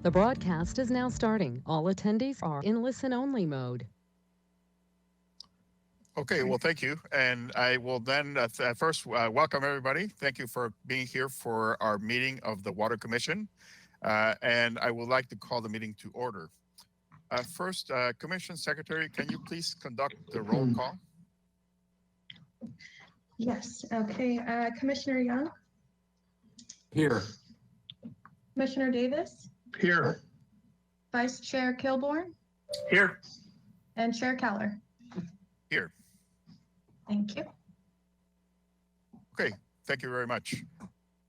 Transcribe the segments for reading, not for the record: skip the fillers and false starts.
The broadcast is now starting. All attendees are in listen-only mode. Okay, well, thank you. And I will then first welcome everybody. Thank you for being here for our meeting of the Water Commission. And I would like to call the meeting to order. First, Commission Secretary, can you please conduct the roll call? Yes, okay. Commissioner Young? Here. Commissioner Davis? Here. Vice Chair Kilborn? Here. And Chair Keller? Here. Thank you. Okay, thank you very much.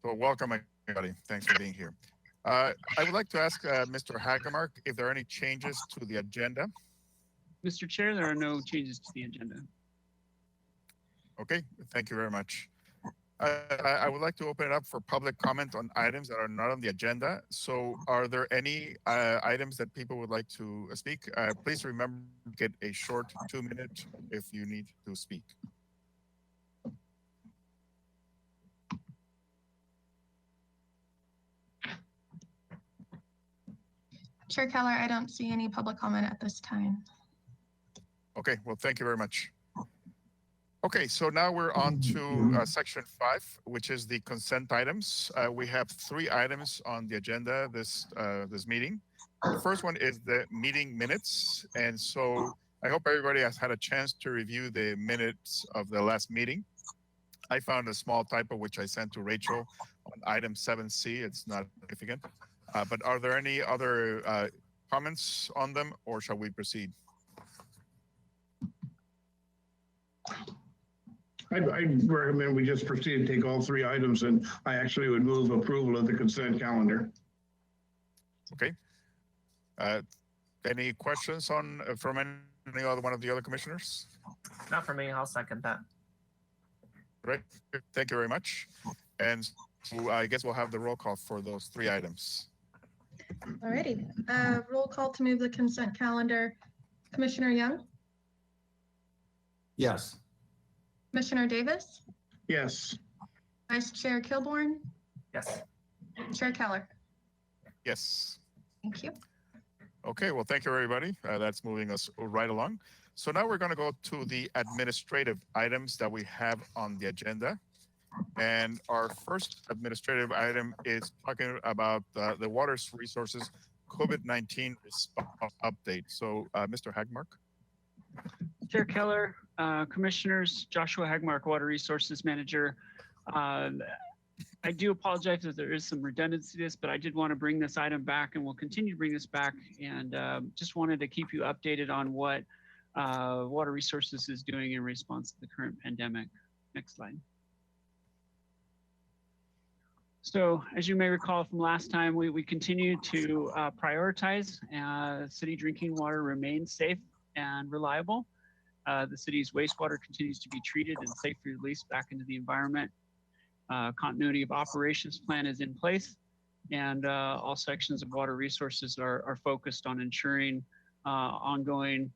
So welcome everybody. Thanks for being here. I would like to ask Mr. Hagemark if there are any changes to the agenda. Mr. Chair, there are no changes to the agenda. Okay, thank you very much. I would like to open it up for public comment on items that are not on the agenda. So are there any items that people would like to speak? Please remember to get a short 2-minute if you need to speak. Chair Keller, I don't see any public comment at this time. Okay, well, thank you very much. Okay, so now we're on to section 5, which is the consent items. We have 3 items on the agenda this meeting. The first one is the meeting minutes. And so I hope everybody has had a chance to review the minutes of the last meeting. I found a small typo, which I sent to Rachel on item 7C. It's not significant. But are there any other comments on them, or shall we proceed? I recommend we just proceed to take all 3 items, and I actually would move approval of the consent calendar. Okay. Any questions on from any other one of the other commissioners? Not for me. I'll second that. Great. Thank you very much. And so I guess we'll have the roll call for those 3 items. Alrighty. Roll call to move the consent calendar. Commissioner Young? Yes. Commissioner Davis? Yes. Vice Chair Kilborn? Yes. Chair Keller? Yes. Thank you. Okay, well, thank you, everybody. That's moving us right along. So now we're going to go to the administrative items that we have on the agenda. And our first administrative item is talking about the water resources COVID-19 response update. So, Mr. Hagmark. Chair Keller, Commissioners, Joshua Hagmark, Water Resources Manager. I do apologize if there is some redundancy to this, but I did want to bring this item back, and we'll continue to bring this back, and just wanted to keep you updated on what Water Resources is doing in response to the current pandemic. Next slide. So as you may recall from last time, we continue to prioritize city drinking water remains safe and reliable. The city's wastewater continues to be treated and safely released back into the environment. Continuity of operations plan is in place, and all sections of water resources are focused on ensuring ongoing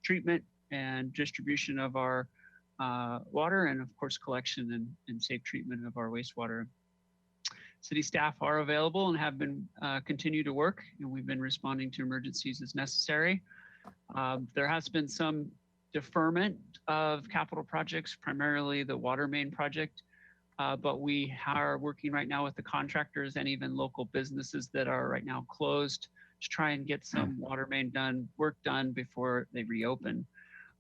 treatment and distribution of our water, and of course collection and safe treatment of our wastewater. City staff are available and have been continue to work, and we've been responding to emergencies as necessary. There has been some deferment of capital projects, primarily the water main project, but we are working right now with the contractors and even local businesses that are right now closed to try and get some water main work done before they reopen.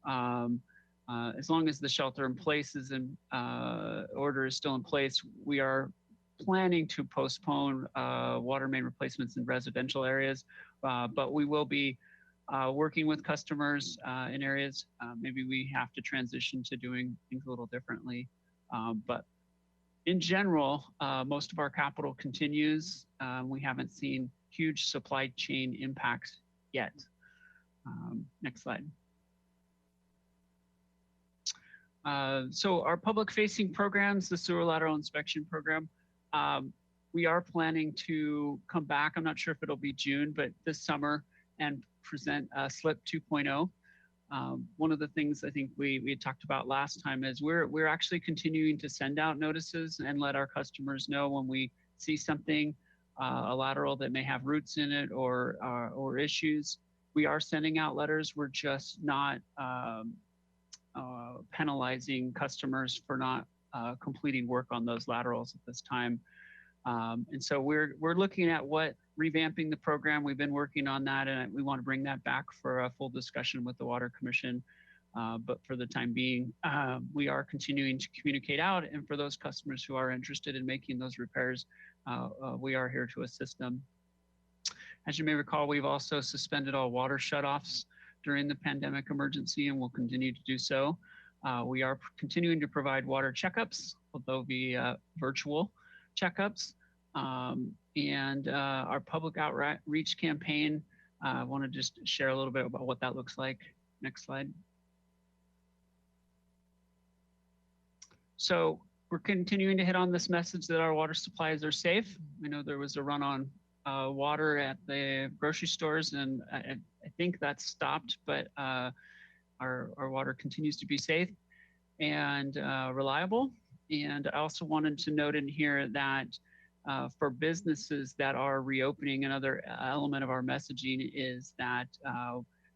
As long as the shelter in place is in order is still in place, we are planning to postpone water main replacements in residential areas, but we will be working with customers in areas. Maybe we have to transition to doing things a little differently, but in general, most of our capital continues. We haven't seen huge supply chain impacts yet. Next slide. So our public facing programs, the sewer lateral inspection program, we are planning to come back. I'm not sure if it'll be June, but this summer, and present SLIP 2.0. One of the things I think we had talked about last time is we're actually continuing to send out notices and let our customers know when we see something a lateral that may have roots in it or issues, we are sending out letters. We're just not penalizing customers for not completing work on those laterals at this time. And so we're looking at revamping the program. We've been working on that, and we want to bring that back for a full discussion with the Water Commission. But for the time being, we are continuing to communicate out. And for those customers who are interested in making those repairs, we are here to assist them. As you may recall, we've also suspended all water shutoffs during the pandemic emergency, and will continue to do so. We are continuing to provide water checkups, although via virtual checkups. And our public outreach campaign, I want to just share a little bit about what that looks like. Next slide. So we're continuing to hit on this message that our water supplies are safe. We know there was a run on water at the grocery stores, and I think that's stopped, but our water continues to be safe and reliable. And I also wanted to note in here that for businesses that are reopening, another element of our messaging is that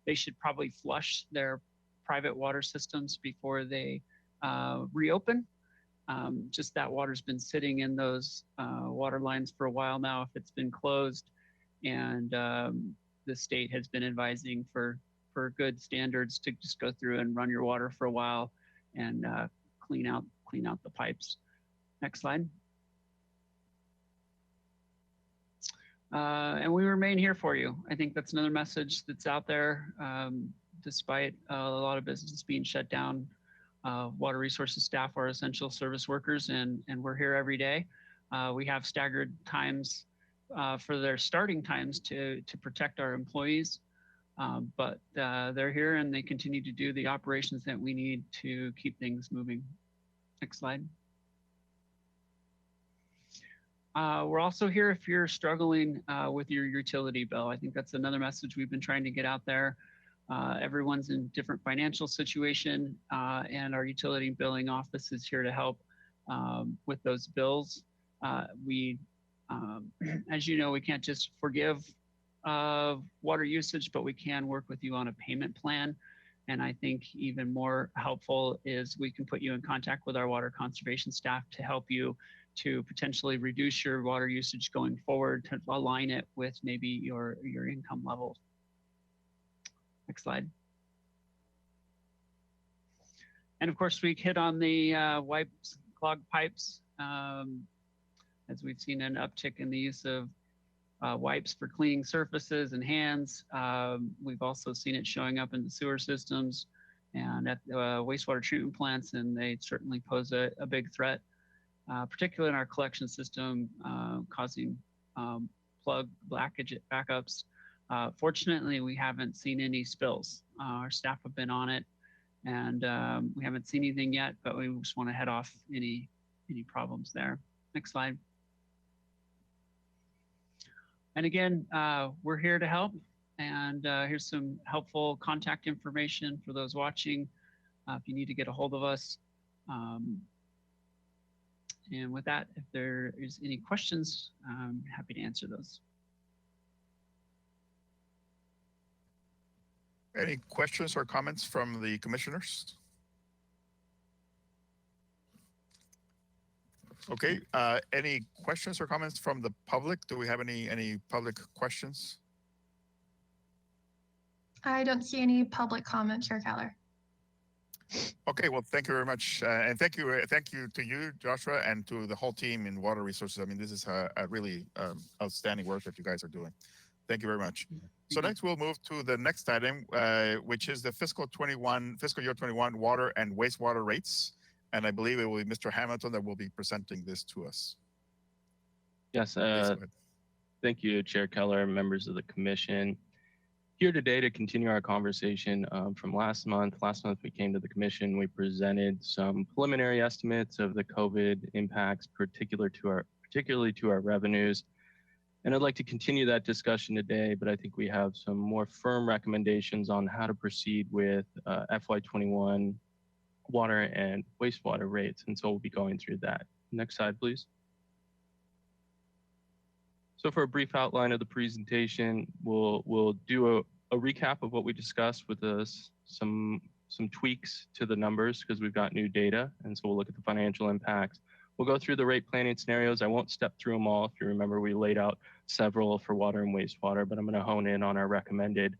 they should probably flush their private water systems before they reopen. Just that water's been sitting in those water lines for a while now if it's been closed, and the state has been advising for good standards to just go through and run your water for a while and clean out the pipes. Next slide. And we remain here for you. I think that's another message that's out there. Despite a lot of businesses being shut down, water resources staff are essential service workers, and we're here every day. We have staggered times for their starting times to protect our employees, but they're here and they continue to do the operations that we need to keep things moving. Next slide. We're also here if you're struggling with your utility bill. I think that's another message we've been trying to get out there. Everyone's in different financial situation, and our utility billing office is here to help with those bills. As you know, we can't just forgive water usage, but we can work with you on a payment plan. And I think even more helpful is we can put you in contact with our water conservation staff to help you to potentially reduce your water usage going forward, to align it with maybe your income level. Next slide. And of course, we hit on the wipes, clogged pipes, as we've seen an uptick in the use of wipes for cleaning surfaces and hands. We've also seen it showing up in the sewer systems and at wastewater treatment plants, and they certainly pose a big threat, particularly in our collection system, causing plug backups. Fortunately, we haven't seen any spills. Our staff have been on it, and we haven't seen anything yet, but we just want to head off any problems there. Next slide. And again, we're here to help, and here's some helpful contact information for those watching if you need to get a hold of us. And with that, if there is any questions, I'm happy to answer those. Any questions or comments from the commissioners? Okay, any questions or comments from the public? Do we have any public questions? I don't see any public comment, Chair Keller. Okay, well, thank you very much. And thank you to you, Joshua, and to the whole team in Water Resources. I mean, this is a really outstanding work that you guys are doing. Thank you very much. So next we'll move to the next item, which is the fiscal year 21 water and wastewater rates. And I believe it will be Mr. Hamilton that will be presenting this to us. Yes, Yes, thank you, Chair Keller, members of the commission. Here today to continue our conversation from last month. Last month we came to the commission, we presented some preliminary estimates of the COVID impacts, particularly to our revenues. And I'd like to continue that discussion today, but I think we have some more firm recommendations on how to proceed with FY21 water and wastewater rates. And so we'll be going through that. Next slide, please. So for a brief outline of the presentation, we'll do a recap of what we discussed with some tweaks to the numbers because we've got new data. And so we'll look at the financial impacts. We'll go through the rate planning scenarios. I won't step through them all. If you remember, we laid out several for water and wastewater, but I'm going to hone in on our recommended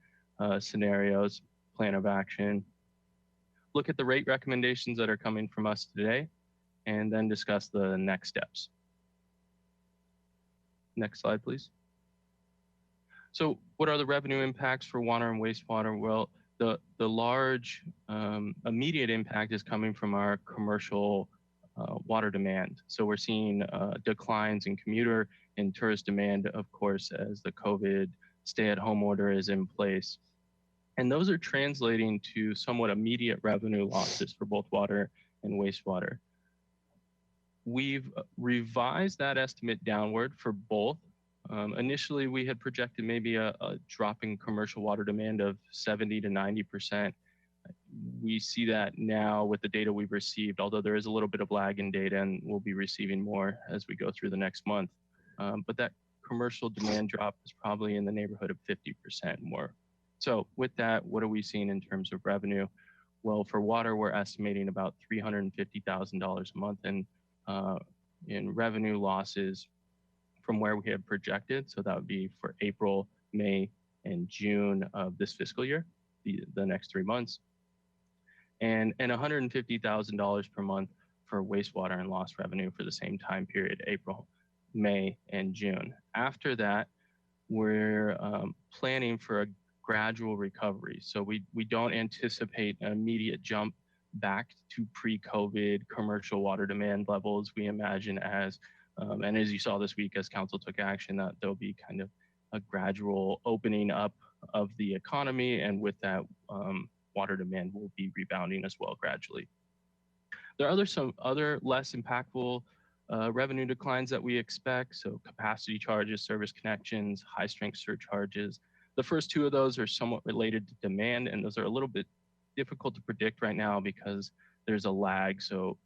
scenarios, plan of action, look at the rate recommendations that are coming from us today, and then discuss the next steps. Next slide, please. So what are the revenue impacts for water and wastewater? Well, the large immediate impact is coming from our commercial water demand. So we're seeing declines in commuter and tourist demand, of course, as the COVID stay-at-home order is in place. And those are translating to somewhat immediate revenue losses for both water and wastewater. We've revised that estimate downward for both. Initially, we had projected maybe a drop in commercial water demand of 70 to 90%. We see that now with the data we've received, although there is a little bit of lag in data and we'll be receiving more as we go through the next month. But that commercial demand drop is probably in the neighborhood of 50% more. So with that, what are we seeing in terms of revenue? Well, for water, we're estimating about $350,000 a month in revenue losses from where we had projected. So that would be for April, May, and June of this fiscal year, the next 3 months. And $150,000 per month for wastewater and lost revenue for the same time period, April, May, and June. After that, we're planning for a gradual recovery. So we don't anticipate an immediate jump back to pre-COVID commercial water demand levels. We imagine and as you saw this week as council took action, that there'll be kind of a gradual opening up of the economy, and with that, water demand will be rebounding as well gradually. There are some other less impactful revenue declines that we expect. So capacity charges, service connections, high strength surcharges. The first two of those are somewhat related to demand, and those are a little bit difficult to predict right now because there's a lag. So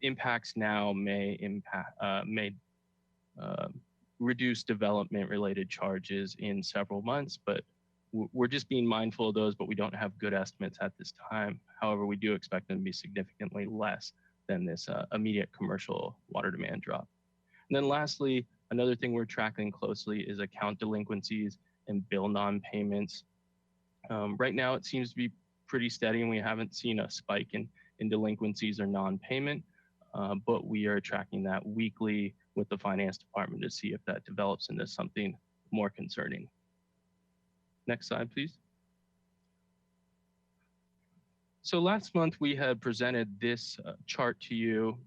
impacts now may reduce development related charges in several months, but we're just being mindful of those, but we don't have good estimates at this time. However, we do expect them to be significantly less than this immediate commercial water demand drop. And then lastly, another thing we're tracking closely is account delinquencies and bill non-payments. Right now, it seems to be pretty steady, and we haven't seen a spike in delinquencies or non-payment, but we are tracking that weekly with the finance department to see if that develops into something more concerning. Next slide, please. So last month we had presented this chart to you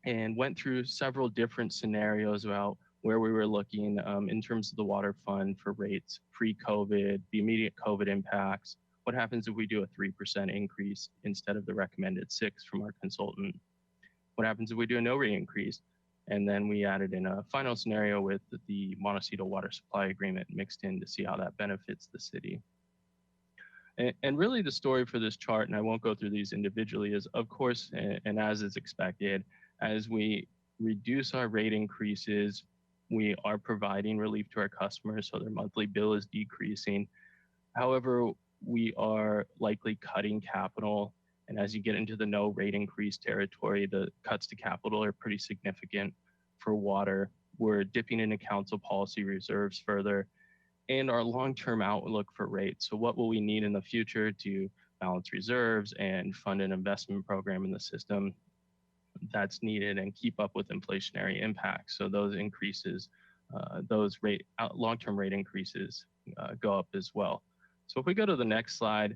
and went through several different scenarios about where we were looking in terms of the water fund for rates pre-COVID, the immediate COVID impacts. What happens if we do a 3% increase instead of the recommended 6% from our consultant? What happens if we do a no rate increase? And then we added in a final scenario with the Montecito water supply agreement mixed in to see how that benefits the city. And really the story for this chart, and I won't go through these individually, is of course, and as is expected, as we reduce our rate increases, we are providing relief to our customers, so their monthly bill is decreasing. However, we are likely cutting capital. And as you get into the no rate increase territory, the cuts to capital are pretty significant for water. We're dipping into council policy reserves further and our long-term outlook for rates. So what will we need in the future to balance reserves and fund an investment program in the system that's needed and keep up with inflationary impacts? So those increases, those long-term rate increases go up as well. So if we go to the next slide,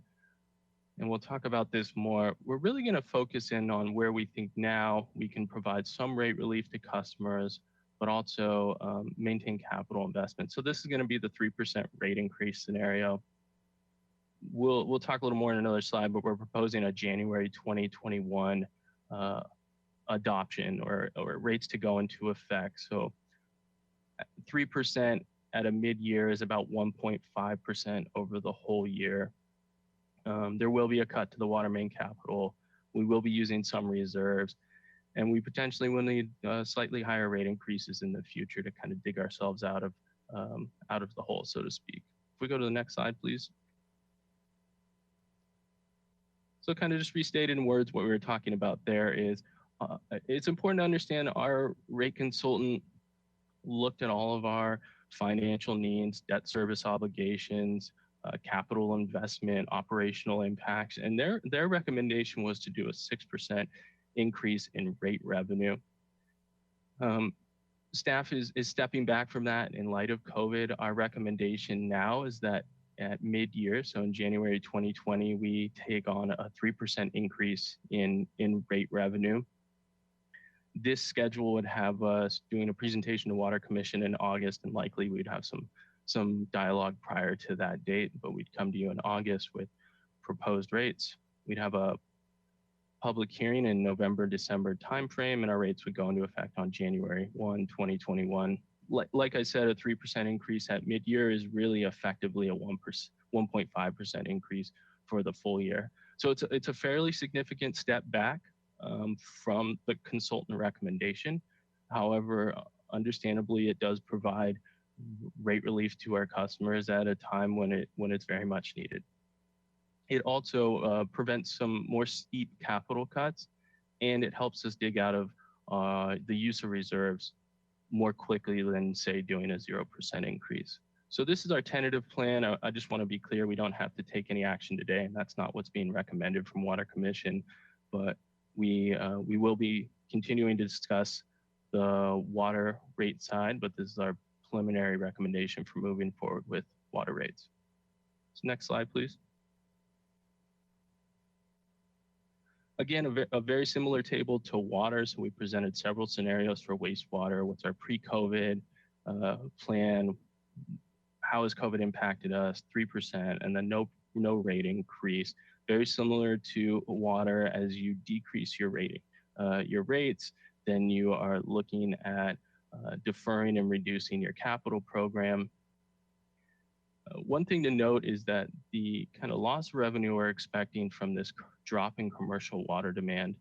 and we'll talk about this more, we're really going to focus in on where we think now we can provide some rate relief to customers, but also maintain capital investment. So this is going to be the 3% rate increase scenario. We'll talk a little more in another slide, but we're proposing a January 2021 adoption or rates to go into effect. So 3% at a mid-year is about 1.5% over the whole year. There will be a cut to the water main capital. We will be using some reserves. And we potentially will need slightly higher rate increases in the future to kind of dig ourselves out of the hole, so to speak. If we go to the next slide, please. So kind of just restate in words what we were talking about there is, it's important to understand our rate consultant looked at all of our financial needs, debt service obligations, capital investment, operational impacts, and their recommendation was to do a 6% increase in rate revenue. Staff is stepping back from that in light of COVID. Our recommendation now is that at mid-year, so in January 2020, we take on a 3% increase in rate revenue. This schedule would have us doing a presentation to Water Commission in August, and likely we'd have some dialogue prior to that date, but we'd come to you in August with proposed rates. We'd have a public hearing in November, December timeframe, and our rates would go into effect on January 1, 2021. Like I said, a 3% increase at mid-year is really effectively a 1.5% increase for the full year. So it's a fairly significant step back from the consultant recommendation. However, understandably, it does provide rate relief to our customers at a time when it's very much needed. It also prevents some more steep capital cuts, and it helps us dig out of the use of reserves more quickly than, say, doing a 0% increase. So this is our tentative plan. I just want to be clear, we don't have to take any action today, and that's not what's being recommended from Water Commission, but we will be continuing to discuss the water rate side, but this is our preliminary recommendation for moving forward with water rates. So next slide, please. Again, a very similar table to water. So we presented several scenarios for wastewater. What's our pre-COVID plan? How has COVID impacted us? 3%, and then no rate increase. Very similar to water. As you decrease your rates, then you are looking at deferring and reducing your capital program. One thing to note is that the kind of lost revenue we're expecting from this drop in commercial water demand,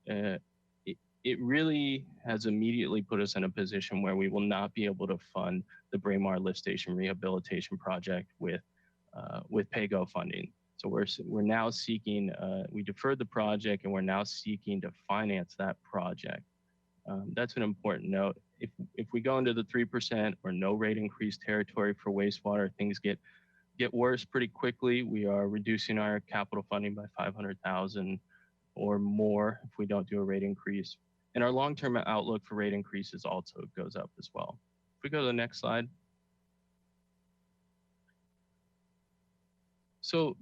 it really has immediately put us in a position where we will not be able to fund the Braemar Lift Station Rehabilitation Project with PAYGO funding. So we're now seeking, we deferred the project and we're now seeking to finance that project. That's an important note. If we go into the 3% or no rate increase territory for wastewater, things get worse pretty quickly. We are reducing our capital funding by $500,000 or more if we don't do a rate increase. And our long-term outlook for rate increases also goes up as well. If we go to the next slide. So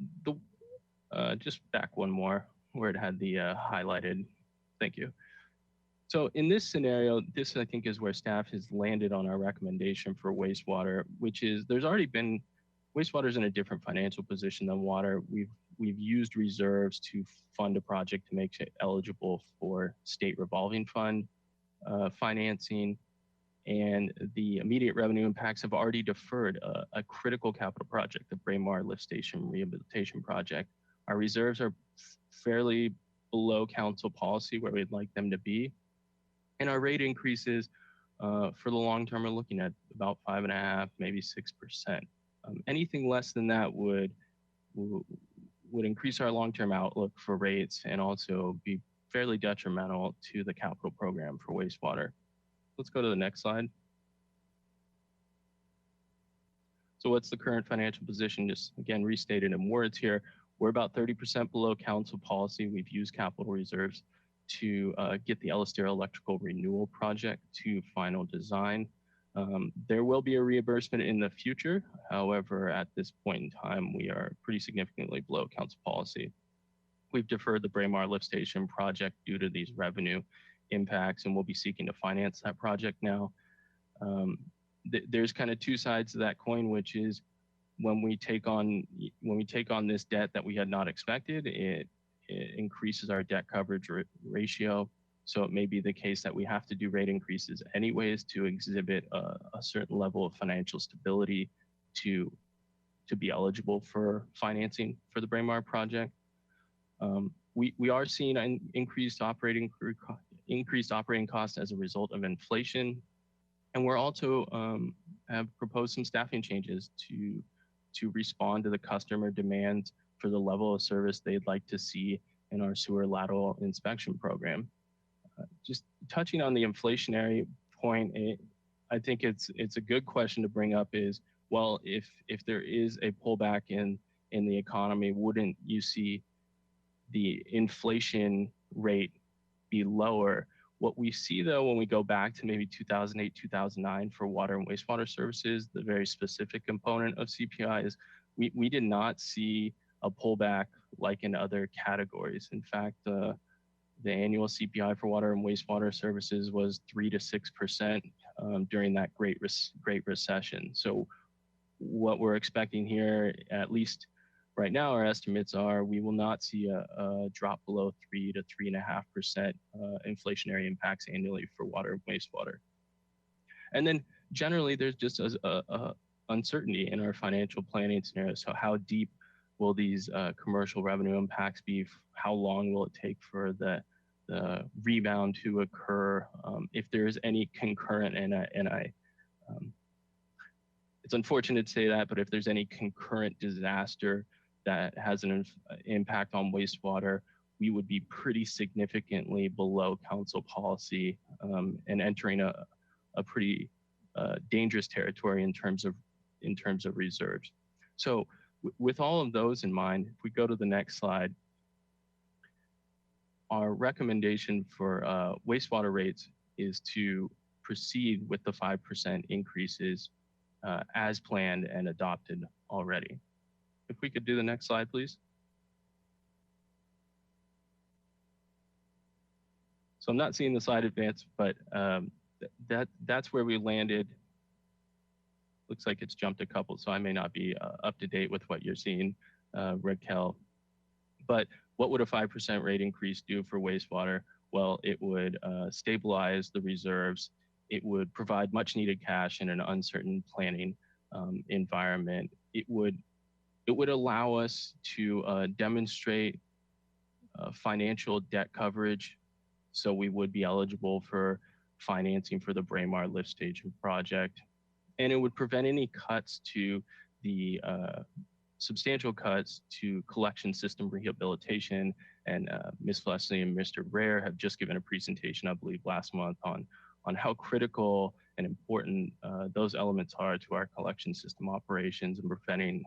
just back one more where it had the highlighted, thank you. So in this scenario, this I think is where staff has landed on our recommendation for wastewater, which is wastewater is in a different financial position than water. We've used reserves to fund a project to make it eligible for state revolving fund financing, and the immediate revenue impacts have already deferred a critical capital project, the Braemar Lift Station Rehabilitation Project. Our reserves are fairly below council policy where we'd like them to be. And our rate increases for the long term are looking at about 5.5%, maybe 6%. Anything less than that would increase our long-term outlook for rates and also be fairly detrimental to the capital program for wastewater. Let's go to the next slide. So what's the current financial position? Just again, restated in words here. We're about 30% below council policy. We've used capital reserves to get the Elistero Electrical Renewal Project to final design. There will be a reimbursement in the future. However, at this point in time, we are pretty significantly below council policy. We've deferred the Braemar Lift Station project due to these revenue impacts, and we'll be seeking to finance that project now. There's kind of two sides to that coin, which is when we take on this debt that we had not expected, it increases our debt coverage ratio. So it may be the case that we have to do rate increases anyways to exhibit a certain level of financial stability to be eligible for financing for the Braemar project. We are seeing an increased operating increased operating costs as a result of inflation. And we're also have proposed some staffing changes to respond to the customer demands for the level of service they'd like to see in our sewer lateral inspection program. Just touching on the inflationary point, I think it's a good question to bring up is, well, if there is a pullback in the economy, wouldn't you see the inflation rate be lower? What we see though, when we go back to maybe 2008, 2009 for water and wastewater services, the very specific component of CPI is we did not see a pullback like in other categories. In fact, the annual CPI for water and wastewater services was 3 to 6% during that Great Recession. So what we're expecting here, at least right now, our estimates are we will not see a drop below 3 to 3.5% inflationary impacts annually for water and wastewater. And then generally, there's just a uncertainty in our financial planning scenario. So how deep will these commercial revenue impacts be? How long will it take for the rebound to occur? If there is any concurrent, it's unfortunate to say that, but if there's any concurrent disaster that has an impact on wastewater, we would be pretty significantly below council policy and entering a pretty dangerous territory in terms of reserves. So with all of those in mind, if we go to the next slide, our recommendation for wastewater rates is to proceed with the 5% increases as planned and adopted already. If we could do the next slide, please. So I'm not seeing the slide advance, but that's where we landed. Looks like it's jumped a couple, so I may not be up to date with what you're seeing, Raquel. But what would a 5% rate increase do for wastewater? Well, it would stabilize the reserves. It would provide much needed cash in an uncertain planning environment. It would allow us to demonstrate financial debt coverage, so we would be eligible for financing for the Braemar lift station project. And it would prevent any cuts to the substantial cuts to collection system rehabilitation. And Ms. Leslie and Mr. Rare have just given a presentation, I believe, last month on how critical and important those elements are to our collection system operations and preventing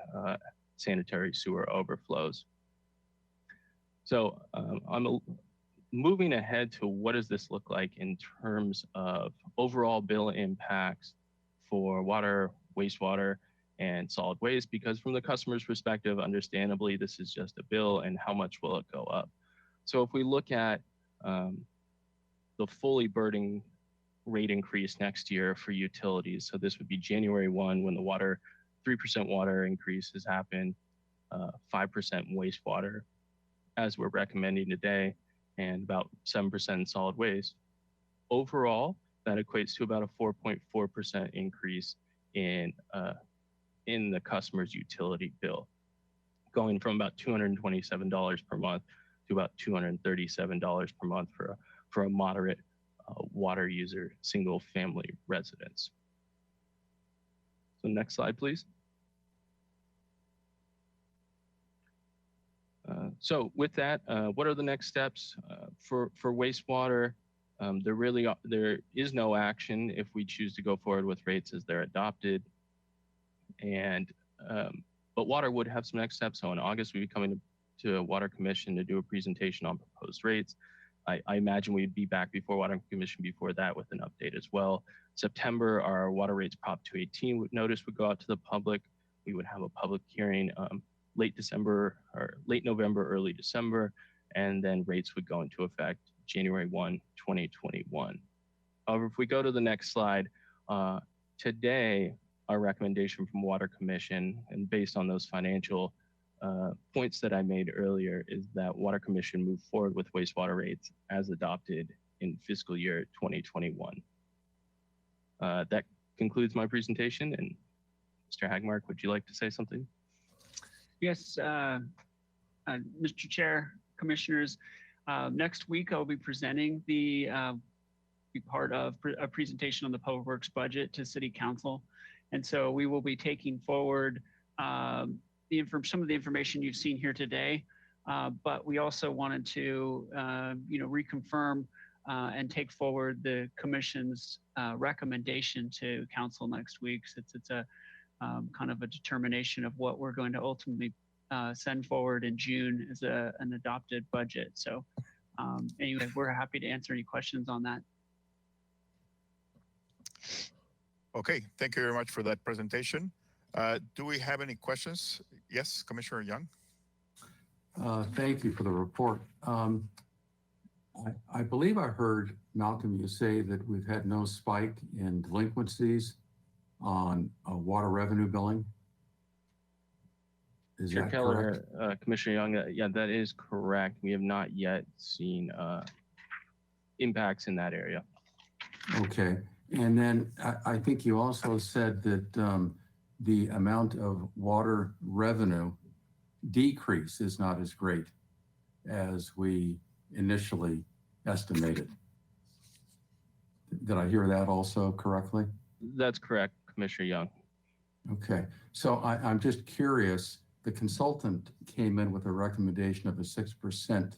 sanitary sewer overflows. So I'm moving ahead to what does this look like in terms of overall bill impacts for water, wastewater, and solid waste, because from the customer's perspective, understandably, this is just a bill and how much will it go up? So if we look at the fully burdened rate increase next year for utilities, so this would be January 1 when the 3% water increases happen, 5% wastewater, as we're recommending today, and about 7% solid waste. Overall, that equates to about a 4.4% increase in the customer's utility bill, going from about $227 per month to about $237 per month for a moderate water user, single family residence. So next slide, please. So with that, what are the next steps for wastewater? There is no action if we choose to go forward with rates as they're adopted. But water would have some next steps. So in August, we'd be coming to a Water Commission to do a presentation on proposed rates. I imagine we'd be back before Water Commission before that with an update as well. September, our water rates Prop 218 notice would go out to the public. We would have a public hearing late November, early December, and then rates would go into effect January 1, 2021. However, if we go to the next slide, today, our recommendation from Water Commission, and based on those financial points that I made earlier, is that Water Commission move forward with wastewater rates as adopted in fiscal year 2021. That concludes my presentation, and Mr. Hagmark, would you like to say something? Yes, Mr. Chair, Commissioners, Next week, I'll be presenting be part of a presentation on the Public Works budget to City Council. And so we will be taking forward some of the information you've seen here today, but we also wanted to reconfirm and take forward the Commission's recommendation to Council next week. It's a kind of a determination of what we're going to ultimately send forward in June as an adopted budget. So anyway, we're happy to answer any questions on that. Okay, thank you very much for that presentation. Do we have any questions? Yes, Commissioner Young. Thank you for the report. I believe I heard, Malcolm, you say that we've had no spike in delinquencies on water revenue billing. Is Chair that Keller, correct? Commissioner Young, yeah, that is correct. We have not yet seen impacts in that area. Okay. And then I think you also said that the amount of water revenue decrease is not as great as we initially estimated. Did I hear that also correctly? That's correct, Commissioner Young. Okay, so I'm just curious, the consultant came in with a recommendation of a 6%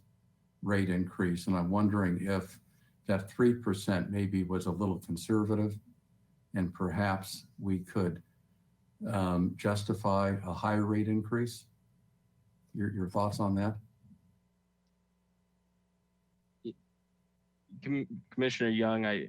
rate increase, and I'm wondering if that 3% maybe was a little conservative, and perhaps we could justify a higher rate increase. Your thoughts on that? Commissioner Young,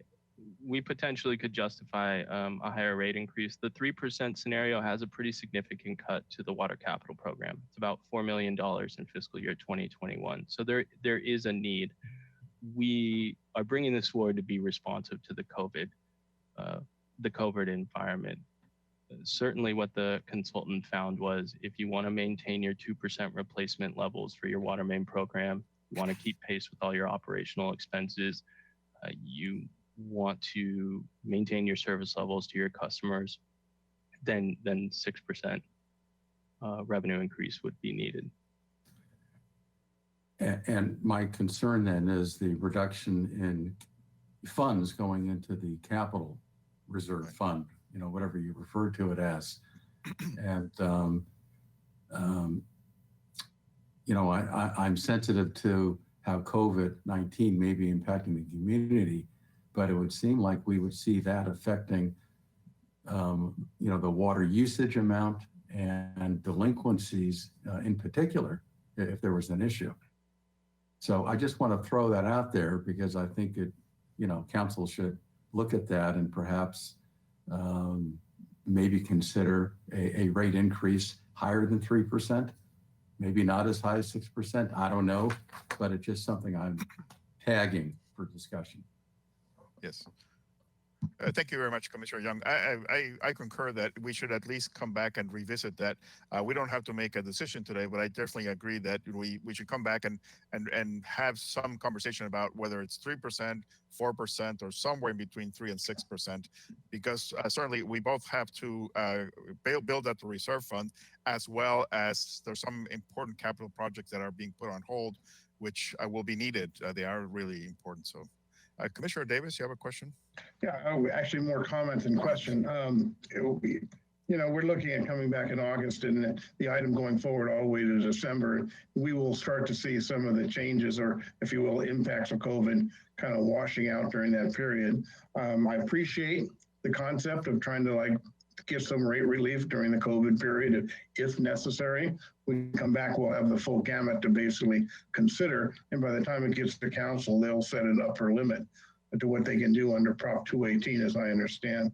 we potentially could justify a higher rate increase. The 3% scenario has a pretty significant cut to the water capital program. It's about $4 million in fiscal year 2021. So there is a need. We are bringing this forward to be responsive to the COVID environment. Certainly what the consultant found was if you want to maintain your 2% replacement levels for your water main program, you want to keep pace with all your operational expenses, you want to maintain your service levels to your customers, then 6% revenue increase would be needed. And my concern then is the reduction in funds going into the capital reserve fund, whatever you refer to it as. And, I'm sensitive to how COVID-19 may be impacting the community, but it would seem like we would see that affecting, the water usage amount and delinquencies in particular, if there was an issue. So I just want to throw that out there because I think council should look at that and perhaps maybe consider a rate increase higher than 3%, maybe not as high as 6%. I don't know, but it's just something I'm tagging for discussion. Yes. Thank you very much, Commissioner Young. I concur that we should at least come back and revisit that. We don't have to make a decision today, but I definitely agree that we should come back and have some conversation about whether it's 3%, 4%, or somewhere in between 3 and 6%, because certainly we both have to build up the reserve fund, as well as there's some important capital projects that are being put on hold, which will be needed. They are really important. So. Commissioner Davis, you have a question? Yeah, actually more comment than question. We're looking at coming back in August and the item going forward all the way to December. We will start to see some of the changes or, if you will, impacts of COVID kind of washing out during that period. I appreciate the concept of trying to give some rate relief during the COVID period if necessary. When we come back, we'll have the full gamut to basically consider. And by the time it gets to council, they'll set an upper limit to what they can do under Prop 218, as I understand.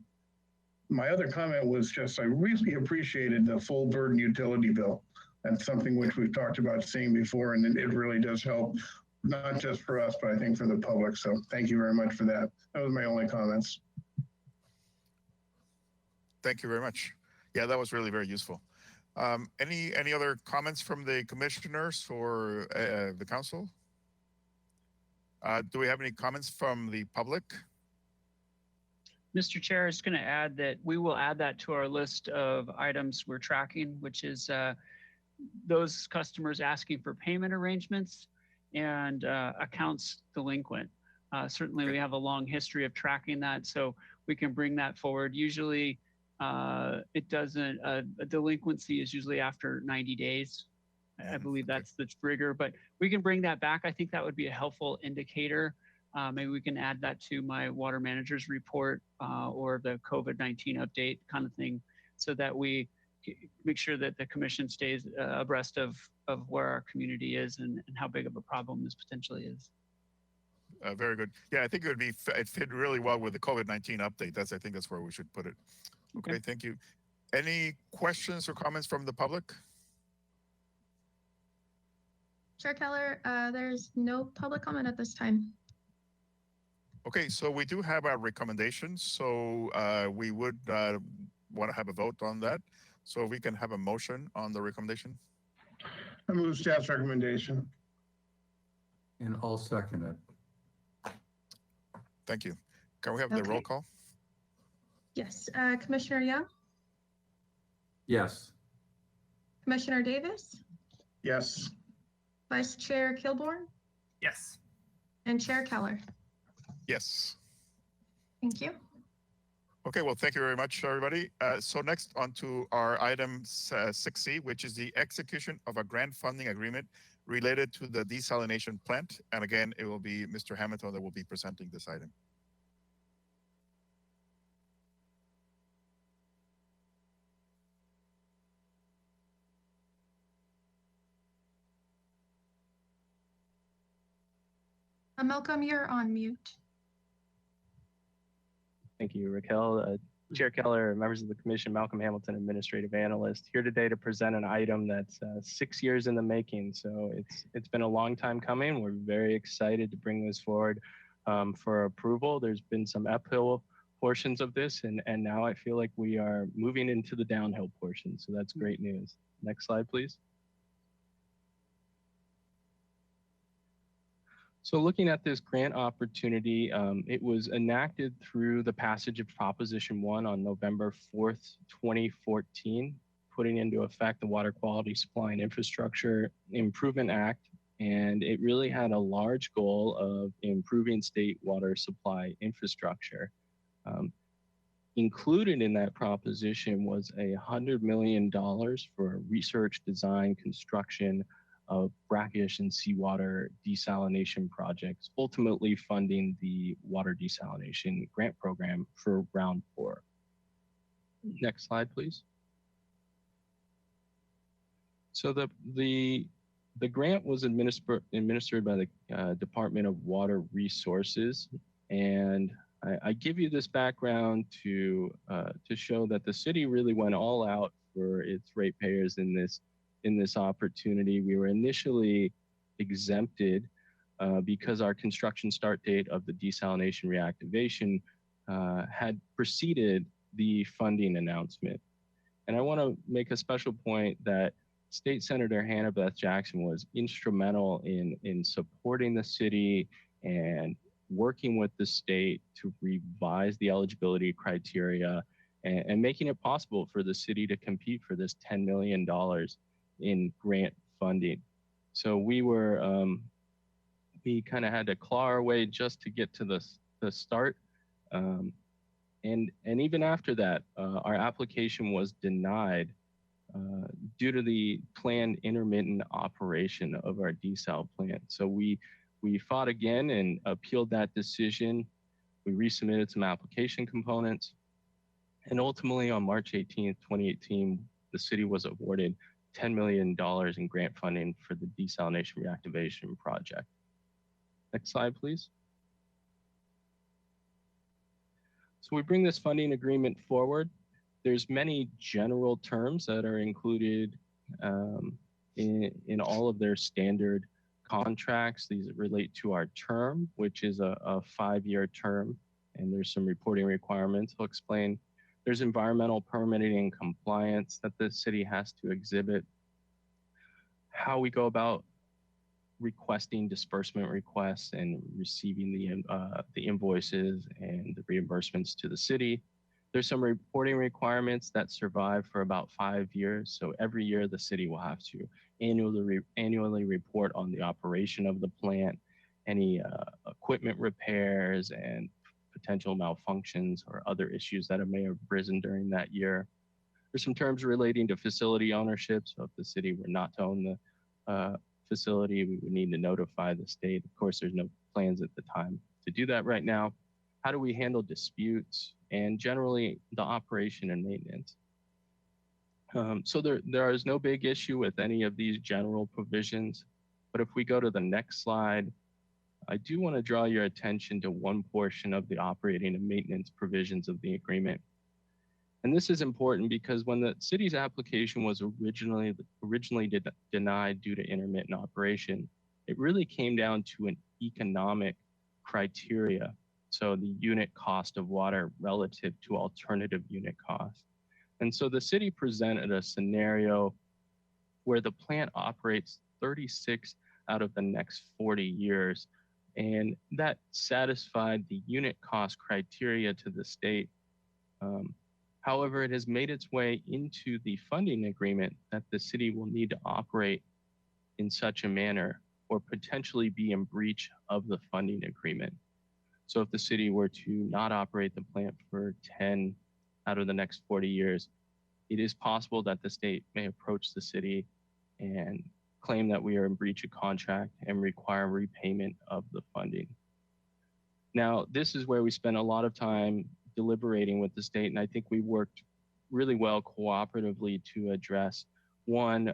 My other comment was just, I really appreciated the full burden utility bill. That's something which we've talked about seeing before, and it really does help, not just for us, but I think for the public. So thank you very much for that. That was my only comments. Thank you very much. Yeah, that was really very useful. Any other comments from the commissioners or the council? Do we have any comments from the public? Mr. Chair, I was going to add that we will add that to our list of items we're tracking, which is those customers asking for payment arrangements. and accounts delinquent. Certainly, we have a long history of tracking that, so we can bring that forward. Usually, it doesn't. A delinquency is usually after 90 days. I believe that's the trigger, but we can bring that back. I think that would be a helpful indicator. Maybe we can add that to my water manager's report or the COVID-19 update kind of thing, so that we make sure that the commission stays abreast of where our community is and how big of a problem this potentially is. Very good. Yeah, I think it fit really well with the COVID-19 update. I think that's where we should put it. Okay, thank you. Any questions or comments from the public? Chair Keller, there's no public comment at this time. Okay, so we do have our recommendations. So we would want to have a vote on that. So we can have a motion on the recommendation. I move staff's recommendation. And I'll second it. Thank you. Can we have the roll call? Yes, Commissioner Young, Yes. Commissioner Davis, Yes. Vice Chair Kilborn, Yes. and Chair Keller. Yes. Thank you. Okay, well, thank you very much, everybody. So next on to our item 6C, which is the execution of a grant funding agreement related to the desalination plant. And again, it will be Mr. Hamilton that will be presenting this item. Malcolm, you're on mute. Thank you, Raquel. Chair Keller, members of the commission, Malcolm Hamilton, administrative analyst, here today to present an item that's 6 years in the making. So it's been a long time coming. We're very excited to bring this forward for approval. There's been some uphill portions of this, and now I feel like we are moving into the downhill portion. So that's great news. Next slide, please. So looking at this grant opportunity, it was enacted through the passage of Proposition 1 on November 4th, 2014, putting into effect the Water Quality Supply and Infrastructure Improvement Act. And it really had a large goal of improving state water supply infrastructure. Included in that proposition was $100 million for research, design, construction of brackish and seawater desalination projects, ultimately funding the water desalination grant program for round 4. Next slide, please. So the grant was administered by the Department of Water Resources, and I give you this background to show that the city really went all out for its ratepayers in this opportunity. We were initially exempted because our construction start date of the desalination reactivation had preceded the funding announcement. And I want to make a special point that State Senator Hannah Beth Jackson was instrumental in supporting the city and working with the state to revise the eligibility criteria and making it possible for the city to compete for this $10 million in grant funding. So we kind of had to claw our way just to get to the start. And even after that, our application was denied due to the planned intermittent operation of our desal plant. So we fought again and appealed that decision. We resubmitted some application components. And ultimately on March 18th, 2018, the city was awarded $10 million in grant funding for the desalination reactivation project. Next slide, please. So we bring this funding agreement forward. There's many general terms that are included in all of their standard contracts. These relate to our term, which is a 5-year term, and there's some reporting requirements. I'll explain. There's environmental permitting and compliance that the city has to exhibit, how we go about requesting disbursement requests and receiving the invoices and the reimbursements to the city. There's some reporting requirements that survive for about 5 years. So every year the city will have to annually report on the operation of the plant, any equipment repairs and potential malfunctions or other issues that may have arisen during that year. There's some terms relating to facility ownership. So if the city were not to own the facility, we would need to notify the state. Of course, there's no plans at the time to do that right now. How do we handle disputes and generally the operation and maintenance? So there is no big issue with any of these general provisions. But if we go to the next slide, I do want to draw your attention to one portion of the operating and maintenance provisions of the agreement. And this is important because when the city's application was originally denied due to intermittent operation, it really came down to an economic criteria. So the unit cost of water relative to alternative unit cost. And so the city presented a scenario where the plant operates 36 out of the next 40 years. And that satisfied the unit cost criteria to the state. However, it has made its way into the funding agreement that the city will need to operate in such a manner or potentially be in breach of the funding agreement. So if the city were to not operate the plant for 10 out of the next 40 years, it is possible that the state may approach the city and claim that we are in breach of contract and require repayment of the funding. Now, this is where we spend a lot of time deliberating with the state, and I think we worked really well cooperatively to address one,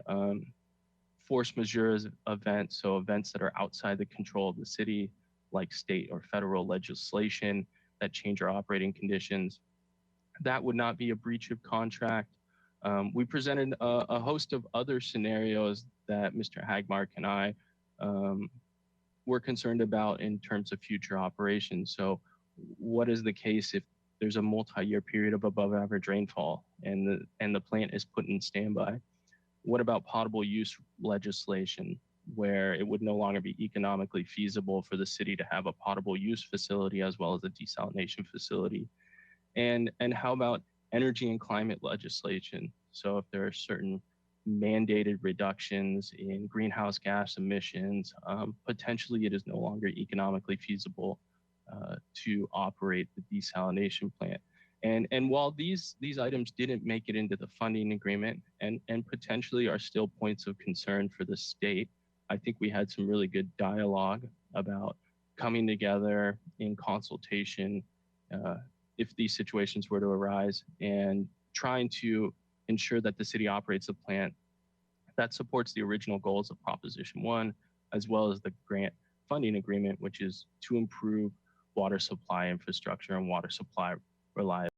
force majeure events, so events that are outside the control of the city, like state or federal legislation that change our operating conditions. That would not be a breach of contract. We presented a host of other scenarios that Mr. Hagmark and I were concerned about in terms of future operations. So what is the case if there's a multi-year period of above average rainfall and the plant is put in standby? What about potable use legislation, where it would no longer be economically feasible for the city to have a potable use facility as well as a desalination facility? And how about energy and climate legislation? So if there are certain mandated reductions in greenhouse gas emissions, potentially it is no longer economically feasible to operate the desalination plant. And while these items didn't make it into the funding agreement and potentially are still points of concern for the state, I think we had some really good dialogue about coming together in consultation if these situations were to arise and trying to ensure that the city operates a plant that supports the original goals of Proposition 1, as well as the grant funding agreement, which is to improve water supply infrastructure and water supply reliability.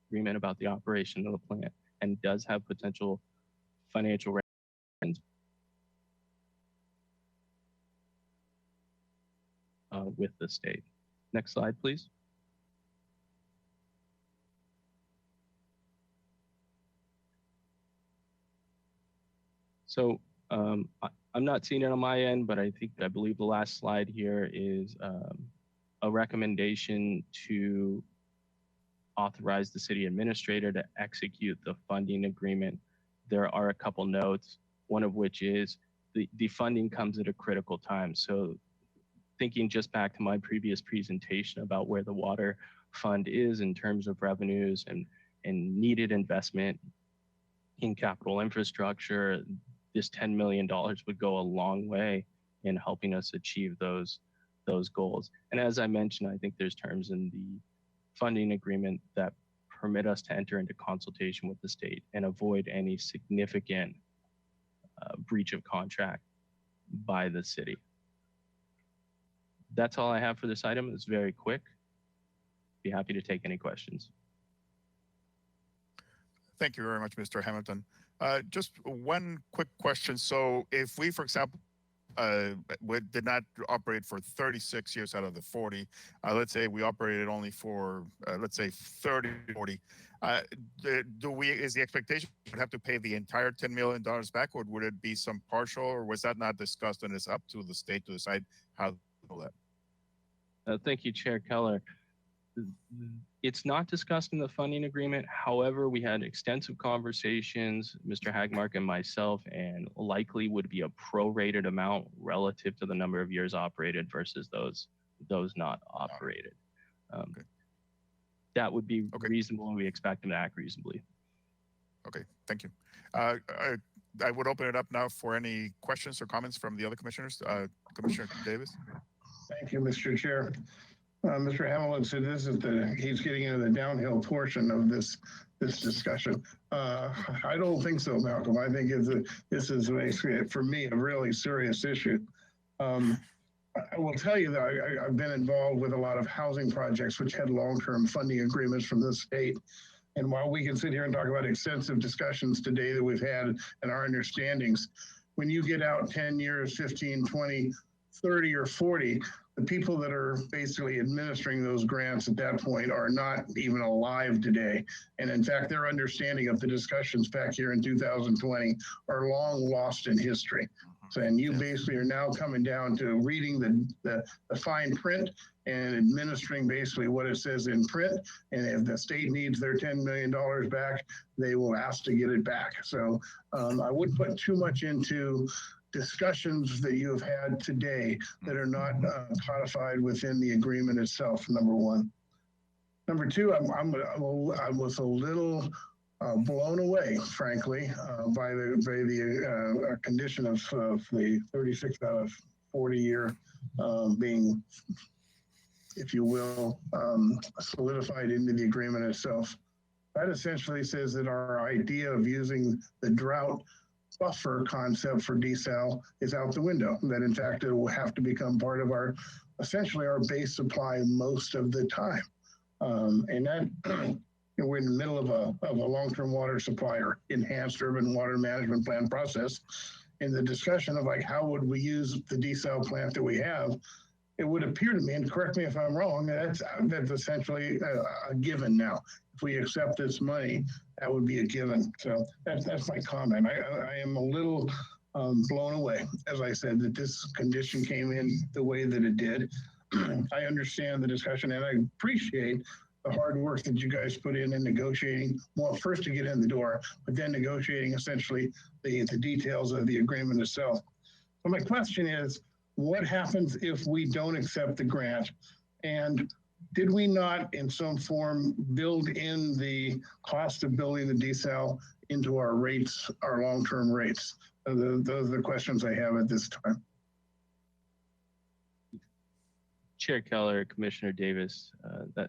Agreement about the operation of the plant and does have potential financial with the state. Next slide, please. So I'm not seeing it on my end, but I believe the last slide here is a recommendation to authorize the city administrator to execute the funding agreement. There are a couple notes, one of which is the funding comes at a critical time. So thinking just back to my previous presentation about where the water fund is in terms of revenues and needed investment in capital infrastructure, this $10 million would go a long way in helping us achieve those goals. And as I mentioned, I think there's terms in the funding agreement that permit us to enter into consultation with the state and avoid any significant breach of contract by the city. That's all I have for this item. It's very quick. Be happy to take any questions. Thank you very much, Mr. Hamilton. Just one quick question. So if we, for example, we did not operate for 36 years out of the 40, let's say we operated only for, let's say 30, 40, is the expectation we would have to pay the entire $10 million back, or would it be some partial, or was that not discussed and it's up to the state to decide how All that. Thank you, Chair Keller. It's not discussed in the funding agreement. However, we had extensive conversations, Mr. Hagmark and myself, and likely would be a prorated amount relative to the number of years operated versus those not operated. Okay. That would be Okay. reasonable, and we expect them to act reasonably. Okay, thank you. I would open it up now for any questions or comments from the other commissioners. Commissioner Davis. Thank you, Mr. Chair. Mr. Hamilton said he's getting into the downhill portion of this discussion. I don't think so, Malcolm. I think this is basically, for me, a really serious issue. I will tell you that I've been involved with a lot of housing projects which had long-term funding agreements from the state. And while we can sit here and talk about extensive discussions today that we've had and our understandings, when you get out 10 years, 15, 20, 30, or 40, the people that are basically administering those grants at that point are not even alive today. And in fact, their understanding of the discussions back here in 2020 are long lost in history. So, and you basically are now coming down to reading the fine print and administering basically what it says in print. And if the state needs their $10 million back, they will ask to get it back. So I wouldn't put too much into discussions that you have had today that are not codified within the agreement itself, number one. Number two, I was a little blown away, frankly, by the condition of the 36 out of 40 year being, if you will, solidified into the agreement itself. That essentially says that our idea of using the drought buffer concept for desal is out the window. That in fact, it will have to become part of essentially our base supply most of the time. And that, we're in the middle of a long-term water supply or enhanced urban water management plan process. In the discussion of like, how would we use the desal plant that we have, it would appear to me, and correct me if I'm wrong, that's essentially a given now. If we accept this money, that would be a given. So that's my comment. I am a little blown away, as I said, that this condition came in the way that it did. I understand the discussion and I appreciate the hard work that you guys put in negotiating, well, first to get in the door, but then negotiating essentially the details of the agreement itself. So my question is, what happens if we don't accept the grant? And did we not in some form build in the cost of building the desal into our rates, our long-term rates? Those are the questions I have at this time. Chair Keller, Commissioner Davis,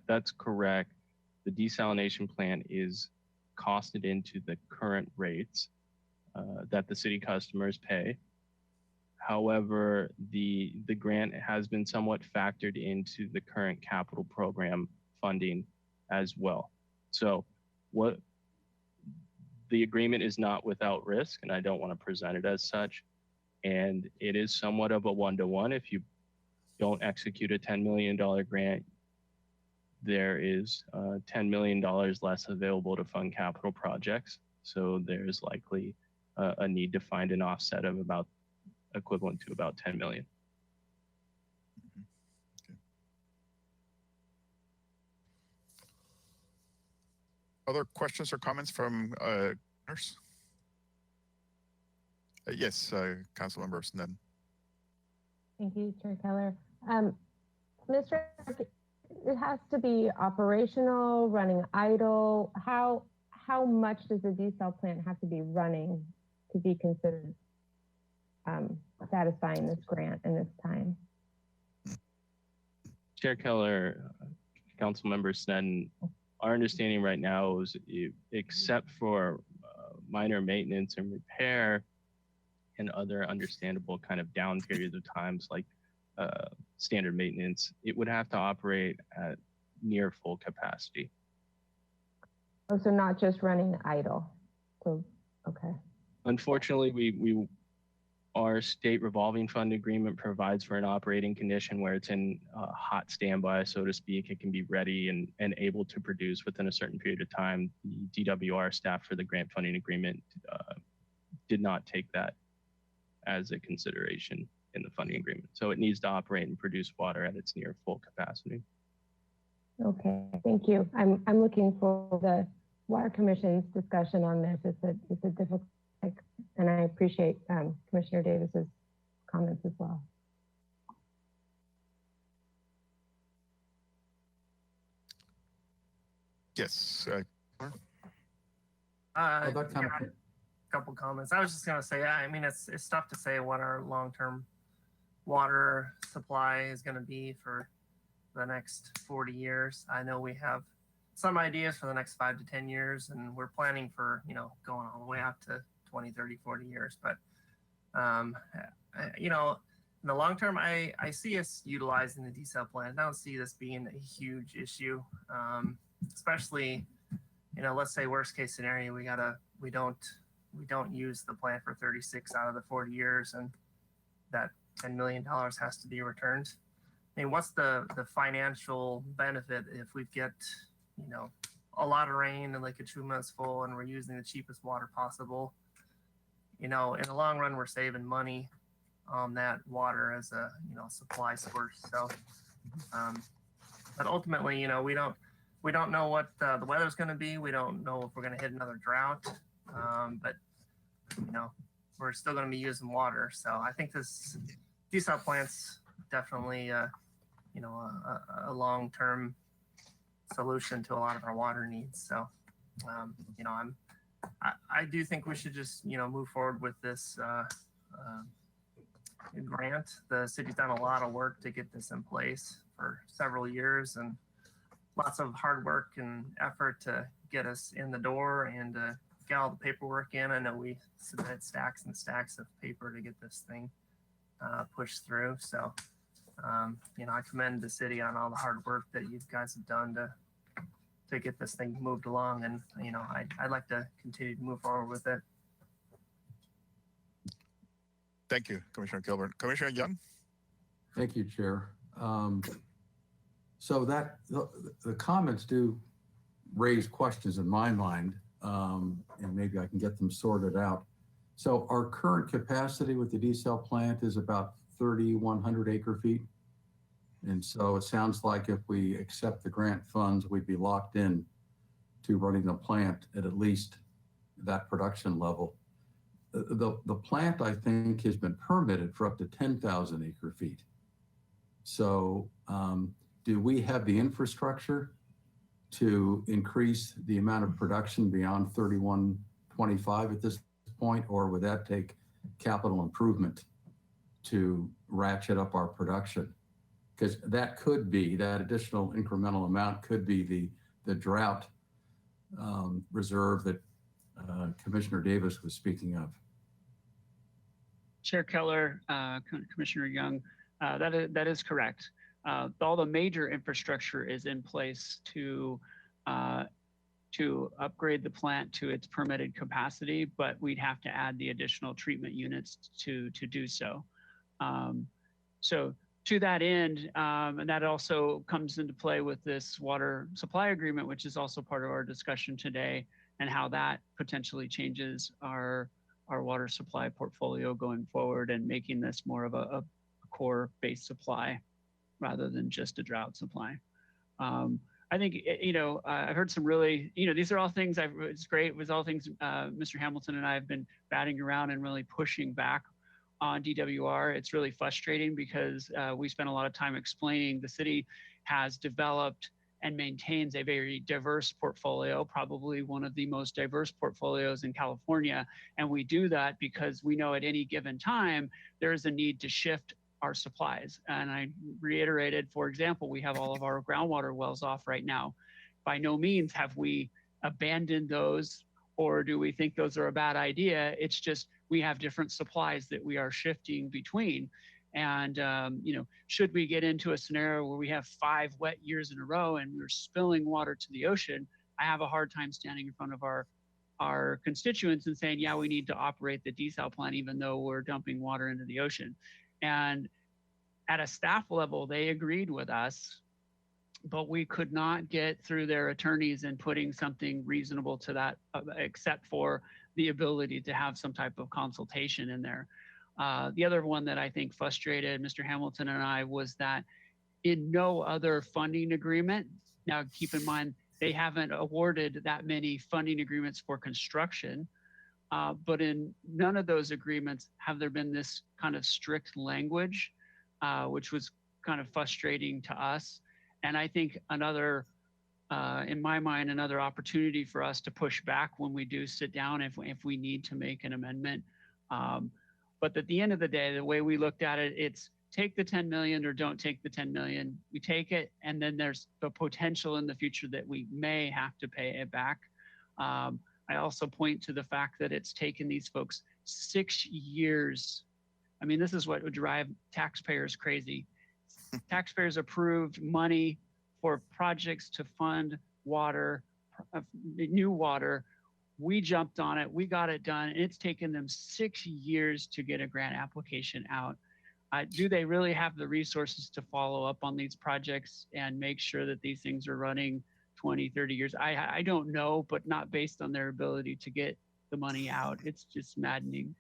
that's correct. The desalination plant is costed into the current rates that the city customers pay. However, the grant has been somewhat factored into the current capital program funding as well. So what the agreement is not without risk, and I don't want to present it as such. And it is somewhat of a one-to-one. If you don't execute a $10 million grant, there is $10 million less available to fund capital projects. So there's likely a need to find an offset of about equivalent to about 10 million. Okay. Other questions or comments from nurse? Yes, Councilmember Sneddon. Thank you, Chair Keller. Mr. It has to be operational, running idle. How much does the desal plant have to be running to be considered satisfying this grant in this time? Chair Keller, Councilmember Sneddon, our understanding right now is, except for minor maintenance and repair and other understandable kind of down periods of times like standard maintenance, it would have to operate at near full capacity. Oh, so not just running idle. So, okay. Unfortunately, our state revolving fund agreement provides for an operating condition where it's in hot standby, so to speak. It can be ready and able to produce within a certain period of time. The DWR staff for the grant funding agreement did not take that as a consideration in the funding agreement. So it needs to operate and produce water at its near full capacity. Okay, thank you. I'm looking for the Water Commission's discussion on this. It's a difficult, and I appreciate Commissioner Davis's comments as well. Yes. Well, that kind Yeah, of, couple comments. I was just gonna say, I mean, it's tough to say what our long-term water supply is gonna be for the next 40 years. I know we have some ideas for the next 5 to 10 years, and we're planning for, you know, going all the way out to 20, 30, 40 years. But, you know, in the long term, I see us utilizing the desal plant. I don't see this being a huge issue, especially, you know, let's say worst case scenario, we don't use the plant for 36 out of the 40 years, and that $10 million has to be returned. I mean, what's the financial benefit if we get, you know, a lot of rain and Lake Achuma is full and we're using the cheapest water possible? You know, in the long run, we're saving money on that water as a, you know, supply source. So, but ultimately, you know, we don't know what the weather's going to be. We don't know if we're going to hit another drought. But, you know, we're still going to be using water. So I think this desal plant's definitely, you know, a long-term solution to a lot of our water needs. So, you know, I do think we should just, you know, move forward with this grant. The city's done a lot of work to get this in place for several years, and lots of hard work and effort to get us in the door and get all the paperwork in. I know we submitted stacks and stacks of paper to get this thing pushed through. So, you know, I commend the city on all the hard work that you guys have done to get this thing moved along. And, you know, I'd like to continue to move forward with it. Thank you, Commissioner Gilbert. Commissioner Young? thank you, Chair. So that the comments do raise questions in my mind, and maybe I can get them sorted out. So our current capacity with the desal plant is about 3,100 acre feet. And so it sounds like if we accept the grant funds, we'd be locked in to running the plant at least that production level. The plant, I think, has been permitted for up to 10,000 acre feet. So do we have the infrastructure to increase the amount of production beyond 3,125 at this point, or would that take capital improvement to ratchet up our production? Because that could be, that additional incremental amount could be the drought reserve that Commissioner Davis was speaking of. Chair Keller, Commissioner Young, that is correct. All the major infrastructure is in place to upgrade the plant to its permitted capacity, but we'd have to add the additional treatment units to do so. So to that end, and that also comes into play with this water supply agreement, which is also part of our discussion today, and how that potentially changes our water supply portfolio going forward and making this more of a core-based supply rather than just a drought supply. I think, you know, I've heard some really, you know, these are all things it's great. It was all things Mr. Hamilton and I have been batting around and really pushing back on DWR. It's really frustrating because we spent a lot of time explaining the city has developed and maintains a very diverse portfolio, probably one of the most diverse portfolios in California. And we do that because we know at any given time, there is a need to shift our supplies. And I reiterated, for example, we have all of our groundwater wells off right now. By no means have we abandoned those, or do we think those are a bad idea. It's just we have different supplies that we are shifting between. And, you know, should we get into a scenario where we have 5 wet years in a row and we're spilling water to the ocean, I have a hard time standing in front of our constituents and saying, yeah, we need to operate the desal plant, even though we're dumping water into the ocean. And at a staff level, they agreed with us, but we could not get through their attorneys in putting something reasonable to that, except for the ability to have some type of consultation in there. The other one that I think frustrated Mr. Hamilton and I was that in no other funding agreement, now keep in mind, they haven't awarded that many funding agreements for construction, but in none of those agreements have there been this kind of strict language, which was kind of frustrating to us. And I think another, in my mind, another opportunity for us to push back when we do sit down if we need to make an amendment. But at the end of the day, the way we looked at it, it's take the 10 million or don't take the 10 million. We take it, and then there's the potential in the future that we may have to pay it back. I also point to the fact that it's taken these folks 6 years. I mean, this is what would drive taxpayers crazy. Taxpayers approved money for projects to fund water, new water. We jumped on it, we got it done, and it's taken them 6 years to get a grant application out. Do they really have the resources to follow up on these projects and make sure that these things are running 20, 30 years? I don't know, but not based on their ability to get the money out. It's just maddening.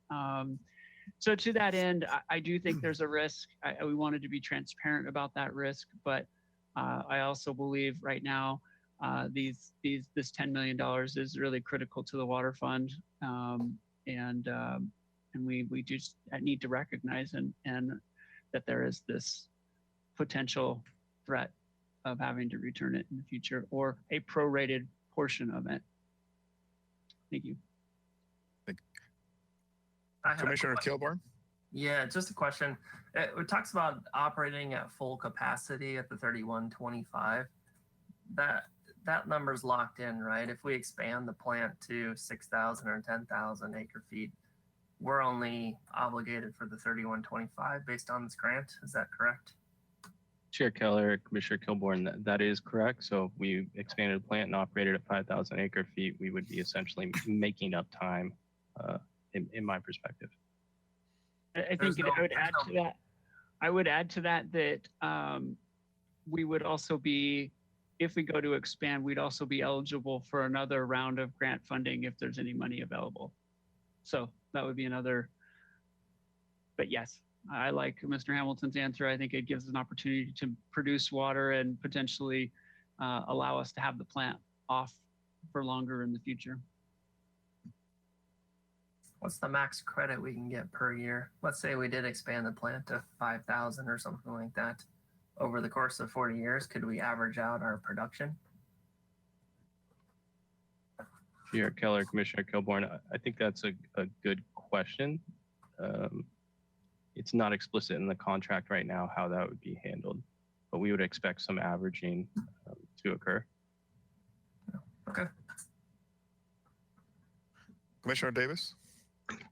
So to that end, I do think there's a risk. We wanted to be transparent about that risk, but I also believe right now this $10 million is really critical to the water fund, and we just need to recognize and that there is this potential threat of having to return it in the future or a prorated portion of it. Thank you. Commissioner Kilborn? Yeah, just a question. It talks about operating at full capacity at the 3125. That number's locked in, right? If we expand the plant to 6,000 or 10,000 acre feet, we're only obligated for the 3125 based on this grant. Is that correct? Chair Keller, Commissioner Kilborn, that is correct. So if we expanded the plant and operated at 5,000 acre feet, we would be essentially making up time, in my perspective. I think I would add to that that we would also be, if we go to expand, we'd also be eligible for another round of grant funding if there's any money available. So that would be another, but yes, I like Mr. Hamilton's answer. I think it gives us an opportunity to produce water and potentially allow us to have the plant off for longer in the future. What's the max credit we can get per year? Let's say we did expand the plant to 5,000 or something like that. Over the course of 40 years, could we average out our production? Chair Keller, Commissioner Kilborn, I think that's a good question. It's not explicit in the contract right now how that would be handled, but we would expect some averaging to occur. Okay. Commissioner Davis?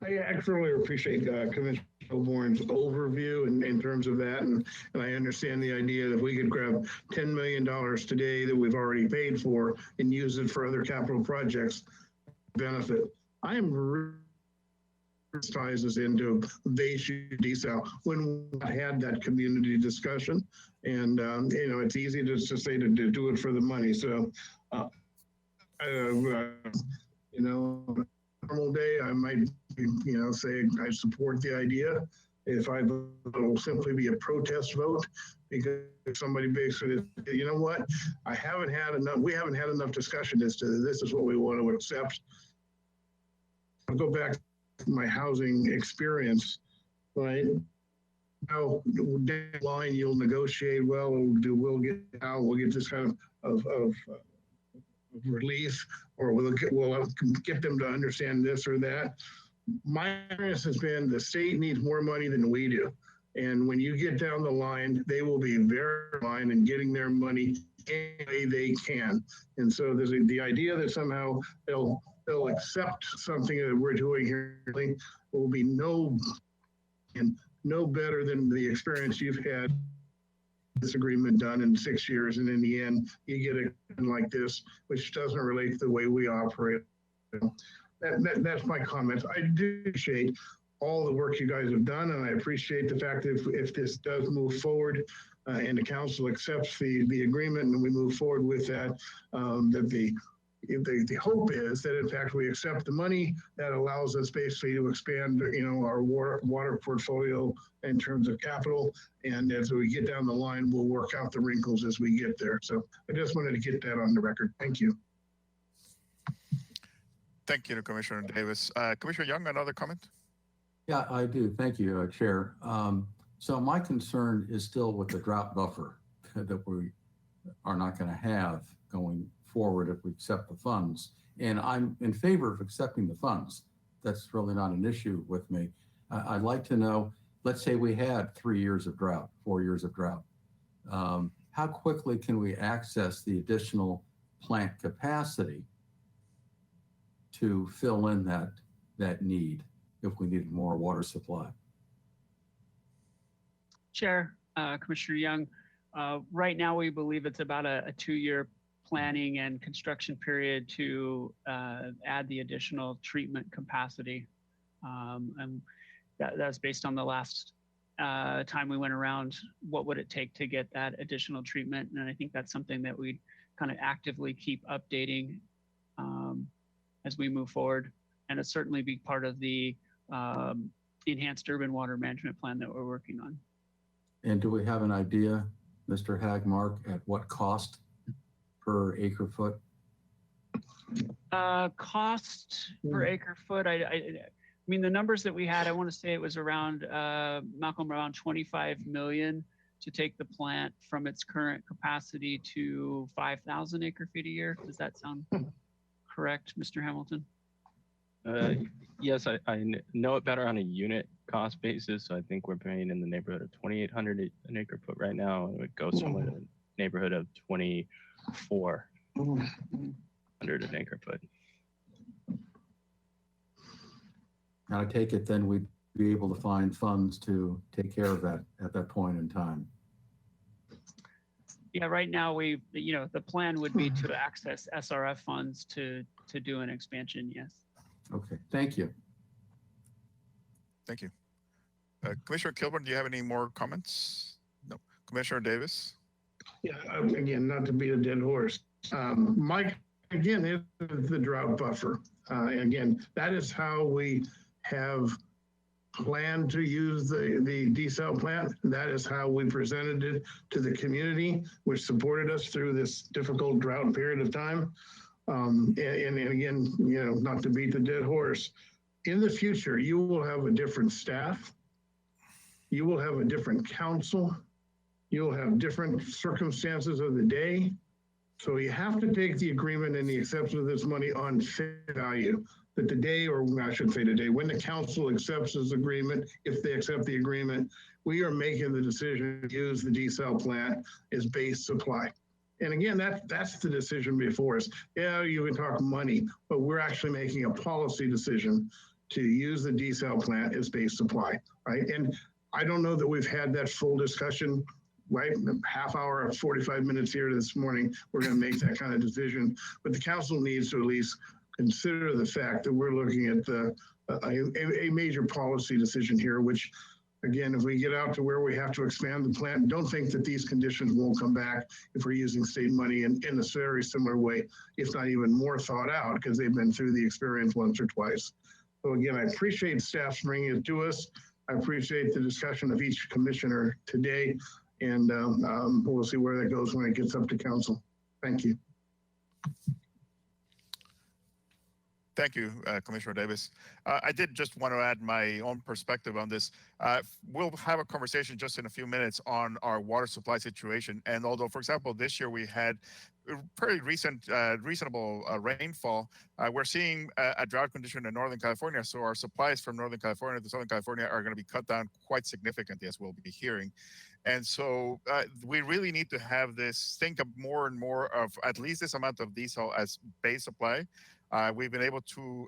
I actually appreciate Commissioner Kilborn's overview in terms of that, and I understand the idea that we could grab $10 million today that we've already paid for and use it for other capital projects benefit. I am ties us into base desal when we had that community discussion, and you know, it's easy to say to do it for the money. So you know, normal day I might say I support the idea. If I vote, it'll simply be a protest vote, because if somebody basically, you know what, we haven't had enough discussion as to this is what we want to accept. I'll go back to my housing experience, right? How down the line you'll negotiate, well, we'll get this kind of relief, or we'll get them to understand this or that. My experience has been the state needs more money than we do. And when you get down the line, they will be very fine in getting their money any way they can. And so there's the idea that somehow they'll accept something that we're doing here will be no better than the experience you've had this agreement done in 6 years, and in the end you get it like this, which doesn't relate to the way we operate. That's my comments. I do appreciate all the work you guys have done, and I appreciate the fact that if this does move forward and the council accepts the agreement and we move forward with that, that the the hope is that in fact we accept the money that allows us basically to expand, our water portfolio in terms of capital. And as we get down the line, we'll work out the wrinkles as we get there. So I just wanted to get that on the record. Thank you. Thank you to Commissioner Davis. Commissioner Young, another comment? Yeah, I do. Thank you, Chair. So my concern is still with the drought buffer that we are not going to have going forward if we accept the funds. And I'm in favor of accepting the funds. That's really not an issue with me. I'd like to know, let's say we had 3 years of drought, 4 years of drought. How quickly can we access the additional plant capacity to fill in that need if we need more water supply? Chair, Commissioner Young, right now we believe it's about a 2-year planning and construction period to add the additional treatment capacity. And that's based on the last time we went around, what would it take to get that additional treatment? And I think that's something that we kind of actively keep updating as we move forward. And it'll certainly be part of the enhanced urban water management plan that we're working on. And do we have an idea, Mr. Hagmark, at what cost per acre foot? Cost per acre foot, I mean, the numbers that we had, I want to say it was around, Malcolm, around 25 million to take the plant from its current capacity to 5,000 acre feet a year. Does that sound correct, Mr. Hamilton? Yes, I know it better on a unit cost basis. So I think we're paying in the neighborhood of 2,800 an acre foot right now. It would go somewhere in the neighborhood of 2,400 an acre foot. I take it then we'd be able to find funds to take care of that at that point in time. Yeah, right now the plan would be to access SRF funds to do an expansion, yes. Okay, thank you. Thank you. Commissioner Kilburn, do you have any more comments? No. Commissioner Davis? Yeah, again, not to beat a dead horse. Mike, again, is the drought buffer. Again, that is how we have planned to use the desal plant. That is how we presented it to the community, which supported us through this difficult drought period of time. And again, not to beat the dead horse, in the future, you will have a different staff. You will have a different council. You'll have different circumstances of the day. So you have to take the agreement and the acceptance of this money on face value. That the day, or I shouldn't say today, when the council accepts this agreement, if they accept the agreement, we are making the decision to use the desal plant as base supply. And again, that's the decision before us. Yeah, you can talk money, but we're actually making a policy decision to use the desal plant as base supply, right? And I don't know that we've had that full discussion, right? Half hour, 45 minutes here this morning, we're going to make that kind of decision. But the council needs to at least consider the fact that we're looking at a major policy decision here, which, again, if we get out to where we have to expand the plant, don't think that these conditions won't come back if we're using state money in a very similar way, if not even more thought out, because they've been through the experience once or twice. So again, I appreciate staff bringing it to us. I appreciate the discussion of each commissioner today, and we'll see where that goes when it gets up to council. Thank you. Thank you, Commissioner Davis. I did just want to add my own perspective on this. We'll have a conversation just in a few minutes on our water supply situation. And although, for example, this year we had pretty reasonable rainfall, we're seeing a drought condition in Northern California. So our supplies from Northern California to Southern California are going to be cut down quite significantly, as we'll be hearing. And so we really need to have this, think of more and more of at least this amount of diesel as base supply. We've been able to,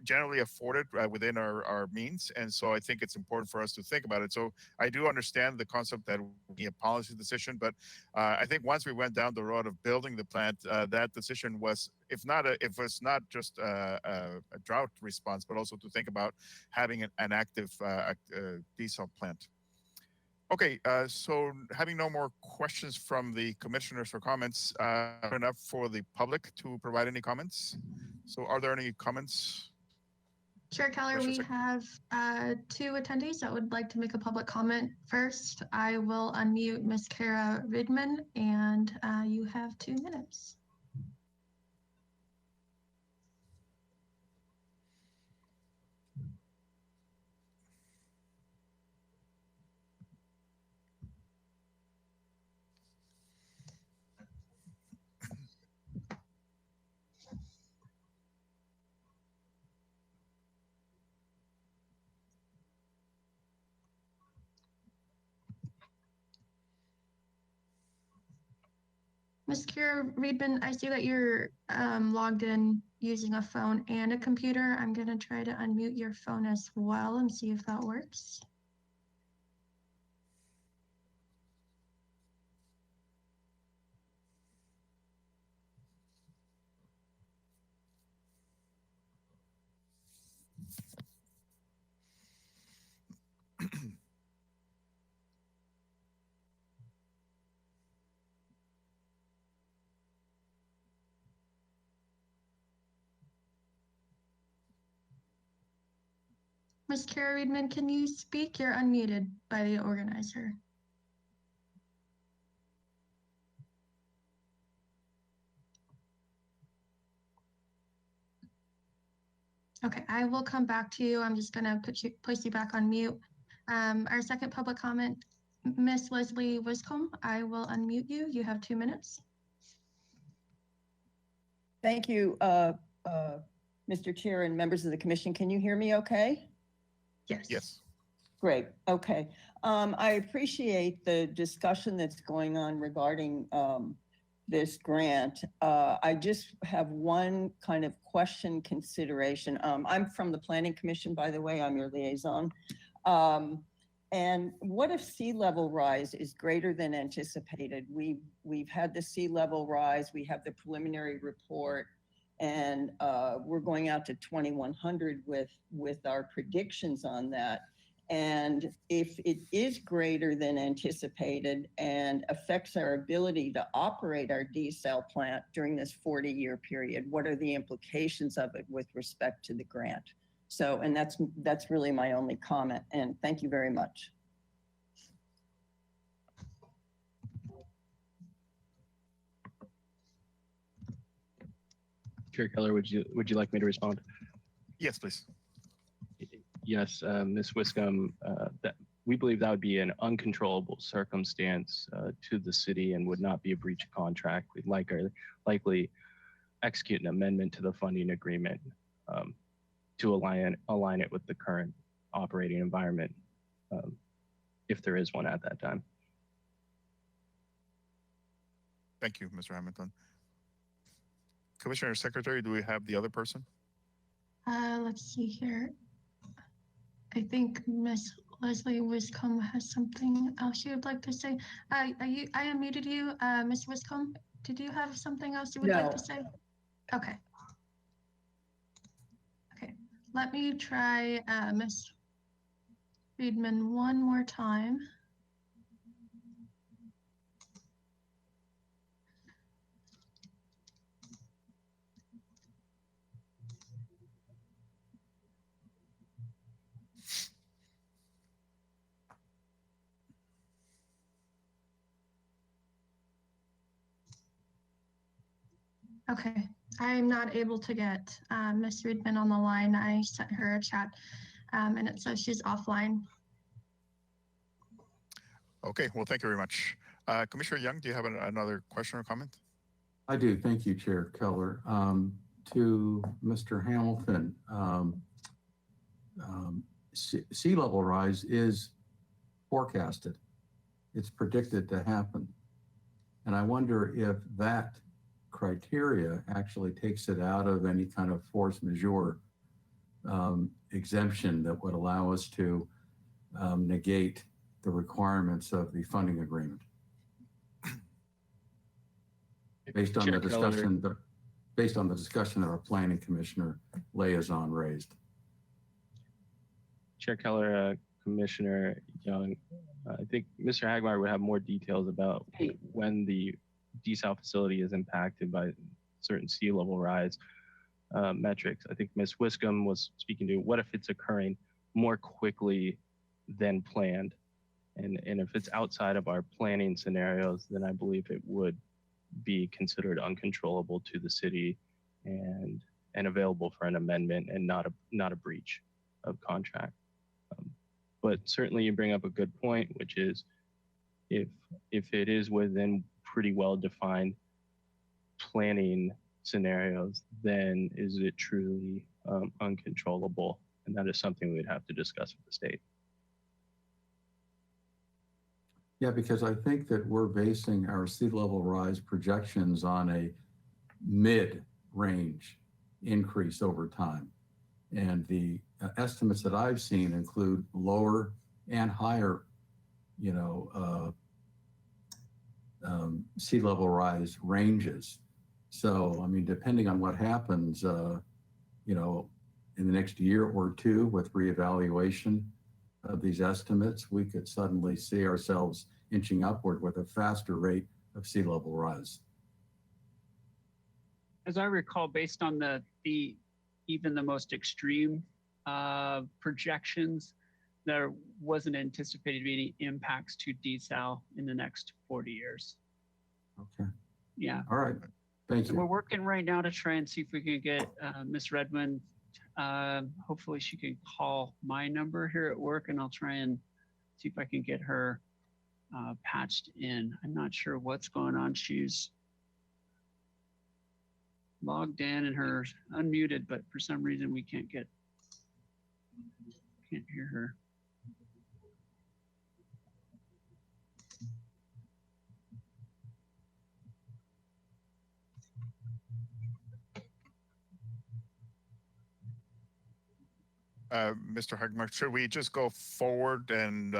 generally afford it within our means. And so I think it's important for us to think about it. So I do understand the concept that would be a policy decision, but I think once we went down the road of building the plant, that decision was, if it's not just a drought response, but also to think about having an active diesel plant. Okay, so having no more questions from the commissioners or comments, enough for the public to provide any comments. So are there any comments? Chair Keller, we have two attendees that would like to make a public comment first. I will unmute Ms. Kara Ridman, and you have 2 minutes. Ms. Kara Reedman, I see that you're logged in using a phone and a computer. I'm going to try to unmute your phone as well and see if that works. Ms. Kara Reedman, can you speak? You're unmuted by the organizer. Okay, I will come back to you. I'm just going to place you back on mute. Our second public comment, Ms. Leslie Wiscombe, I will unmute you. You have 2 minutes. Thank you, Mr. Chair and members of the commission. Can you hear me okay? Yes. Yes. Great. Okay. I appreciate the discussion that's going on regarding this grant. I just have one kind of question consideration. I'm from the Planning Commission, by the way. I'm your liaison. And what if sea level rise is greater than anticipated? We've had the sea level rise. We have the preliminary report, and we're going out to 2100 with our predictions on that. And if it is greater than anticipated and affects our ability to operate our desal plant during this 40-year period, what are the implications of it with respect to the grant? So, and that's really my only comment. And thank you very much. Chair Keller, would you like me to respond? Yes, please. Yes, Ms. Wiscombe, that we believe that would be an uncontrollable circumstance to the city and would not be a breach of contract. We'd likely execute an amendment to the funding agreement to align it with the current operating environment, if there is one at that time. Thank you, Mr. Hamilton. Commissioner Secretary, do we have the other person? Let's see here. I think Ms. Leslie Wiscombe has something else she would like to say. I unmuted you, Ms. Wiscombe. Did you have something else you would like to say? Okay. Okay. Let me try Ms. Friedman one more time. Okay, I'm not able to get Ms. Friedman on the line. I sent her a chat and it says she's offline. Okay, well, thank you very much. Commissioner Young, do you have another question or comment? I do. Thank you, Chair Keller. To Mr. Hamilton, sea level rise is forecasted. It's predicted to happen. And I wonder if that criteria actually takes it out of any kind of force majeure exemption that would allow us to negate the requirements of the funding agreement. Based on the discussion, that our planning commissioner liaison raised. Chair Keller, Commissioner Young, I think Mr. Hagmeyer would have more details about when the desal facility is impacted by certain sea level rise metrics. I think Ms. Wiscombe was speaking to what if it's occurring more quickly than planned. And if it's outside of our planning scenarios, then I believe it would be considered uncontrollable to the city and available for an amendment and not a breach of contract. But certainly you bring up a good point, which is if it is within pretty well defined planning scenarios, then is it truly uncontrollable? And that is something we'd have to discuss with the state. Yeah, because I think that we're basing our sea level rise projections on a mid-range increase over time. And the estimates that I've seen include lower and higher, sea level rise ranges. So, I mean, depending on what happens, in the next year or two with reevaluation of these estimates, we could suddenly see ourselves inching upward with a faster rate of sea level rise. As I recall, based on even the most extreme projections, there wasn't anticipated to be any impacts to desal in the next 40 years. Okay. Yeah. All right. Thank you. We're working right now to try and see if we can get Miss Redmond. Hopefully she can call my number here at work, and I'll try and see if I can get her patched in. I'm not sure what's going on. She's logged in and her unmuted, but for some reason we can't hear her. Mr. Hagmeyer, should we just go forward and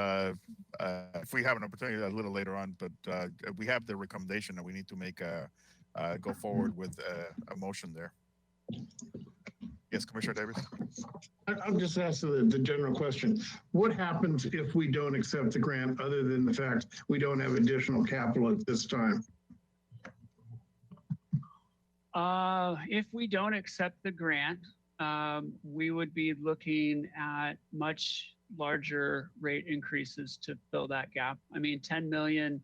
if we have an opportunity a little later on, but we have the recommendation that we need to make go forward with a motion there. Yes, Commissioner Davis. I'll just ask the general question. What happens if we don't accept the grant other than the fact we don't have additional capital at this time? If we don't accept the grant, we would be looking at much larger rate increases to fill that gap. I mean, 10 million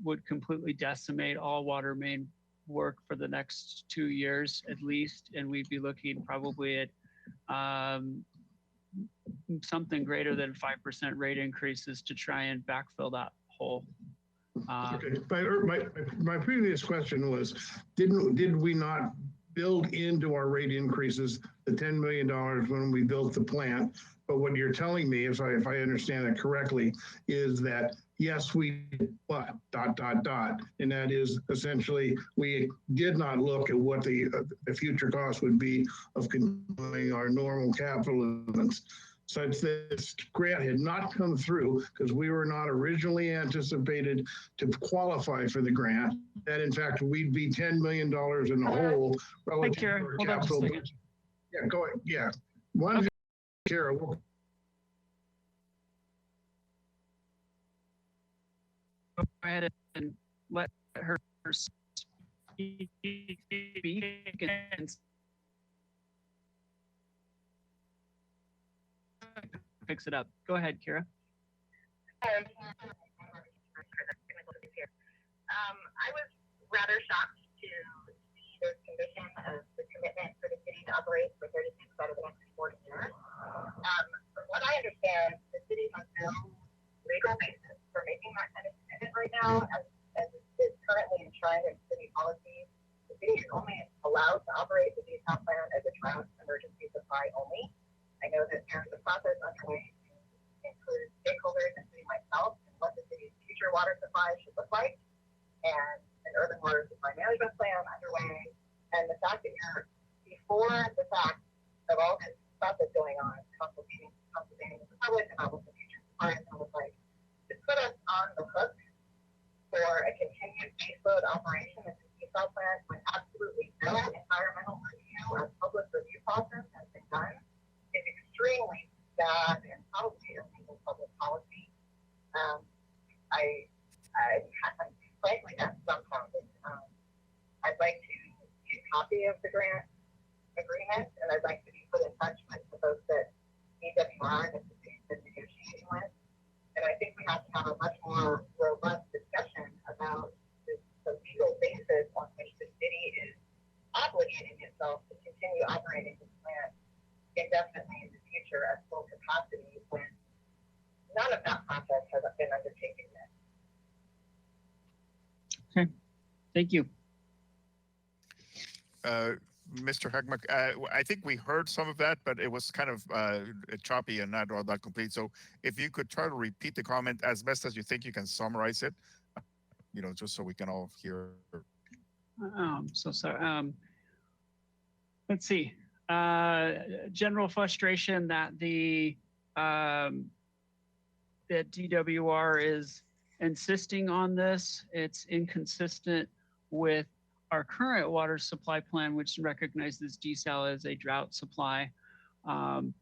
would completely decimate all water main work for the next 2 years at least, and we'd be looking probably at something greater than 5% rate increases to try and backfill that hole. Okay. My previous question was, did we not build into our rate increases the $10 million when we built the plant? But what you're telling me, if I understand it correctly, is that yes, we did, but ... And that is essentially, we did not look at what the future cost would be of continuing our normal capital events. Such that this grant had not come through because we were not originally anticipated to qualify for the grant. That in fact, we'd be $10 million in the hole relative to our capital budget. Yeah, go ahead. Yeah. One, okay. Kara, we'll go ahead and let her speak and fix it up. Go ahead, Kira. I was rather shocked to see this condition of the commitment for the city to operate for 36 out of the next 40 years. From what I understand, the city has no legal basis for making that kind of commitment right now, as is currently enshrined in city policy. The city is only allowed to operate the desal plan as a drought emergency supply only. I know that there's a process underway to include stakeholders, including myself, and what the city's future water supply should look like, and an urban water supply management plan underway. And the fact that you're before the fact of all this stuff that's going on, consulting with the public about what the future supply is going to look like, to put us on the hook for a continued baseload operation of the desal plant when absolutely no environmental review or public review process has been done is extremely bad and probably illegal public policy. copy of the grant agreement, and I'd like to be put in touch with the folks at DWR that the city's been negotiating with. And I think we have to have a much more robust discussion about the legal basis on which the city is obligating itself to continue operating the plant indefinitely in the future at full capacity when none of that process has been undertaken yet. Okay, thank you. Mr. Hagmark, I think we heard some of that, but it was kind of choppy and not all that complete. So if you could try to repeat the comment as best as you think you can summarize it, just so we can all hear. So sorry. Let's see. General frustration that that DWR is insisting on this. It's inconsistent with our current water supply plan, which recognizes desal as a drought supply. And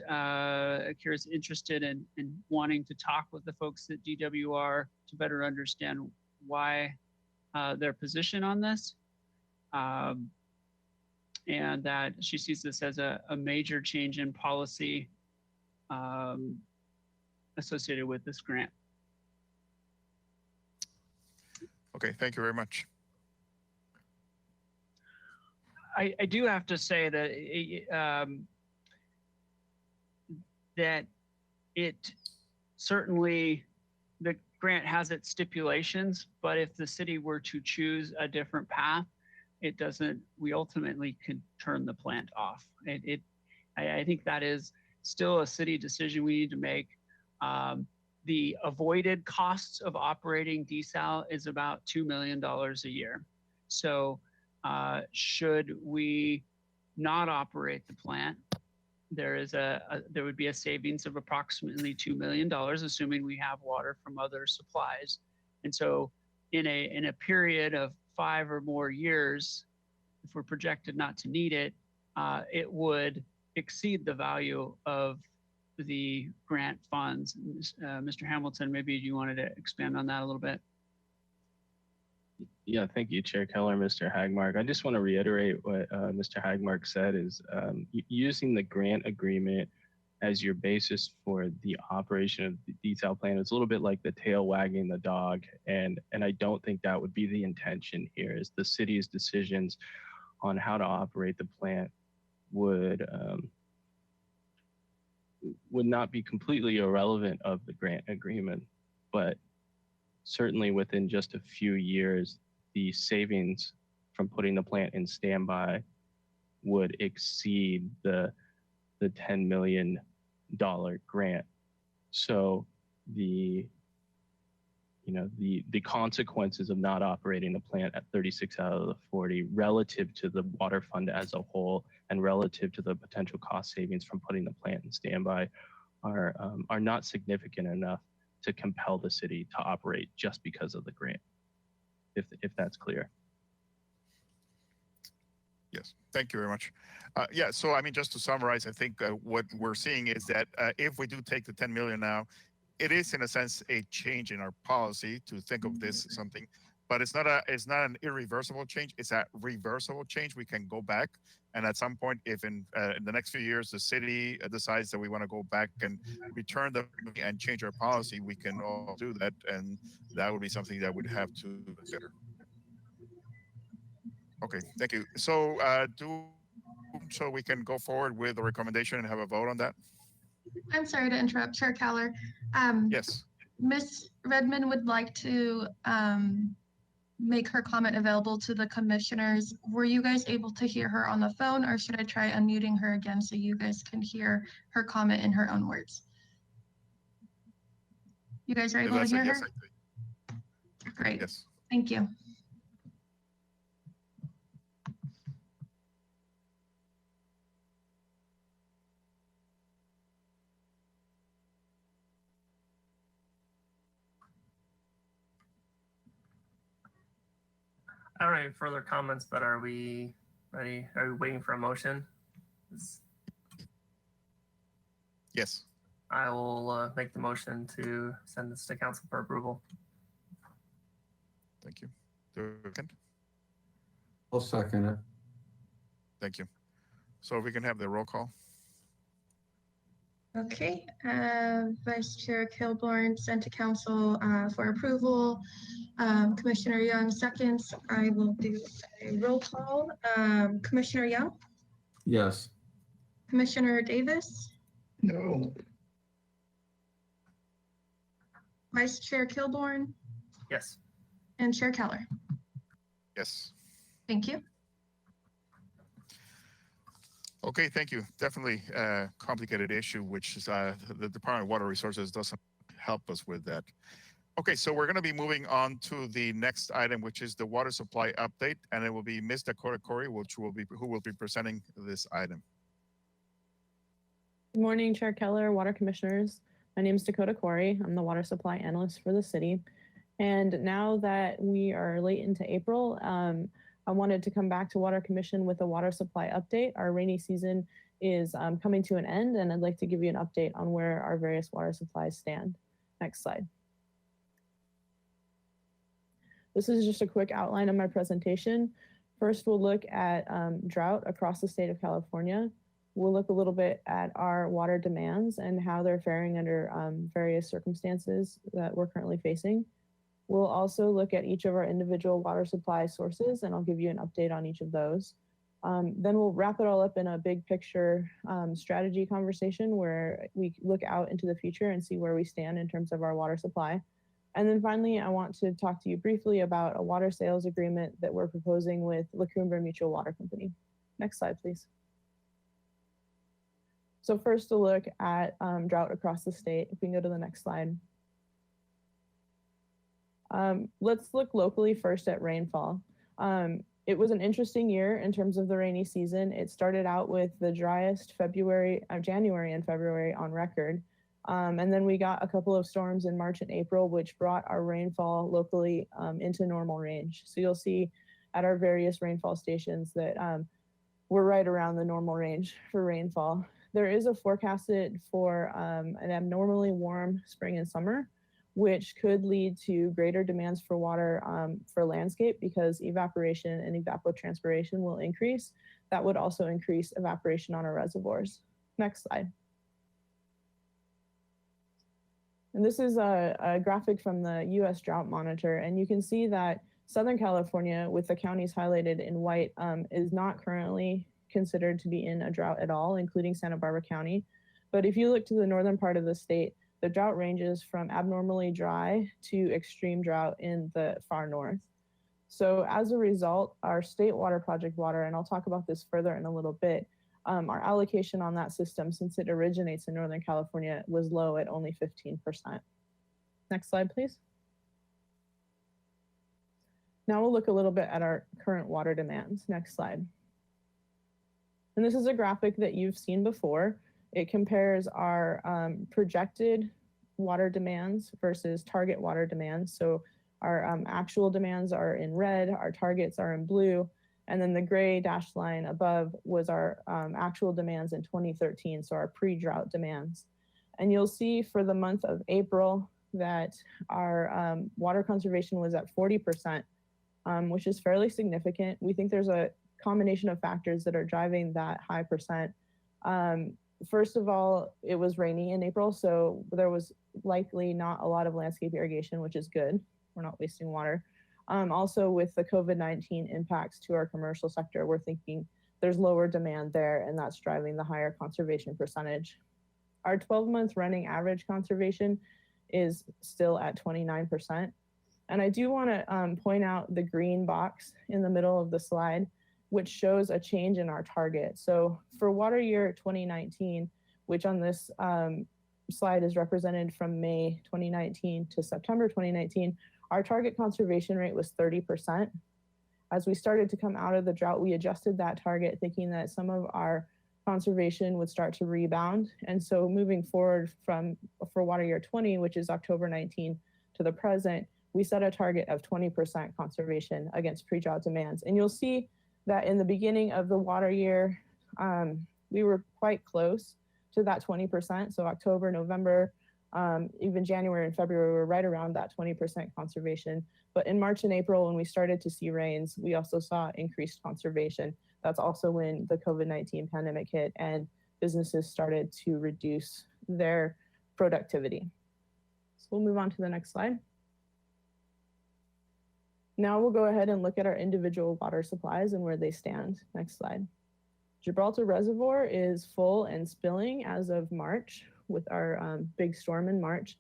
Kira's interested in wanting to talk with the folks at DWR to better understand why their position on this. And that she sees this as a major change in policy associated with this grant. Okay, thank you very much. I do have to say that that it certainly, the grant has its stipulations, but if the city were to choose a different path, it doesn't, we ultimately could turn the plant off. I think that is still a city decision we need to make. The avoided costs of operating desal is about $2 million a year. So should we not operate the plant, there would be a savings of approximately $2 million, assuming we have water from other supplies. And so in a period of 5 or more years, if we're projected not to need it, it would exceed the value of the grant funds. Mr. Hamilton, maybe you wanted to expand on that a little bit. Yeah, thank you, Chair Keller, Mr. Hagmark. I just want to reiterate what Mr. Hagmark said is using the grant agreement as your basis for the operation of the detail plan. It's a little bit like the tail wagging the dog. And I don't think that would be the intention here, is the city's decisions on how to operate the plant would not be completely irrelevant of the grant agreement, but certainly within just a few years, the savings from putting the plant in standby would exceed the $10 million grant. So the consequences of not operating the plant at 36 out of the 40 relative to the water fund as a whole and relative to the potential cost savings from putting the plant in standby are not significant enough to compel the city to operate just because of the grant, if that's clear. Yes, thank you very much. Yeah, so I mean, just to summarize, I think what we're seeing is that if we do take the 10 million now, it is in a sense a change in our policy to think of this as something, but it's not an irreversible change. It's a reversible change. We can go back, and at some point, if in the next few years the city decides that we want to go back and return the money and change our policy, we can all do that, and that would be something that we'd have to consider. Okay, thank you. So so we can go forward with the recommendation and have a vote on that? I'm sorry to interrupt, Chair Keller. Yes. Ms. Redmond would like to make her comment available to the commissioners. Were you guys able to hear her on the phone, or should I try unmuting her again so you guys can hear her comment in her own words? You guys are able to hear her? Great. Yes. Thank you. I don't have any further comments, but are we ready? Are we waiting for a motion? Yes. I will make the motion to send this to council for approval. Thank you. Second. I'll second it. Thank you. So if we can have the roll call. Okay, Vice Chair Kilborn sent to council for approval. Commissioner Young seconds. I will do a roll call. Commissioner Young, Yes. Commissioner Davis, No. Vice Chair Kilborn, Yes. and Chair Keller. Yes. Thank you. Okay, thank you. Definitely a complicated issue, which is the Department of Water Resources doesn't help us with that. Okay, so we're going to be moving on to the next item, which is the water supply update, and it will be Ms. Dakota Corey, who will be presenting this item. Good morning, Chair Keller, Water Commissioners. My name is Dakota Corey. I'm the water supply analyst for the city. And now that we are late into April, I wanted to come back to Water Commission with a water supply update. Our rainy season is coming to an end, and I'd like to give you an update on where our various water supplies stand. Next slide. This is just a quick outline of my presentation. First, we'll look at drought across the state of California. We'll look a little bit at our water demands and how they're faring under various circumstances that we're currently facing. We'll also look at each of our individual water supply sources, and I'll give you an update on each of those. Then we'll wrap it all up in a big picture strategy conversation where we look out into the future and see where we stand in terms of our water supply. And then finally, I want to talk to you briefly about a water sales agreement that we're proposing with La Cumbre Mutual Water Company. Next slide, please. So first, a look at drought across the state. If we can go to the next slide. Let's look locally first at rainfall. It was an interesting year in terms of the rainy season. It started out with the driest January and February on record. And then we got a couple of storms in March and April, which brought our rainfall locally into normal range. So you'll see at our various rainfall stations that we're right around the normal range for rainfall. There is a forecasted for an abnormally warm spring and summer, which could lead to greater demands for water for landscape because evaporation and evapotranspiration will increase. That would also increase evaporation on our reservoirs. Next slide. And this is a graphic from the US Drought Monitor, and you can see that Southern California, with the counties highlighted in white, is not currently considered to be in a drought at all, including Santa Barbara County. But if you look to the northern part of the state, the drought ranges from abnormally dry to extreme drought in the far north. So as a result, our state water project water, and I'll talk about this further in a little bit, our allocation on that system, since it originates in Northern California, was low at only 15%. Next slide, please. Now we'll look a little bit at our current water demands. Next slide. And this is a graphic that you've seen before. It compares our projected water demands versus target water demands. So our actual demands are in red, our targets are in blue, and then the gray dashed line above was our actual demands in 2013, so our pre-drought demands. And you'll see for the month of April that our water conservation was at 40%, which is fairly significant. We think there's a combination of factors that are driving that high percent. First of all, it was rainy in April, so there was likely not a lot of landscape irrigation, which is good. We're not wasting water. Also, with the COVID-19 impacts to our commercial sector, we're thinking there's lower demand there, and that's driving the higher conservation percentage. Our 12-month running average conservation is still at 29%. And I do want to point out the green box in the middle of the slide, which shows a change in our target. So for water year 2019, which on this slide is represented from May 2019 to September 2019, our target conservation rate was 30%. As we started to come out of the drought, we adjusted that target thinking that some of our conservation would start to rebound. And so moving forward for water year 20, which is October 19 to the present, we set a target of 20% conservation against pre-drought demands. And you'll see that in the beginning of the water year, we were quite close to that 20%. So October, November, Even January and February were right around that 20% conservation. But in March and April, when we started to see rains, we also saw increased conservation. That's also when the COVID-19 pandemic hit and businesses started to reduce their productivity. So we'll move on to the next slide. Now we'll go ahead and look at our individual water supplies and where they stand. Next slide. Gibraltar Reservoir is full and spilling as of March with our big storm in March.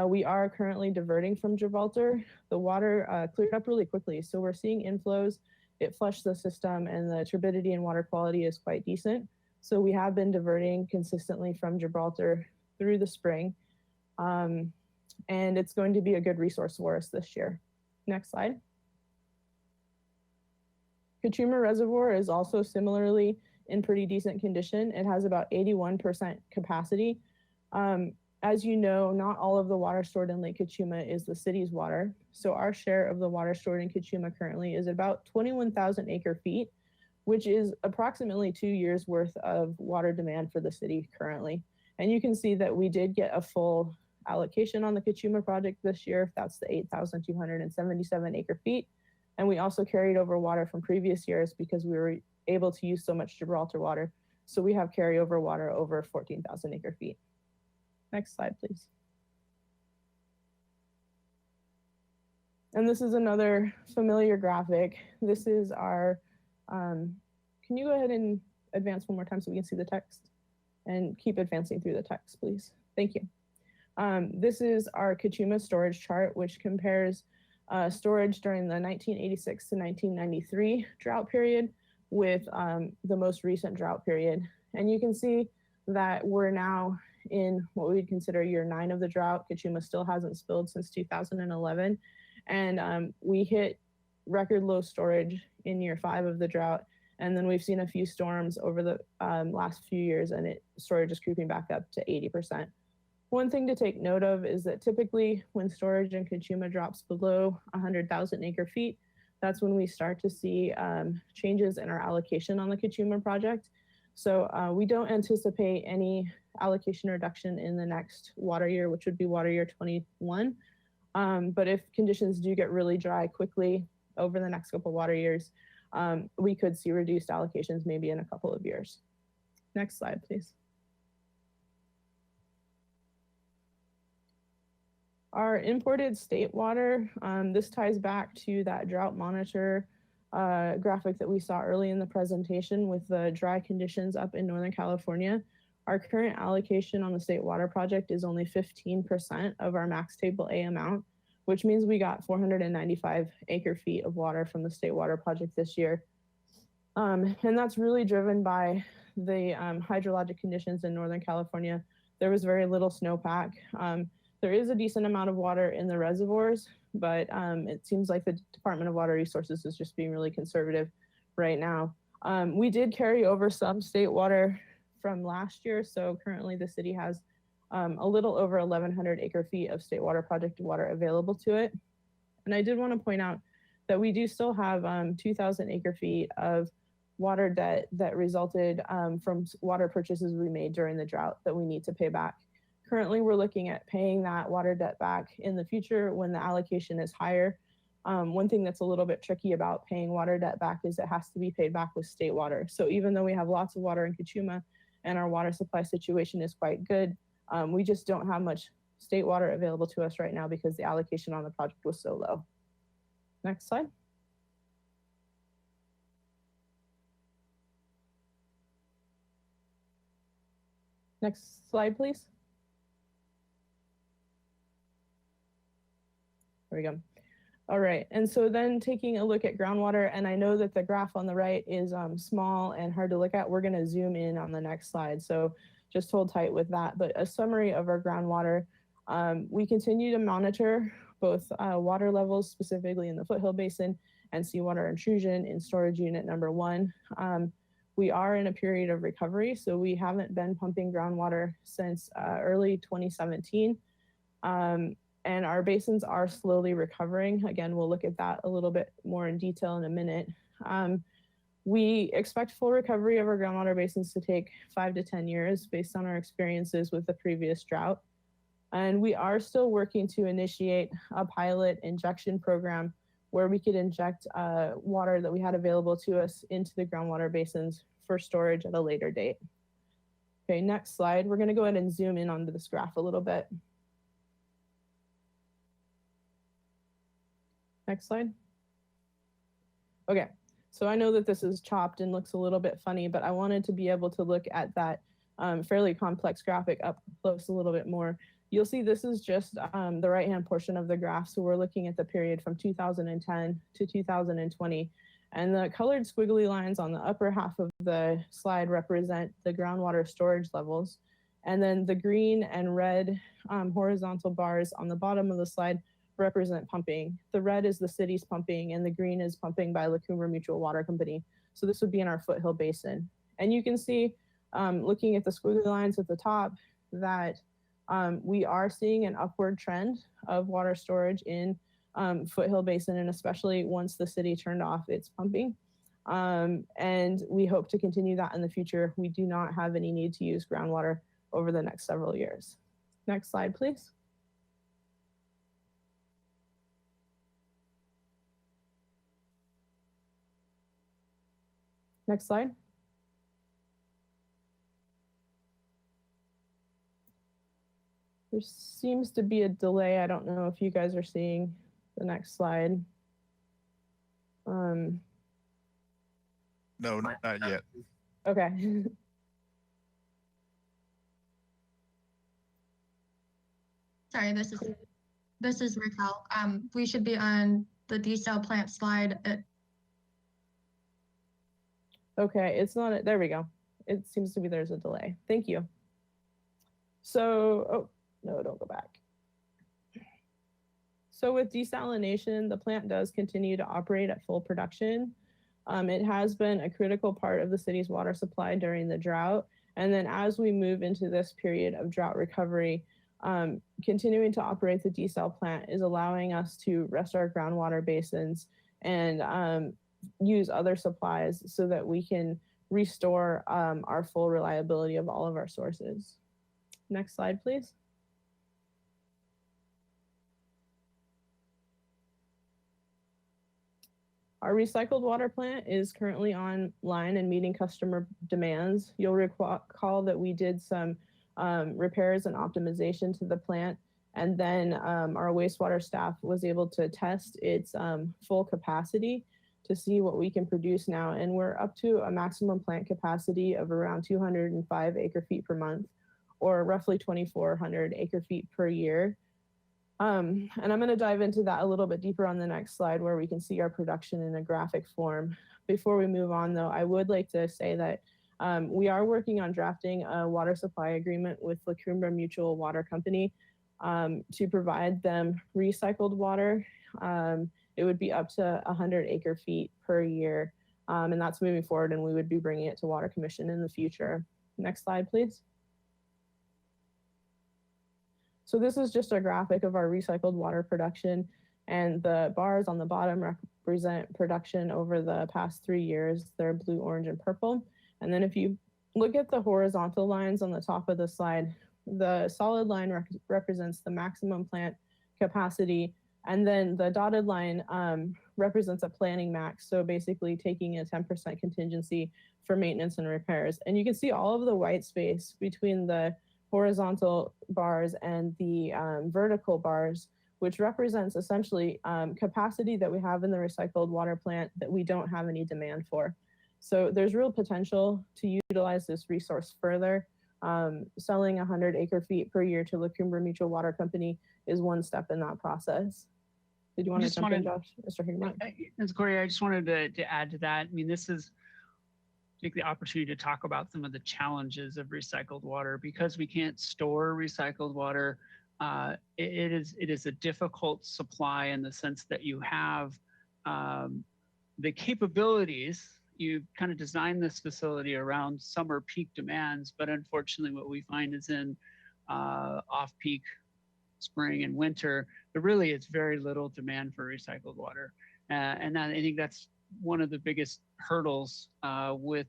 We are currently diverting from Gibraltar. The water cleared up really quickly, so we're seeing inflows. It flushed the system and the turbidity and water quality is quite decent. So we have been diverting consistently from Gibraltar through the spring. And it's going to be a good resource for us this year. Next slide. Kachuma Reservoir is also similarly in pretty decent condition. It has about 81% capacity. As you know, not all of the water stored in Lake Kachuma is the city's water. So our share of the water stored in Kachuma currently is about 21,000 acre feet, which is approximately 2 years worth of water demand for the city currently. And you can see that we did get a full allocation on the Kachuma project this year. That's the 8,277 acre feet. And we also carried over water from previous years because we were able to use so much Gibraltar water. So we have carryover water over 14,000 acre feet. Next slide, please. And this is another familiar graphic. This is our, can you go ahead and advance one more time so we can see the text? And keep advancing through the text, please. Thank you. This is our Kachuma storage chart, which compares storage during the 1986 to 1993 drought period with the most recent drought period. And you can see that we're now in what we'd consider year 9 of the drought. Kachuma still hasn't spilled since 2011. And we hit record low storage in year 5 of the drought. And then we've seen a few storms over the last few years and storage is creeping back up to 80%. One thing to take note of is that typically when storage in Kachuma drops below 100,000 acre feet, that's when we start to see changes in our allocation on the Kachuma project. So we don't anticipate any allocation reduction in the next water year, which would be water year 21. But if conditions do get really dry quickly over the next couple water years, we could see reduced allocations maybe in a couple of years. Next slide, please. Our imported state water, this ties back to that drought monitor graphic that we saw early in the presentation with the dry conditions up in Northern California. Our current allocation on the state water project is only 15% of our max table A amount, which means we got 495 acre feet of water from the state water project this year. And that's really driven by the hydrologic conditions in Northern California. There was very little snowpack. There is a decent amount of water in the reservoirs, but it seems like the Department of Water Resources is just being really conservative right now. We did carry over some state water from last year. So currently the city has a little over 1,100 acre feet of state water project water available to it. And I did want to point out that we do still have 2,000 acre feet of water debt that resulted from water purchases we made during the drought that we need to pay back. Currently, we're looking at paying that water debt back in the future when the allocation is higher. One thing that's a little bit tricky about paying water debt back is it has to be paid back with state water. So even though we have lots of water in Kachuma and our water supply situation is quite good, we just don't have much state water available to us right now because the allocation on the project was so low. Next slide. Next slide, please. There we go. All right, and so then taking a look at groundwater, and I know that the graph on the right is small and hard to look at. We're gonna zoom in on the next slide, so just hold tight with that. But a summary of our groundwater, we continue to monitor both water levels, specifically in the Foothill Basin, and seawater intrusion in storage unit number 1. We are in a period of recovery, so we haven't been pumping groundwater since early 2017. And our basins are slowly recovering. Again, we'll look at that a little bit more in detail in a minute. We expect full recovery of our groundwater basins to take 5 to 10 years based on our experiences with the previous drought. And we are still working to initiate a pilot injection program where we could inject water that we had available to us into the groundwater basins for storage at a later date. Okay, next slide. We're going to go ahead and zoom in onto this graph a little bit. Next slide. Okay, so I know that this is chopped and looks a little bit funny, but I wanted to be able to look at that fairly complex graphic up close a little bit more. You'll see this is just the right-hand portion of the graph. So we're looking at the period from 2010 to 2020. And the colored squiggly lines on the upper half of the slide represent the groundwater storage levels. And then the green and red horizontal bars on the bottom of the slide represent pumping. The red is the city's pumping and the green is pumping by La Cumbre Mutual Water Company. So this would be in our foothill basin. And you can see, looking at the squiggly lines at the top, that we are seeing an upward trend of water storage in Foothill Basin, and especially once the city turned off its pumping. And we hope to continue that in the future. We do not have any need to use groundwater over the next several years. Next slide, please. Next slide. There seems to be a delay. I don't know if you guys are seeing the next slide. No, not yet. Okay. Sorry, this is Raquel. We should be on the desal plant slide. Okay, it's not, there we go. It seems to be there's a delay. Thank you. So, oh, no, don't go back. So with desalination, the plant does continue to operate at full production. It has been a critical part of the city's water supply during the drought. And then as we move into this period of drought recovery, continuing to operate the desal plant is allowing us to rest our groundwater basins and use other supplies so that we can restore our full reliability of all of our sources. Next slide, please. Our recycled water plant is currently online and meeting customer demands. You'll recall that we did some repairs and optimization to the plant, and then our wastewater staff was able to test its full capacity to see what we can produce now. And we're up to a maximum plant capacity of around 205 acre feet per month, or roughly 2,400 acre feet per year. And I'm going to dive into that a little bit deeper on the next slide, where we can see our production in a graphic form. Before we move on, though, I would like to say that we are working on drafting a water supply agreement with La Cumbre Mutual Water Company to provide them recycled water. It would be up to 100 acre feet per year, and that's moving forward, and we would be bringing it to Water Commission in the future. Next slide, please. So this is just a graphic of our recycled water production, and the bars on the bottom represent production over the past 3 years. They're blue, orange, and purple. And then if you look at the horizontal lines on the top of the slide, the solid line represents the maximum plant capacity, and then the dotted line represents a planning max. So basically taking a 10% contingency for maintenance and repairs. And you can see all of the white space between the horizontal bars and the vertical bars, which represents essentially capacity that we have in the recycled water plant that we don't have any demand for. So there's real potential to utilize this resource further. Selling 100 acre feet per year to La Cumbre Mutual Water Company is one step in that process. Did you want to jump in, Josh? Mr. Higginbotham? Corey, I just wanted to add to that. I mean, this is take the opportunity to talk about some of the challenges of recycled water. Because we can't store recycled water, it is a difficult supply in the sense that you have the capabilities. You kind of designed this facility around summer peak demands, but unfortunately what we find is in off-peak spring and winter, there really is very little demand for recycled water. And I think that's one of the biggest hurdles with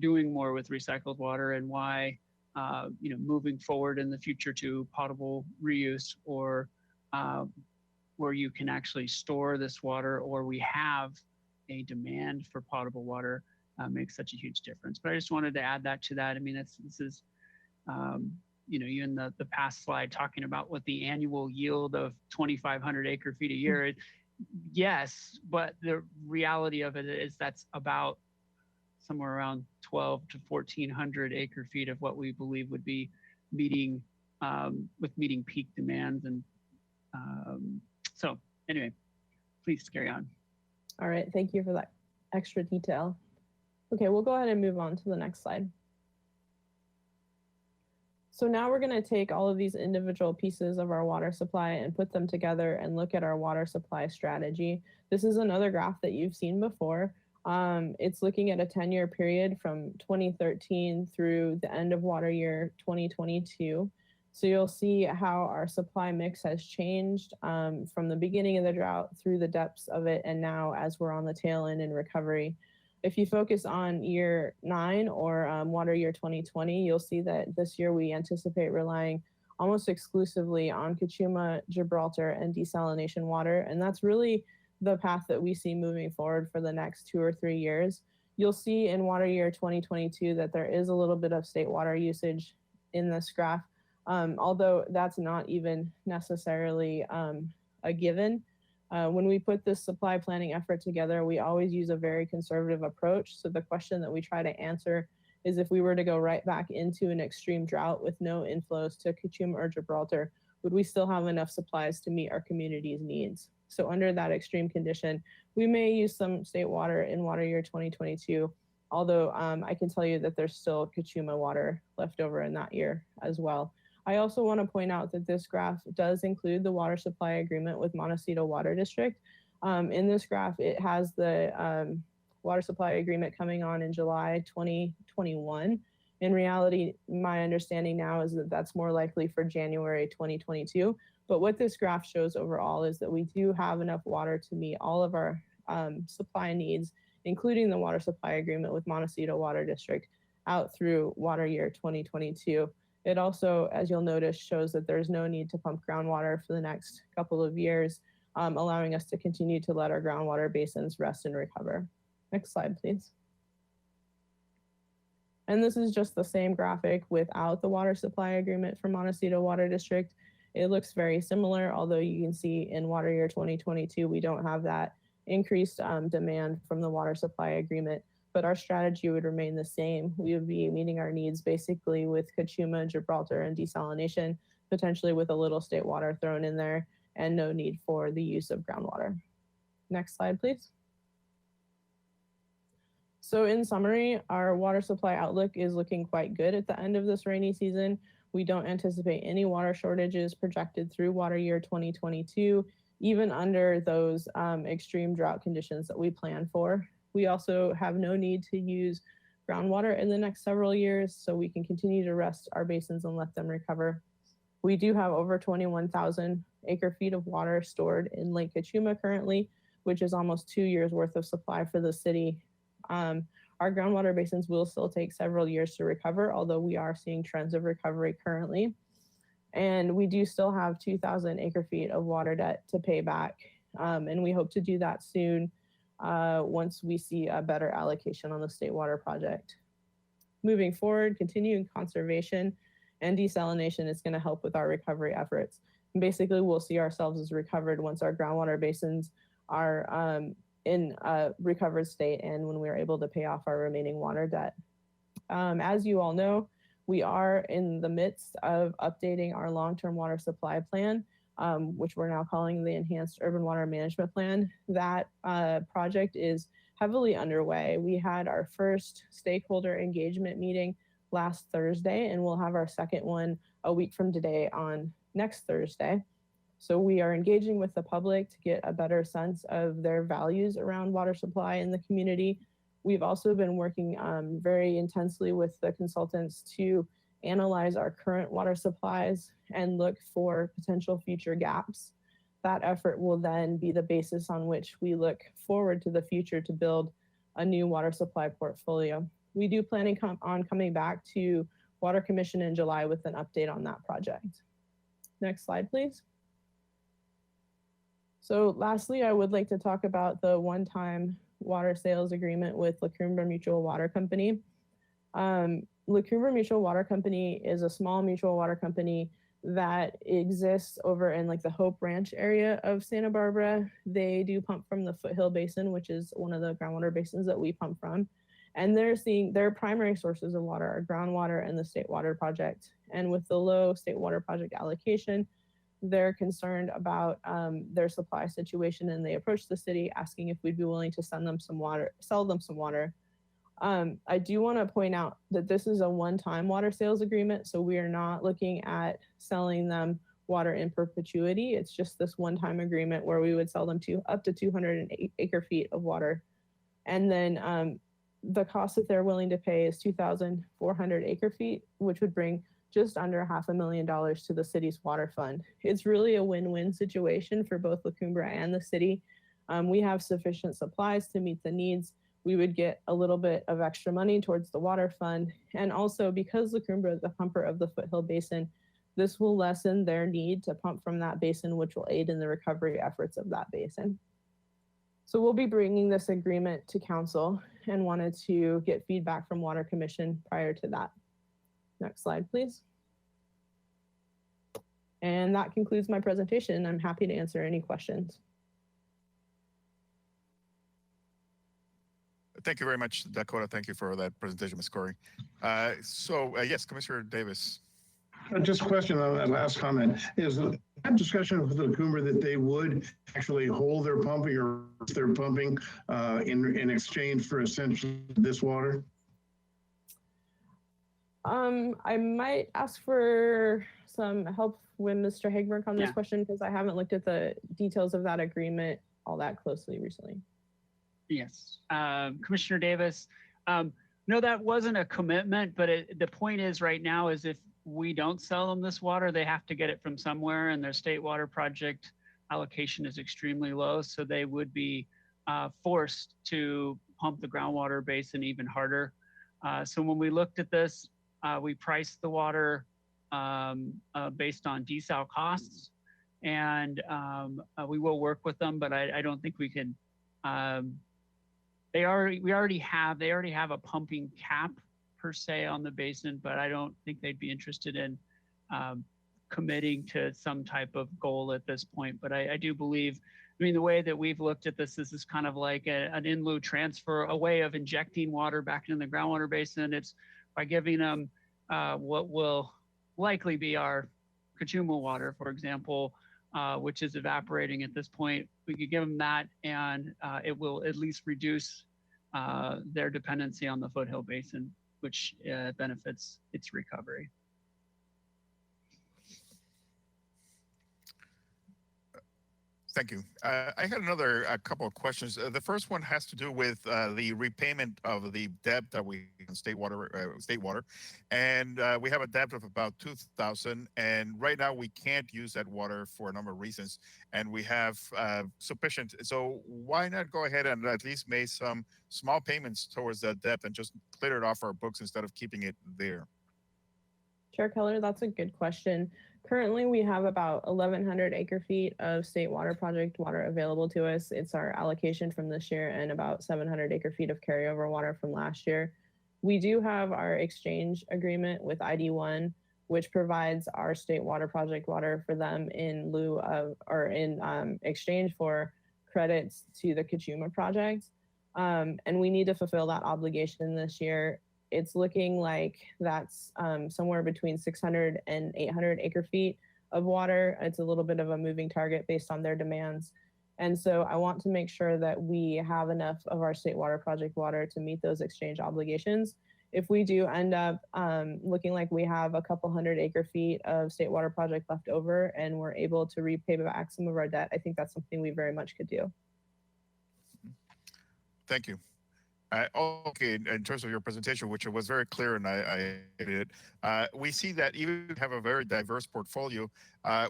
doing more with recycled water, and why moving forward in the future to potable reuse, or where you can actually store this water, or we have a demand for potable water, makes such a huge difference. But I just wanted to add that to that. I mean, this is, you in the past slide talking about what the annual yield of 2,500 acre feet a year. Yes, but the reality of it is that's about somewhere around 12 to 1,400 acre feet of what we believe would be meeting peak demands. And so anyway, please carry on. All right, thank you for that extra detail. Okay, we'll go ahead and move on to the next slide. So now we're going to take all of these individual pieces of our water supply and put them together and look at our water supply strategy. This is another graph that you've seen before. It's looking at a 10-year period from 2013 through the end of water year 2022. So you'll see how our supply mix has changed from the beginning of the drought through the depths of it, and now as we're on the tail end in recovery. If you focus on year 9 or water year 2020, you'll see that this year we anticipate relying almost exclusively on Kachuma, Gibraltar, and desalination water. And that's really the path that we see moving forward for the next 2 or 3 years. You'll see in water year 2022 that there is a little bit of state water usage in this graph, although that's not even necessarily a given. When we put this supply planning effort together, we always use a very conservative approach. So the question that we try to answer is, if we were to go right back into an extreme drought with no inflows to Kachuma or Gibraltar, would we still have enough supplies to meet our community's needs? So under that extreme condition, we may use some state water in water year 2022, although I can tell you that there's still Kachuma water left over in that year as well. I also want to point out that this graph does include the water supply agreement with Montecito Water District. In this graph, it has the water supply agreement coming on in July 2021. In reality, my understanding now is that that's more likely for January 2022. But what this graph shows overall is that we do have enough water to meet all of our supply needs, including the water supply agreement with Montecito Water District out through water year 2022. It also, as you'll notice, shows that there's no need to pump groundwater for the next couple of years, allowing us to continue to let our groundwater basins rest and recover. Next slide, please. And this is just the same graphic without the water supply agreement for Montecito Water District. It looks very similar, although you can see in water year 2022, we don't have that increased demand from the water supply agreement, but our strategy would remain the same. We would be meeting our needs basically with Kachuma, Gibraltar, and desalination, potentially with a little state water thrown in there, and no need for the use of groundwater. Next slide, please. So in summary, our water supply outlook is looking quite good at the end of this rainy season. We don't anticipate any water shortages projected through water year 2022, even under those extreme drought conditions that we plan for. We also have no need to use groundwater in the next several years, so we can continue to rest our basins and let them recover. We do have over 21,000 acre feet of water stored in Lake Kachuma currently, which is almost 2 years worth of supply for the city. Our groundwater basins will still take several years to recover, although we are seeing trends of recovery currently. And we do still have 2,000 acre feet of water debt to pay back. And we hope to do that soon once we see a better allocation on the state water project. Moving forward, continuing conservation and desalination is going to help with our recovery efforts. And basically, we'll see ourselves as recovered once our groundwater basins are in a recovered state and when we're able to pay off our remaining water debt. As you all know, we are in the midst of updating our long-term water supply plan, which we're now calling the Enhanced Urban Water Management Plan. That project is heavily underway. We had our first stakeholder engagement meeting last Thursday, and we'll have our second one a week from today on next Thursday. So we are engaging with the public to get a better sense of their values around water supply in the community. We've also been working very intensely with the consultants to analyze our current water supplies and look for potential future gaps. That effort will then be the basis on which we look forward to the future to build a new water supply portfolio. We do plan on coming back to Water Commission in July with an update on that project. Next slide, please. So lastly, I would like to talk about the one-time water sales agreement with La Cumbre Mutual Water Company. La Cumbre Mutual Water Company is a small mutual water company that exists over in like the Hope Ranch area of Santa Barbara. They do pump from the Foothill Basin, which is one of the groundwater basins that we pump from. And they're seeing their primary sources of water are groundwater and the State Water Project. And with the low State Water Project allocation, they're concerned about their supply situation, and they approached the city asking if we'd be willing to sell them some water. I do want to point out that this is a one-time water sales agreement, so we are not looking at selling them water in perpetuity. It's just this one-time agreement where we would sell them to up to 200 acre feet of water. And then the cost that they're willing to pay is 2,400 acre feet, which would bring just under $500,000 to the city's water fund. It's really a win-win situation for both La Cumbre and the city. We have sufficient supplies to meet the needs. We would get a little bit of extra money towards the water fund. And also because La Cumbre is the pumper of the Foothill Basin, this will lessen their need to pump from that basin, which will aid in the recovery efforts of that basin. So we'll be bringing this agreement to council and wanted to get feedback from Water Commission prior to that. Next slide, please. And that concludes my presentation. I'm happy to answer any questions. Thank you very much, Dakota. Thank you for that presentation, Ms. Corey. Yes, Commissioner Davis. Just a question on that last comment. Is that discussion with the Cumbre that they would actually hold their pumping or their pumping in exchange for essentially this water? I might ask for some help with Mr. Hagberg on this question because I haven't looked at the details of that agreement all that closely recently. Yes, Commissioner Davis. No, that wasn't a commitment, but the point is right now is if we don't sell them this water, they have to get it from somewhere, and their State Water Project allocation is extremely low, so they would be forced to pump the groundwater basin even harder. So when we looked at this, we priced the water based on desal costs, and we will work with them, but I don't think we can. They already have a pumping cap per se on the basin, but I don't think they'd be interested in committing to some type of goal at this point. But I do believe, I mean, the way that we've looked at this is kind of like an in lieu transfer, a way of injecting water back into the groundwater basin. It's by giving them what will likely be our Cachuma water, for example, which is evaporating at this point. We could give them that, and it will at least reduce their dependency on the Foothill Basin, which benefits its recovery. Thank you. I had a couple of questions. The first one has to do with the repayment of the debt that we in State Water, and we have a debt of about $2,000, and right now we can't use that water for a number of reasons, and we have sufficient. So why not go ahead and at least make some small payments towards that debt and just clear it off our books instead of keeping it there? Chair Keller, that's a good question. Currently, we have about 1,100 acre feet of State Water Project water available to us. It's our allocation from this year and about 700 acre feet of carryover water from last year. We do have our exchange agreement with ID1, which provides our State Water Project water for them in lieu of, or in exchange for credits to the Cachuma project. And we need to fulfill that obligation this year. It's looking like that's somewhere between 600 and 800 acre feet of water. It's a little bit of a moving target based on their demands. And so I want to make sure that we have enough of our State Water Project water to meet those exchange obligations. If we do end up looking like we have a couple hundred acre feet of State Water Project left over and we're able to repay back some of our debt, I think that's something we very much could do. Thank you. Okay, in terms of your presentation, which was very clear, and I did, we see that even if we have a very diverse portfolio,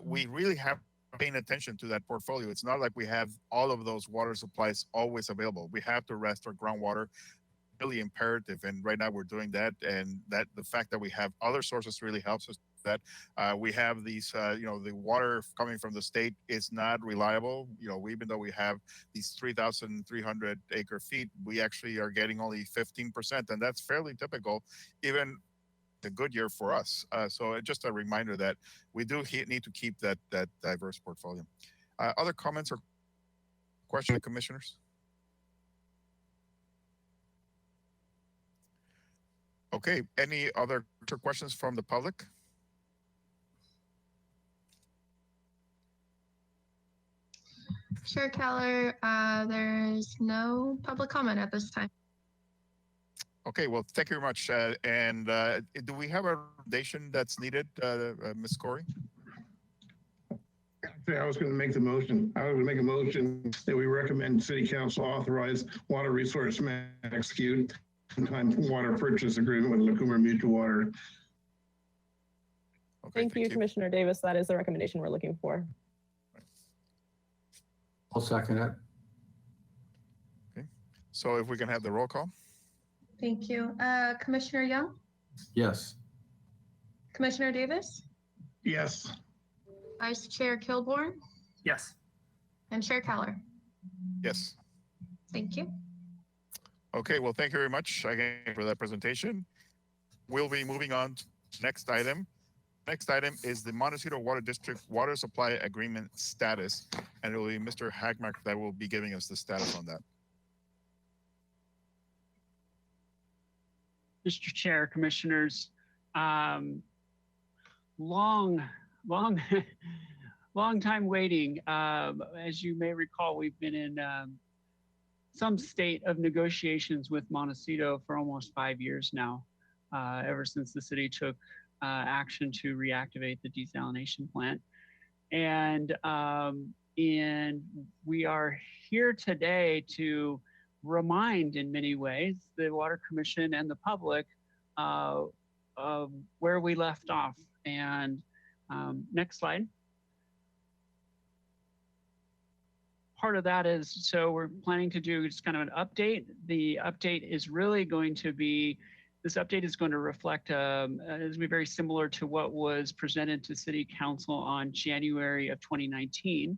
we really have paying attention to that portfolio. It's not like we have all of those water supplies always available. We have to rest our groundwater really imperative. And right now we're doing that. And that the fact that we have other sources really helps us. That we have these, the water coming from the state is not reliable. Even though we have these 3,300 acre feet, we actually are getting only 15%. And that's fairly typical, even a good year for us. So just a reminder that we do need to keep that diverse portfolio. Other comments or questions, commissioners? Okay, any other questions from the public? Chair Keller, there's no public comment at this time. Okay, well, thank you very much. And do we have a recommendation that's needed, Ms. Corey? I was going to make the motion. I was going to make a motion that we recommend City Council authorize Water Resource Man to execute one-time water purchase agreement with Lacoomer Mutual Water. Okay, Thank you, Commissioner Davis. That is the recommendation we're looking for. I'll second it. Okay, so if we can have the roll call. Thank you. Commissioner Young, Yes. Commissioner Davis, Yes. Vice Chair Kilborn, Yes. and Chair Keller. Yes. Thank you. Okay, well, thank you very much again for that presentation. We'll be moving on to the next item. Next item is the Montecito Water District Water Supply Agreement status, and it will be Mr. Hagmark that will be giving us the status on that. Mr. Chair, Commissioners, long time waiting. As you may recall, we've been in some state of negotiations with Montecito for almost 5 years now, ever since the city took action to reactivate the desalination plant. And we are here today to remind, in many ways, the Water Commission and the public of where we left off. And next slide. Part of that is, so we're planning to do just kind of an update. The update is really going to be, this update is going to reflect, it's going to be very similar to what was presented to City Council on January of 2019.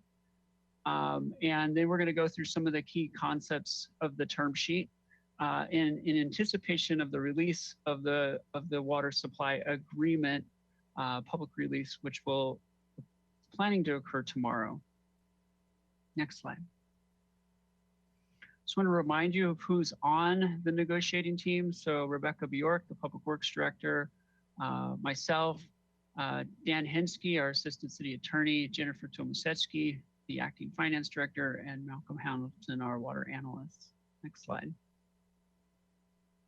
And then we're going to go through some of the key concepts of the term sheet in anticipation of the release of the water supply agreement, public release, which will planning to occur tomorrow. Next slide. Just want to remind you of who's on the negotiating team. So Rebecca Bjork, the Public Works Director, myself, Dan Hensky, our Assistant City Attorney, Jennifer Tomasetsky, the Acting Finance Director, and Malcolm Hamilton, our Water Analyst. Next slide.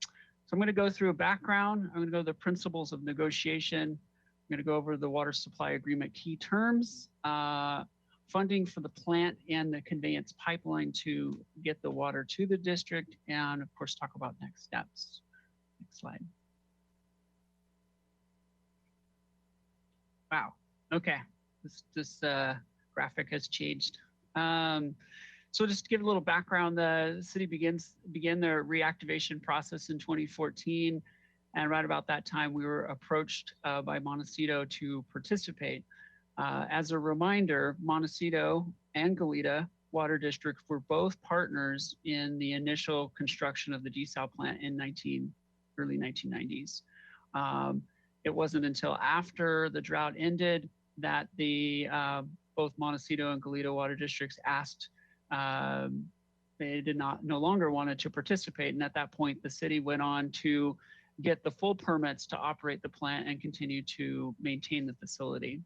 So I'm going to go through a background. I'm going to go to the principles of negotiation. I'm going to go over the water supply agreement key terms, funding for the plant and the conveyance pipeline to get the water to the district, and of course, talk about next steps. Next slide. Wow, okay, this graphic has changed. So just to give a little background, the city began their reactivation process in 2014, and right about that time, we were approached by Montecito to participate. As a reminder, Montecito and Goleta Water District were both partners in the initial construction of the desal plant in early 1990s. It wasn't until after the drought ended that both Montecito and Goleta Water Districts asked, they no longer wanted to participate. And at that point, the city went on to get the full permits to operate the plant and continue to maintain the facility.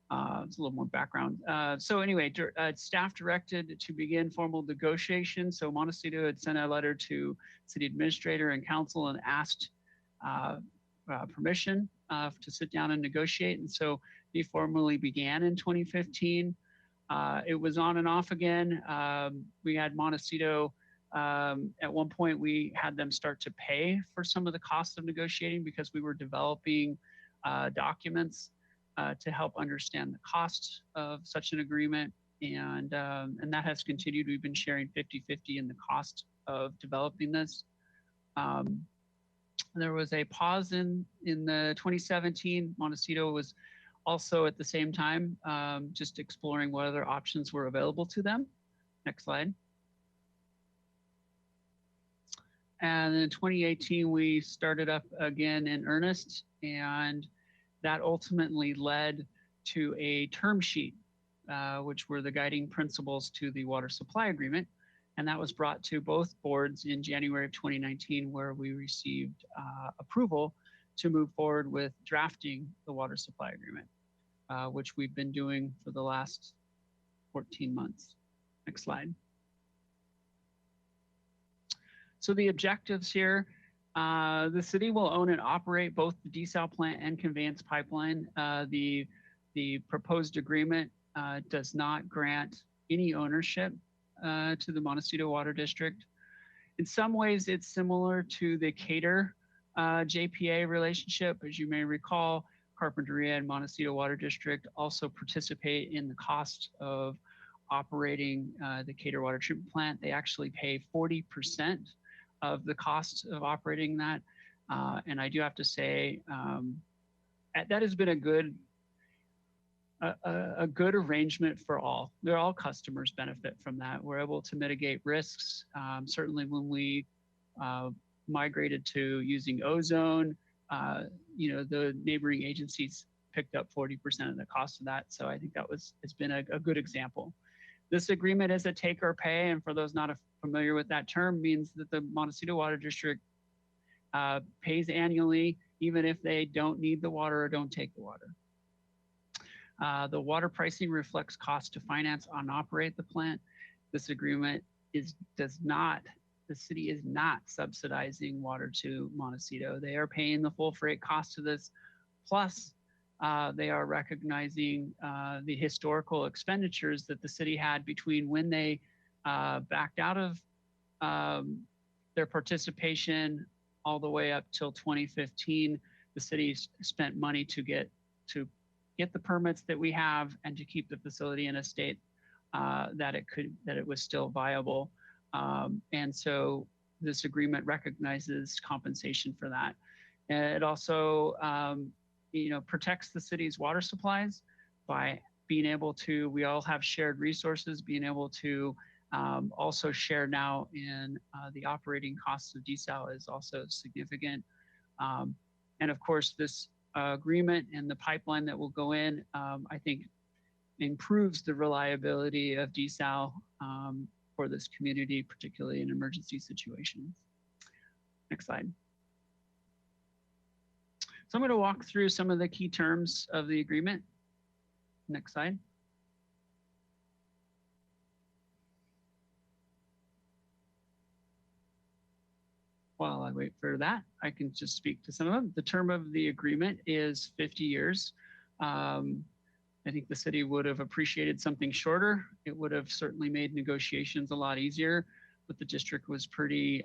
It's a little more background. So anyway, staff directed to begin formal negotiations. So Montecito had sent a letter to city administrator and council and asked permission to sit down and negotiate. And so they formally began in 2015. It was on and off again. We had Montecito, at one point we had them start to pay for some of the costs of negotiating because we were developing documents to help understand the cost of such an agreement. And that has continued. We've been sharing 50-50 in the cost of developing this. There was a pause in the 2017. Montecito was also at the same time just exploring what other options were available to them. Next slide. And in 2018, we started up again in earnest, and that ultimately led to a term sheet, which were the guiding principles to the water supply agreement. And that was brought to both boards in January of 2019, where we received approval to move forward with drafting the water supply agreement, which we've been doing for the last 14 months. Next slide. So the objectives here, the city will own and operate both the desal plant and conveyance pipeline. The proposed agreement does not grant any ownership to the Montecito Water District. In some ways, it's similar to the Cater JPA relationship. As you may recall, Carpinteria and Montecito Water District also participate in the cost of operating the Cater water treatment plant. They actually pay 40% of the cost of operating that. And I do have to say, that has been a good arrangement for all. All customers benefit from that. We're able to mitigate risks. Certainly when we migrated to using ozone, the neighboring agencies picked up 40% of the cost of that. So I think it's been a good example. This agreement is a take or pay, and for those not familiar with that term, means that the Montecito Water District pays annually, even if they don't need the water or don't take the water. The water pricing reflects cost to finance and operate the plant. This agreement the city is not subsidizing water to Montecito. They are paying the full freight cost of this, plus they are recognizing the historical expenditures that the city had between when they backed out of their participation all the way up till 2015. The city spent money to get the permits that we have and to keep the facility in a state that it was still viable. And so this agreement recognizes compensation for that. And it also protects the city's water supplies by being able to, we all have shared resources, being able to also share now in the operating costs of desal is also significant. And of course, this agreement and the pipeline that will go in, I think improves the reliability of desal for this community, particularly in emergency situations. Next slide. So I'm going to walk through some of the key terms of the agreement. Next slide. While I wait for that, I can just speak to some of them. The term of the agreement is 50 years. I think the city would have appreciated something shorter. It would have certainly made negotiations a lot easier, but the district was pretty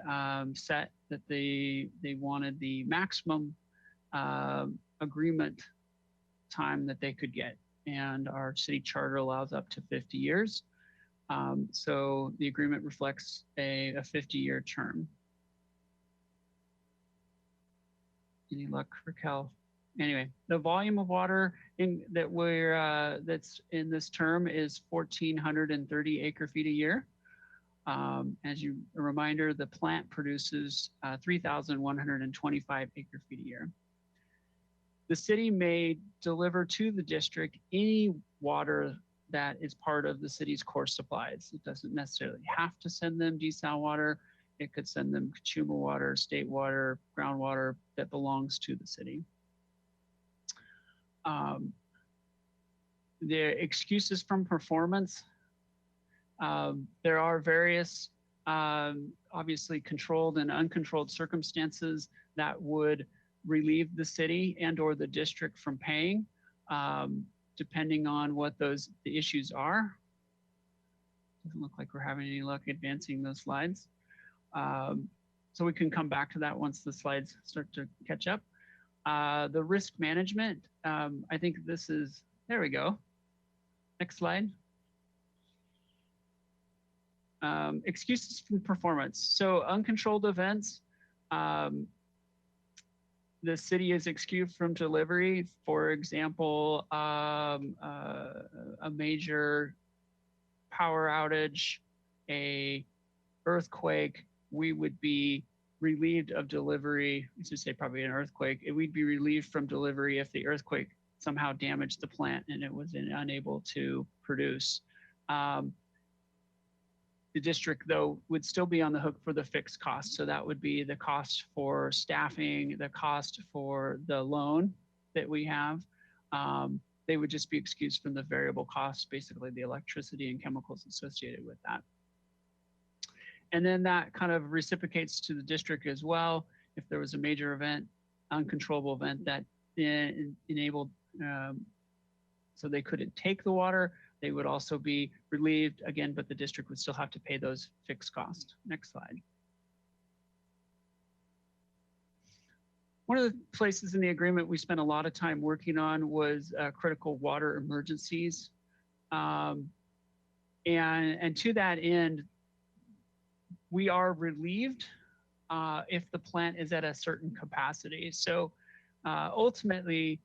set that they wanted the maximum agreement time that they could get. And our city charter allows up to 50 years. So the agreement reflects a 50-year term. Any luck for Cal? Anyway, the volume of water that's in this term is 1,430 acre-feet a year. As a reminder, the plant produces 3,125 acre-feet a year. The city may deliver to the district any water that is part of the city's core supplies. It doesn't necessarily have to send them desal water. It could send them Kachuma water, state water, groundwater that belongs to the city. The excuses from performance. There are various, obviously controlled and uncontrolled circumstances that would relieve the city and or the district from paying, depending on what the issues are. Doesn't look like we're having any luck advancing those slides. So we can come back to that once the slides start to catch up. The risk management, I think this is, there we go. Next slide. Excuses from performance. So uncontrolled events, the city is excused from delivery. For example, a major power outage, a earthquake, we would be relieved of delivery. I should say probably an earthquake. We'd be relieved from delivery if the earthquake somehow damaged the plant and it was unable to produce. The district, though, would still be on the hook for the fixed cost. So that would be the cost for staffing, the cost for the loan that we have. They would just be excused from the variable costs, basically the electricity and chemicals associated with that. And then that kind of reciprocates to the district as well. If there was a major event, uncontrollable event that enabled, so they couldn't take the water, they would also be relieved again, but the district would still have to pay those fixed costs. Next slide. One of the places in the agreement we spent a lot of time working on was critical water emergencies. And to that end, we are relieved if the plant is at a certain capacity. So ultimately,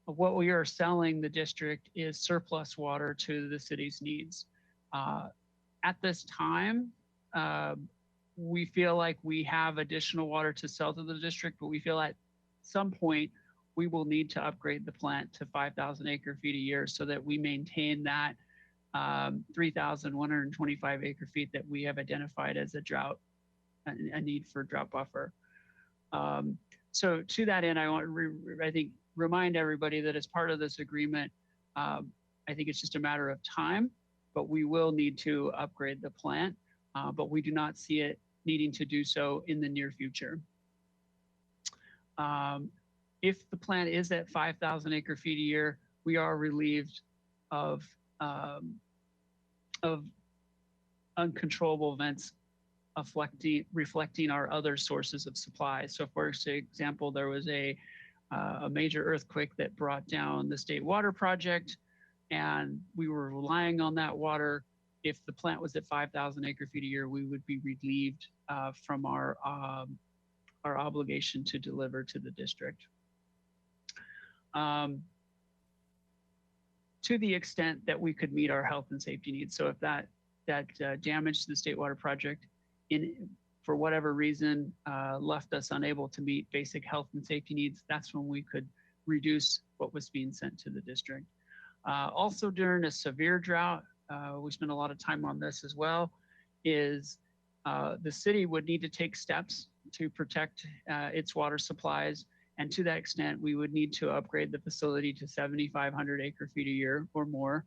what we are selling the district is surplus water to the city's needs. At this time, we feel like we have additional water to sell to the district, but we feel at some point we will need to upgrade the plant to 5,000 acre feet a year so that we maintain that 3,125 acre feet that we have identified as a drought, a need for drought buffer. So to that end, I want to, I think, remind everybody that as part of this agreement, I think it's just a matter of time, but we will need to upgrade the plant, but we do not see it needing to do so in the near future. If the plant is at 5,000 acre feet a year, we are relieved of uncontrollable events reflecting our other sources of supply. So for example, there was a major earthquake that brought down the state water project, and we were relying on that water. If the plant was at 5,000 acre feet a year, we would be relieved from our obligation to deliver to the district. To the extent that we could meet our health and safety needs. So if that damage to the state water project for whatever reason left us unable to meet basic health and safety needs, that's when we could reduce what was being sent to the district. Also during a severe drought, we spent a lot of time on this as well, is the city would need to take steps to protect its water supplies. And to that extent, we would need to upgrade the facility to 7,500 acre feet a year or more.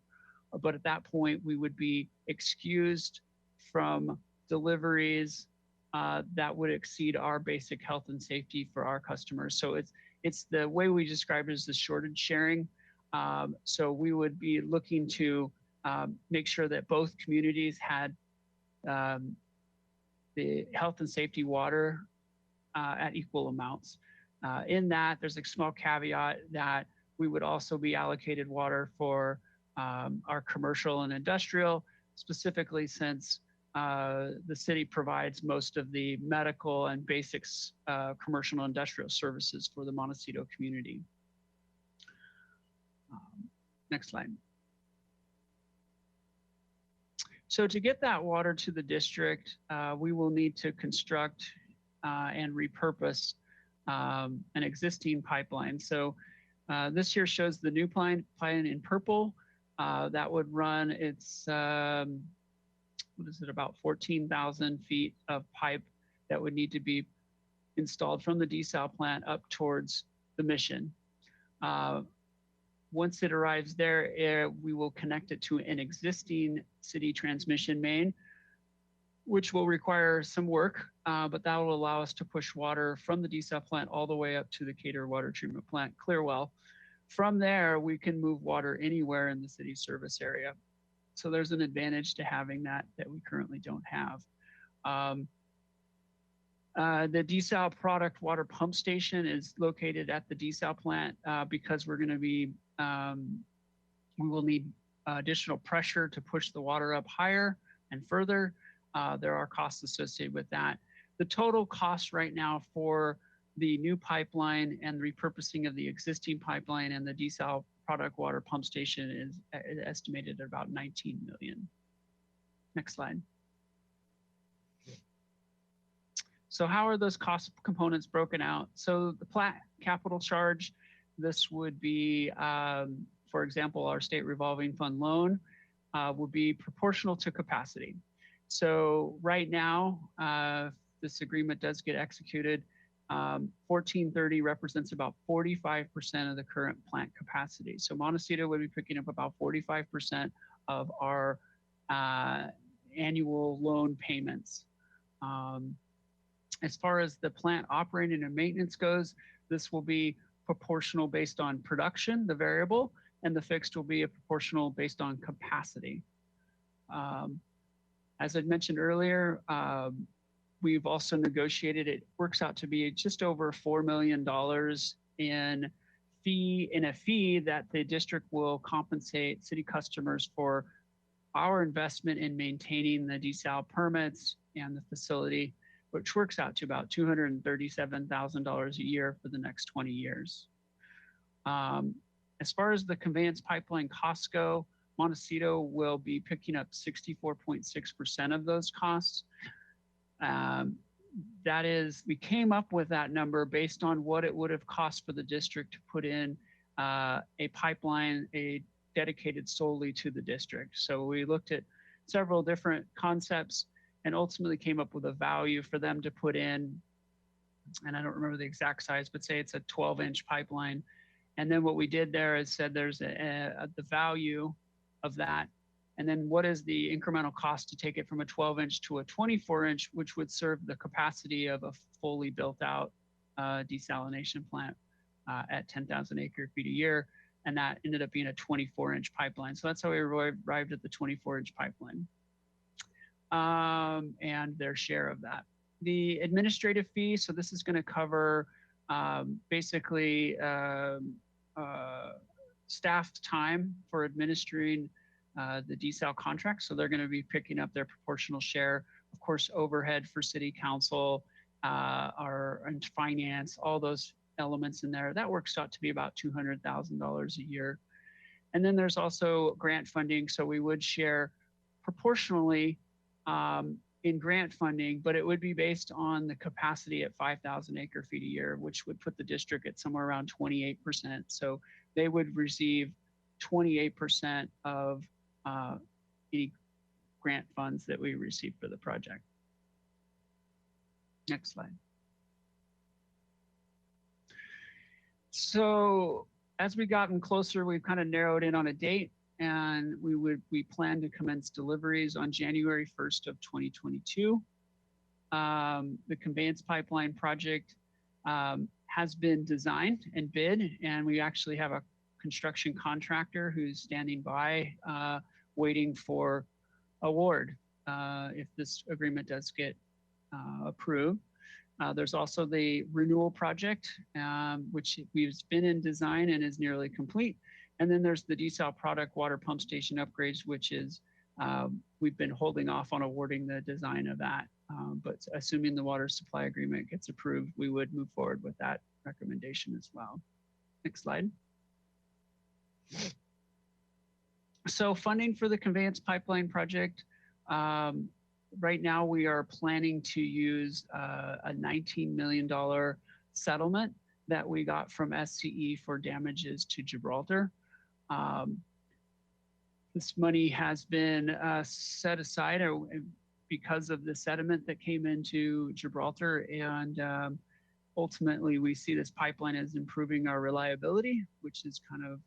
But at that point, we would be excused from deliveries that would exceed our basic health and safety for our customers. So it's the way we describe it as the shortage sharing. So we would be looking to make sure that both communities had the health and safety water at equal amounts. In that, there's a small caveat that we would also be allocated water for our commercial and industrial, specifically since the city provides most of the medical and basics commercial and industrial services for the Montecito community. Next slide. So to get that water to the district, we will need to construct and repurpose an existing pipeline. So this here shows the new pipeline in purple. That would run its, what is it, about 14,000 feet of pipe that would need to be installed from the desal plant up towards the mission. Once it arrives there, we will connect it to an existing city transmission main, which will require some work, but that will allow us to push water from the desal plant all the way up to the Cater water treatment plant, Clearwell. From there, we can move water anywhere in the city service area. So there's an advantage to having that we currently don't have. The desal product water pump station is located at the desal plant because we're going to be, we will need additional pressure to push the water up higher and further. There are costs associated with that. The total cost right now for the new pipeline and repurposing of the existing pipeline and the desal product water pump station is estimated at about 19 million. Next slide. So how are those cost components broken out? So the plat capital charge, this would be, for example, our state revolving fund loan would be proportional to capacity. So right now, if this agreement does get executed, 1430 represents about 45% of the current plant capacity. So Montecito would be picking up about 45% of our annual loan payments. As far as the plant operating and maintenance goes, this will be proportional based on production, the variable, and the fixed will be a proportional based on capacity. As I mentioned earlier, we've also negotiated, it works out to be just over $4 million in a fee that the district will compensate city customers for our investment in maintaining the desal permits and the facility, which works out to about $237,000 a year for the next 20 years. As far as the conveyance pipeline costs go, Montecito will be picking up 64.6% of those costs. That is, we came up with that number based on what it would have cost for the district to put in a pipeline, dedicated solely to the district. So we looked at several different concepts and ultimately came up with a value for them to put in, and I don't remember the exact size, but say it's a 12-inch pipeline. And then what we did there is said there's the value of that, and then what is the incremental cost to take it from a 12-inch to a 24-inch, which would serve the capacity of a fully built-out desalination plant at 10,000 acre-feet a year, and that ended up being a 24-inch pipeline. So that's how we arrived at the 24-inch pipeline and their share of that. The administrative fee, so this is going to cover basically staff time for administering the desal contract. So they're going to be picking up their proportional share. Of course, overhead for city council, and finance, all those elements in there. That works out to be about $200,000 a year. And then there's also grant funding. So we would share proportionally in grant funding, but it would be based on the capacity at 5,000 acre-feet a year, which would put the district at somewhere around 28%. So they would receive 28% of any grant funds that we receive for the project. Next slide. So as we've gotten closer, we've kind of narrowed in on a date, and we plan to commence deliveries on January 1st of 2022. The conveyance pipeline project has been designed and bid, and we actually have a construction contractor who's standing by waiting for award if this agreement does get approved. There's also the renewal project, which we've been in design and is nearly complete. And then there's the desal product water pump station upgrades, which is we've been holding off on awarding the design of that. But assuming the water supply agreement gets approved, we would move forward with that recommendation as well. Next slide. So funding for the conveyance pipeline project. Right now, we are planning to use a $19 million settlement that we got from SCE for damages to Gibraltar. This money has been set aside because of the sediment that came into Gibraltar, and ultimately we see this pipeline as improving our reliability, which is kind of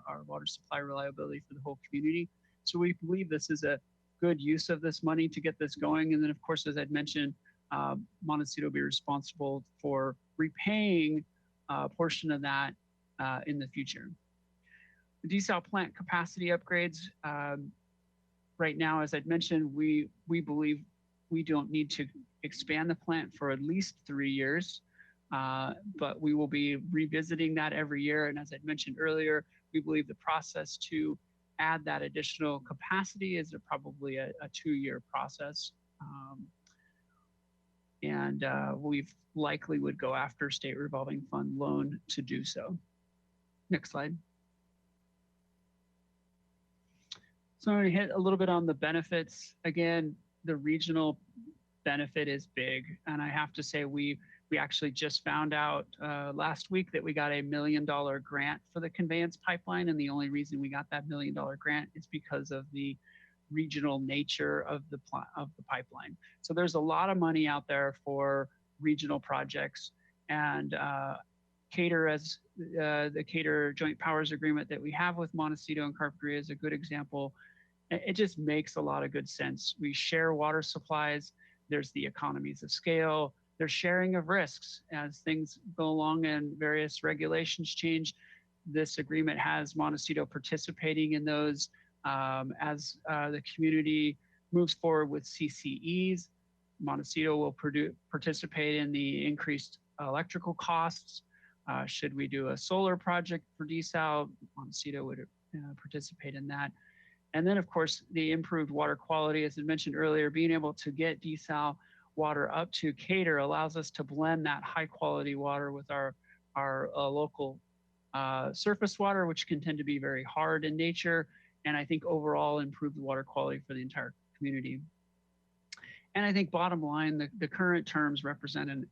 our water supply reliability for the whole community. So we believe this is a good use of this money to get this going. And then of course, as I'd mentioned, Montecito will be responsible for repaying a portion of that in the future. The desal plant capacity upgrades, right now, as I'd mentioned, we believe we don't need to expand the plant for at least 3 years, but we will be revisiting that every year. And as I'd mentioned earlier, we believe the process to add that additional capacity is probably a 2-year process. and we likely would go after state revolving fund loan to do so. Next slide. So I'm going to hit a little bit on the benefits. Again, the regional benefit is big, and I have to say we actually just found out last week that we got a $1 million grant for the conveyance pipeline, and the only reason we got that $1 million grant is because of the regional nature of the pipeline. So there's a lot of money out there for regional projects, and Cater, as the Cater Joint Powers Agreement that we have with Montecito and Carpinteria is a good example. It just makes a lot of good sense. We share water supplies. There's the economies of scale. There's sharing of risks as things go along and various regulations change. This agreement has Montecito participating in those as the community moves forward with CCEs. Montecito will participate in the increased electrical costs. Should we do a solar project for desal, Montecito would participate in that. And then, of course, the improved water quality, as I mentioned earlier, being able to get desal water up to Cater allows us to blend that high quality water with our local surface water, which can tend to be very hard in nature. And I think overall improve the water quality for the entire community. And I think bottom line, the current terms represent an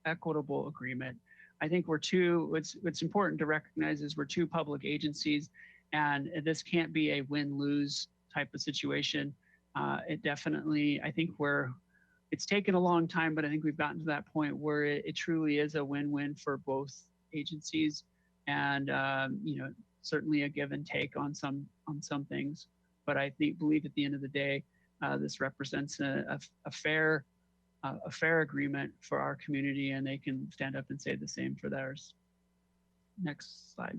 equitable agreement. I think what's important to recognize is we're two public agencies, and this can't be a win-lose type of situation. It definitely, I think it's taken a long time, but I think we've gotten to that point where it truly is a win-win for both agencies, and certainly a give and take on some things. But I believe at the end of the day, this represents a fair agreement for our community, and they can stand up and say the same for theirs. Next slide.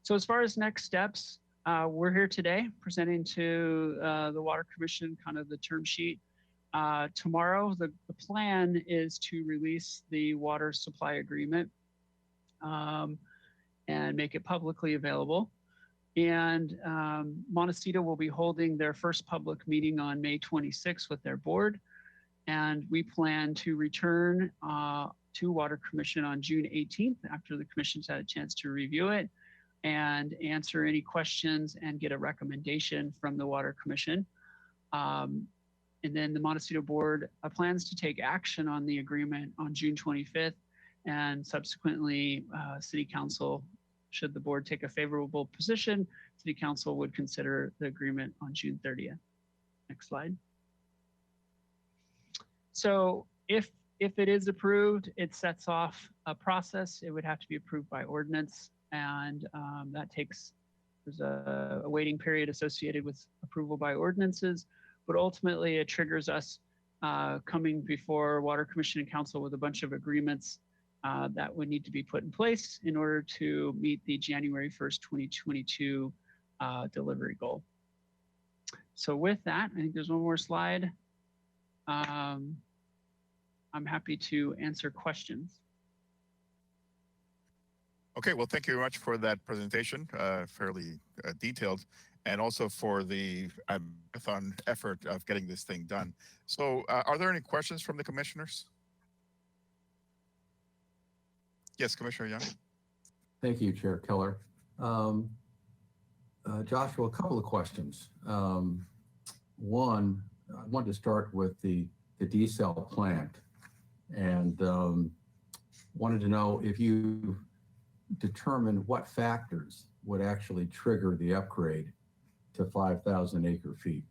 So as far as next steps, we're here today presenting to the Water Commission kind of the term sheet. Tomorrow, the plan is to release the water supply agreement and make it publicly available. And Montecito will be holding their first public meeting on May 26th with their board. And we plan to return to Water Commission on June 18th after the commission's had a chance to review it and answer any questions and get a recommendation from the Water Commission. And then the Montecito board plans to take action on the agreement on June 25th, and subsequently City Council, should the board take a favorable position, City Council would consider the agreement on June 30th. Next slide. So if it is approved, it sets off a process. It would have to be approved by ordinance, and there's a waiting period associated with approval by ordinances, but ultimately it triggers us coming before Water Commission and Council with a bunch of agreements that would need to be put in place in order to meet the January 1st, 2022 delivery goal. So with that, I think there's one more slide. I'm happy to answer questions. Okay, well, thank you very much for that presentation, fairly detailed, and also for the marathon effort of getting this thing done. So are there any questions from the commissioners? Yes, Commissioner Young. Thank you, Chair Keller. Joshua, a couple of questions. One, I wanted to start with the desal plant, and wanted to know if you determined what factors would actually trigger the upgrade to 5,000 acre feet.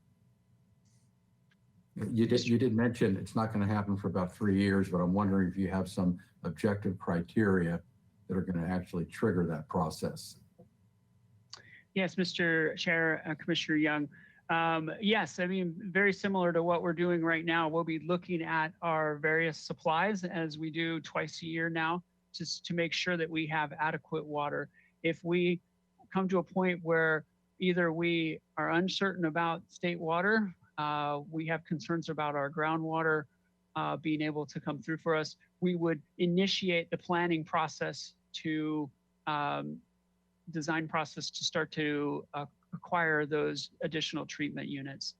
You did mention it's not going to happen for about 3 years, but I'm wondering if you have some objective criteria that are going to actually trigger that process. Yes, Mr. Chair, Commissioner Young. Yes, I mean, very similar to what we're doing right now. We'll be looking at our various supplies as we do twice a year now, just to make sure that we have adequate water. If we come to a point where either we are uncertain about state water, we have concerns about our groundwater being able to come through for us, we would initiate the planning process to design process to start to acquire those additional treatment units.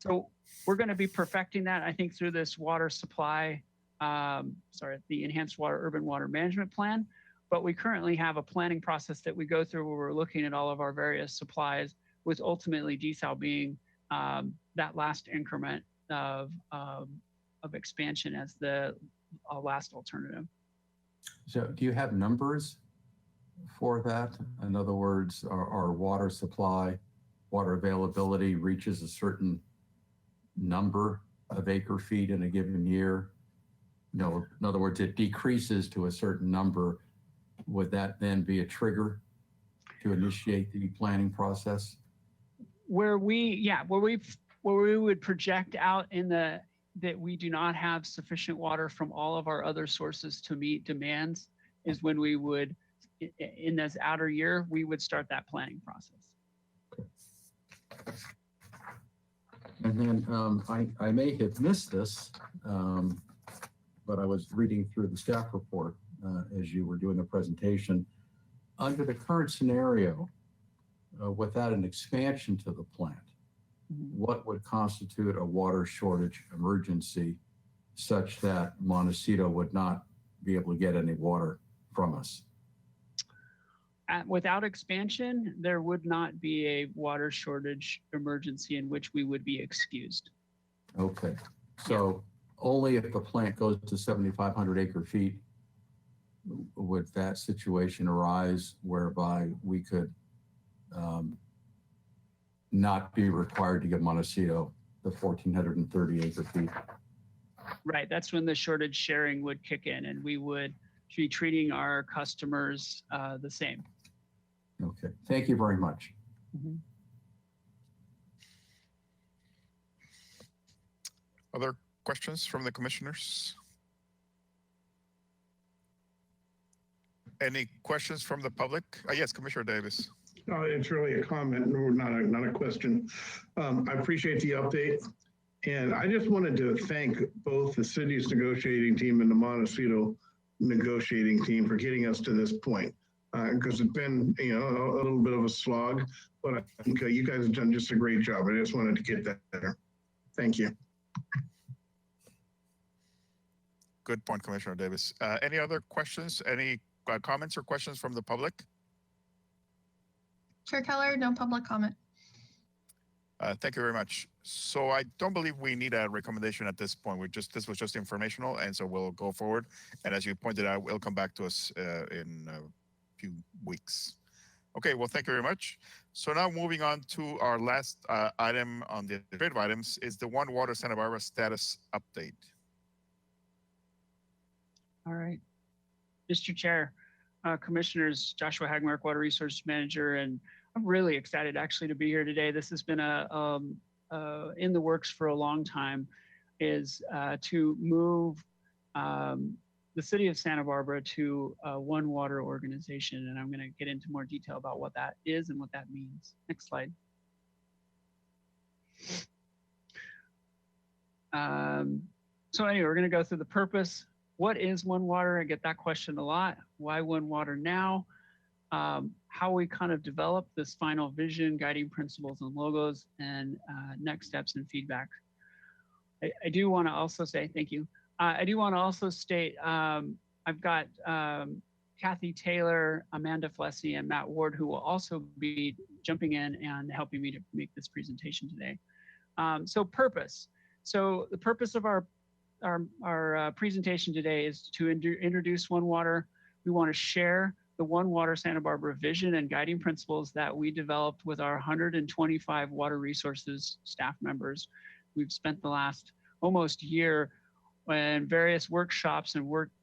So we're going to be perfecting that, I think, through this water supply, the Enhanced Urban Water Management Plan. But we currently have a planning process that we go through where we're looking at all of our various supplies, with ultimately desal being that last increment of expansion as the last alternative. So do you have numbers for that? In other words, our water supply, water availability reaches a certain number of acre feet in a given year? No, in other words, it decreases to a certain number. Would that then be a trigger to initiate the planning process? Where we would project out that we do not have sufficient water from all of our other sources to meet demands is when we would, in this outer year, we would start that planning process. And then I may have missed this, but I was reading through the staff report as you were doing the presentation. Under the current scenario, without an expansion to the plant, what would constitute a water shortage emergency such that Montecito would not be able to get any water from us? Without expansion, there would not be a water shortage emergency in which we would be excused. Okay, so only if the plant goes to 7,500 acre feet would that situation arise whereby we could not be required to give Montecito the 1,430 acre feet. Right, that's when the shortage sharing would kick in, and we would be treating our customers the same. Okay, thank you very much. Mm-hmm. Other questions from the commissioners? Any questions from the public? Yes, Commissioner Davis. It's really a comment, not a question. I appreciate the update. And I just wanted to thank both the city's negotiating team and the Montecito negotiating team for getting us to this point. Because it's been, a little bit of a slog, but I think you guys have done just a great job. I just wanted to get that there. Thank you. Good point, Commissioner Davis. Any other questions? Any comments or questions from the public? Chair Keller, no public comment. Thank you very much. So I don't believe we need a recommendation at this point. This was just informational, and so we'll go forward. And as you pointed out, it'll come back to us in a few weeks. Okay, well, thank you very much. So now moving on to our last item on the administrative items is the One Water Santa Barbara status update. All right. Mr. Chair, Commissioners, Joshua Hagmark, Water Resource Manager, and I'm really excited actually to be here today. This has been in the works for a long time, is to move the city of Santa Barbara to a One Water organization. And I'm going to get into more detail about what that is and what that means. Next slide. So anyway, we're going to go through the purpose. What is One Water? I get that question a lot. Why One Water now? How we kind of develop this final vision, guiding principles and logos, and next steps and feedback. I do want to also say thank you. I do want to also state I've got Kathy Taylor, Amanda Flessy, and Matt Ward, who will also be jumping in and helping me to make this presentation today. So purpose. So the purpose of our presentation today is to introduce One Water. We want to share the One Water Santa Barbara vision and guiding principles that we developed with our 125 water resources staff members. We've spent the last almost year in various workshops and working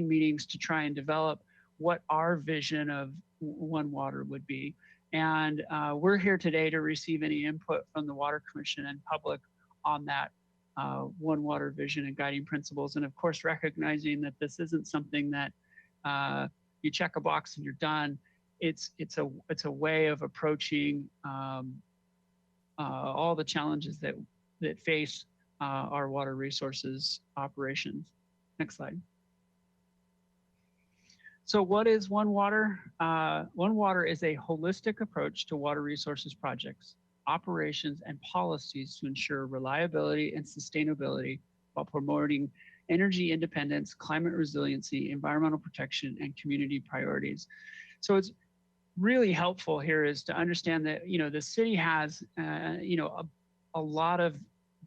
meetings to try and develop what our vision of One Water would be. And we're here today to receive any input from the Water Commission and public on that One Water vision and guiding principles. And of course, recognizing that this isn't something that you check a box and you're done. It's a way of approaching all the challenges that face our water resources operations. Next slide. So what is One Water? One Water is a holistic approach to water resources projects, operations, and policies to ensure reliability and sustainability while promoting energy independence, climate resiliency, environmental protection, and community priorities. So it's really helpful here is to understand that, the city has, a lot of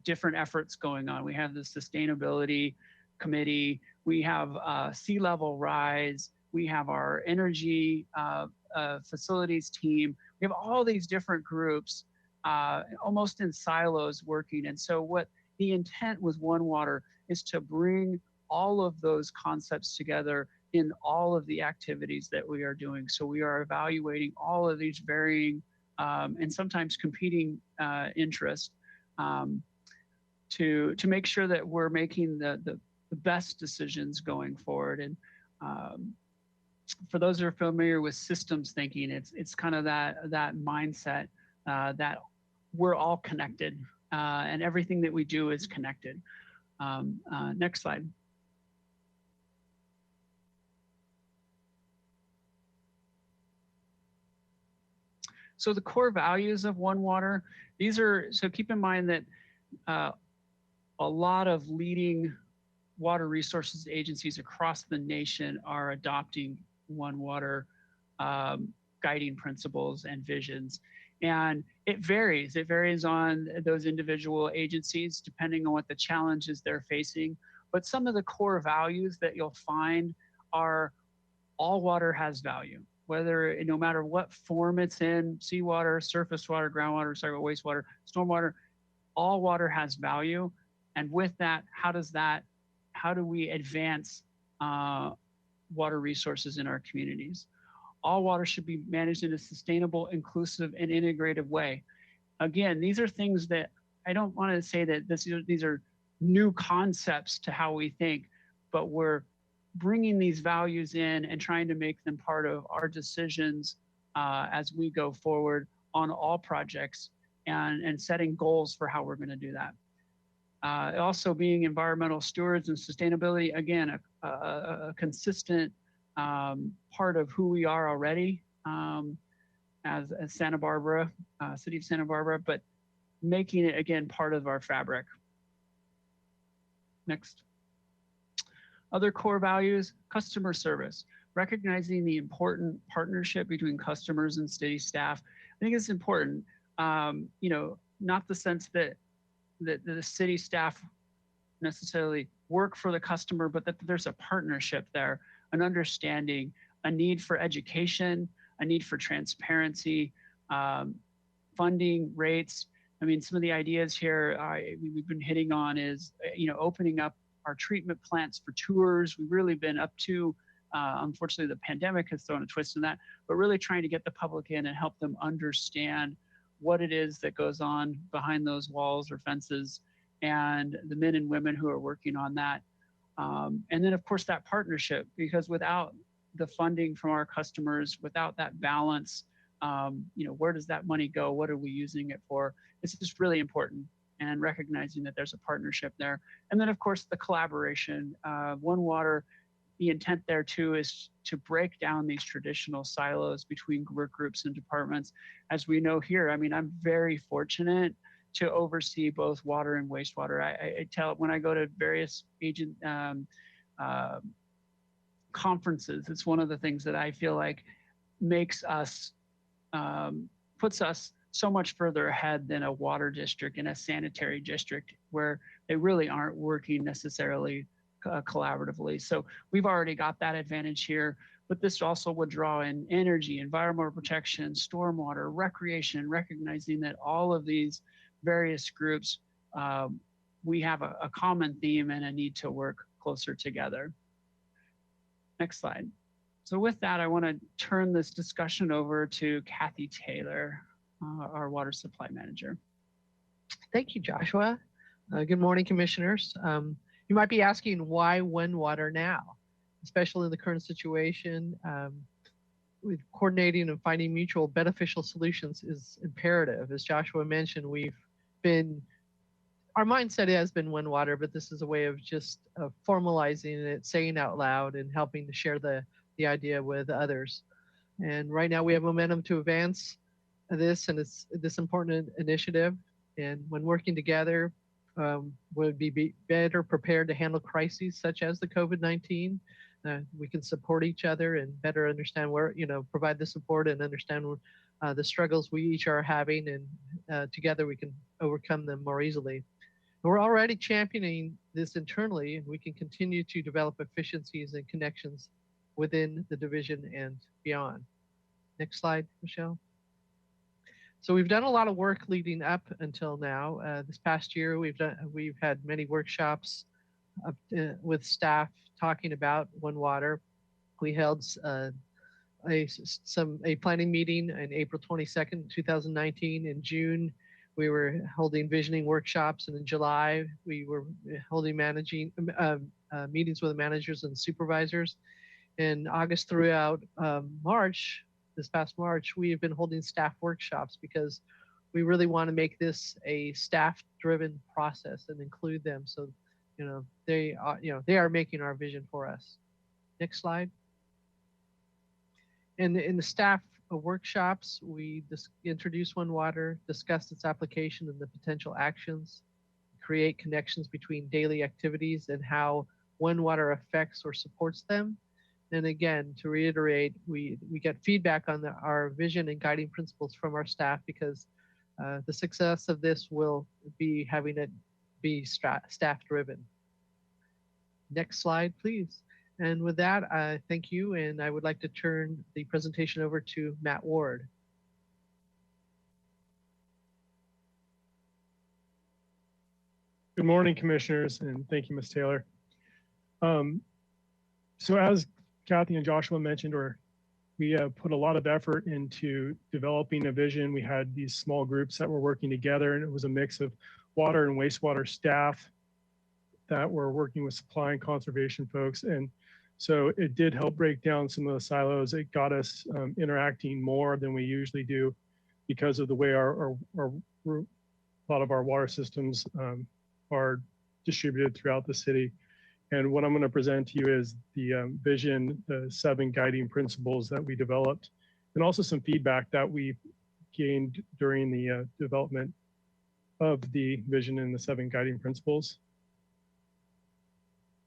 different efforts going on. We have the sustainability committee, we have sea level rise, we have our energy facilities team. We have all these different groups almost in silos working. And so what the intent with One Water is to bring all of those concepts together in all of the activities that we are doing. So we are evaluating all of these varying and sometimes competing interests to make sure that we're making the best decisions going forward. And for those who are familiar with systems thinking, it's kind of that mindset that we're all connected and everything that we do is connected. Next slide. So the core values of One Water, so keep in mind that a lot of leading water resources agencies across the nation are adopting One Water guiding principles and visions. And it varies. It varies on those individual agencies depending on what the challenges they're facing. But some of the core values that you'll find are all water has value, whether no matter what form it's in, seawater, surface water, groundwater, wastewater, stormwater, all water has value. And with that, how do we advance water resources in our communities? All water should be managed in a sustainable, inclusive, and integrative way. Again, these are things that I don't want to say that these are new concepts to how we think, but we're bringing these values in and trying to make them part of our decisions as we go forward on all projects and setting goals for how we're going to do that. Also being environmental stewards and sustainability, again, a consistent part of who we are already as Santa Barbara, city of Santa Barbara, but making it again part of our fabric. Next. Other core values, customer service, recognizing the important partnership between customers and city staff. I think it's important, not the sense that the city staff necessarily work for the customer, but that there's a partnership there, an understanding, a need for education, a need for transparency, funding rates. I mean, some of the ideas here we've been hitting on is, opening up our treatment plants for tours. We've really been up to, unfortunately, the pandemic has thrown a twist in that, but really trying to get the public in and help them understand what it is that goes on behind those walls or fences and the men and women who are working on that. And then, of course, that partnership, because without the funding from our customers, without that balance, where does that money go? What are we using it for? It's just really important, and recognizing that there's a partnership there. And then, of course, the collaboration. One Water, the intent there too is to break down these traditional silos between work groups and departments. As we know here, I mean, I'm very fortunate to oversee both water and wastewater. I tell when I go to various agent conferences, it's one of the things that I feel like makes us, puts us so much further ahead than a water district and a sanitary district where they really aren't working necessarily collaboratively. So we've already got that advantage here, but this also would draw in energy, environmental protection, stormwater, recreation, recognizing that all of these various groups, we have a common theme and a need to work closer together. Next slide. So with that, I want to turn this discussion over to Kathy Taylor, our water supply manager. Thank you, Joshua. Good morning, commissioners. You might be asking why One Water now, especially in the current situation. With coordinating and finding mutual beneficial solutions is imperative. As Joshua mentioned, our mindset has been One Water, but this is a way of just formalizing it, saying out loud, and helping to share the idea with others. And right now we have momentum to advance this and this important initiative. And when working together, would be better prepared to handle crises such as the COVID-19. We can support each other and better understand where, provide the support and understand the struggles we each are having, and together we can overcome them more easily. And we're already championing this internally, and we can continue to develop efficiencies and connections within the division and beyond. Next slide, Michelle. So we've done a lot of work leading up until now. This past year, we've had many workshops with staff talking about OneWater. We held a planning meeting on April 22nd, 2019. In June, we were holding visioning workshops, and in July, we were holding meetings with the managers and supervisors. In August throughout March, this past March, we have been holding staff workshops because we really want to make this a staff-driven process and include them. So, they are making our vision for us. Next slide. In the staff workshops, we introduced OneWater, discussed its application and the potential actions, create connections between daily activities and how OneWater affects or supports them. And again, to reiterate, we get feedback on our vision and guiding principles from our staff, because the success of this will be having it be staff driven. Next slide, please. And with that, thank you. And I would like to turn the presentation over to Matt Ward. Good morning, commissioners, and thank you, Ms. Taylor. So as Kathy and Joshua mentioned, we put a lot of effort into developing a vision. We had these small groups that were working together, and it was a mix of water and wastewater staff that were working with supply and conservation folks. And so it did help break down some of the silos. It got us interacting more than we usually do because of the way a lot of our water systems are distributed throughout the city. And what I'm going to present to you is the vision, the 7 guiding principles that we developed, and also some feedback that we gained during the development of the vision and the 7 guiding principles.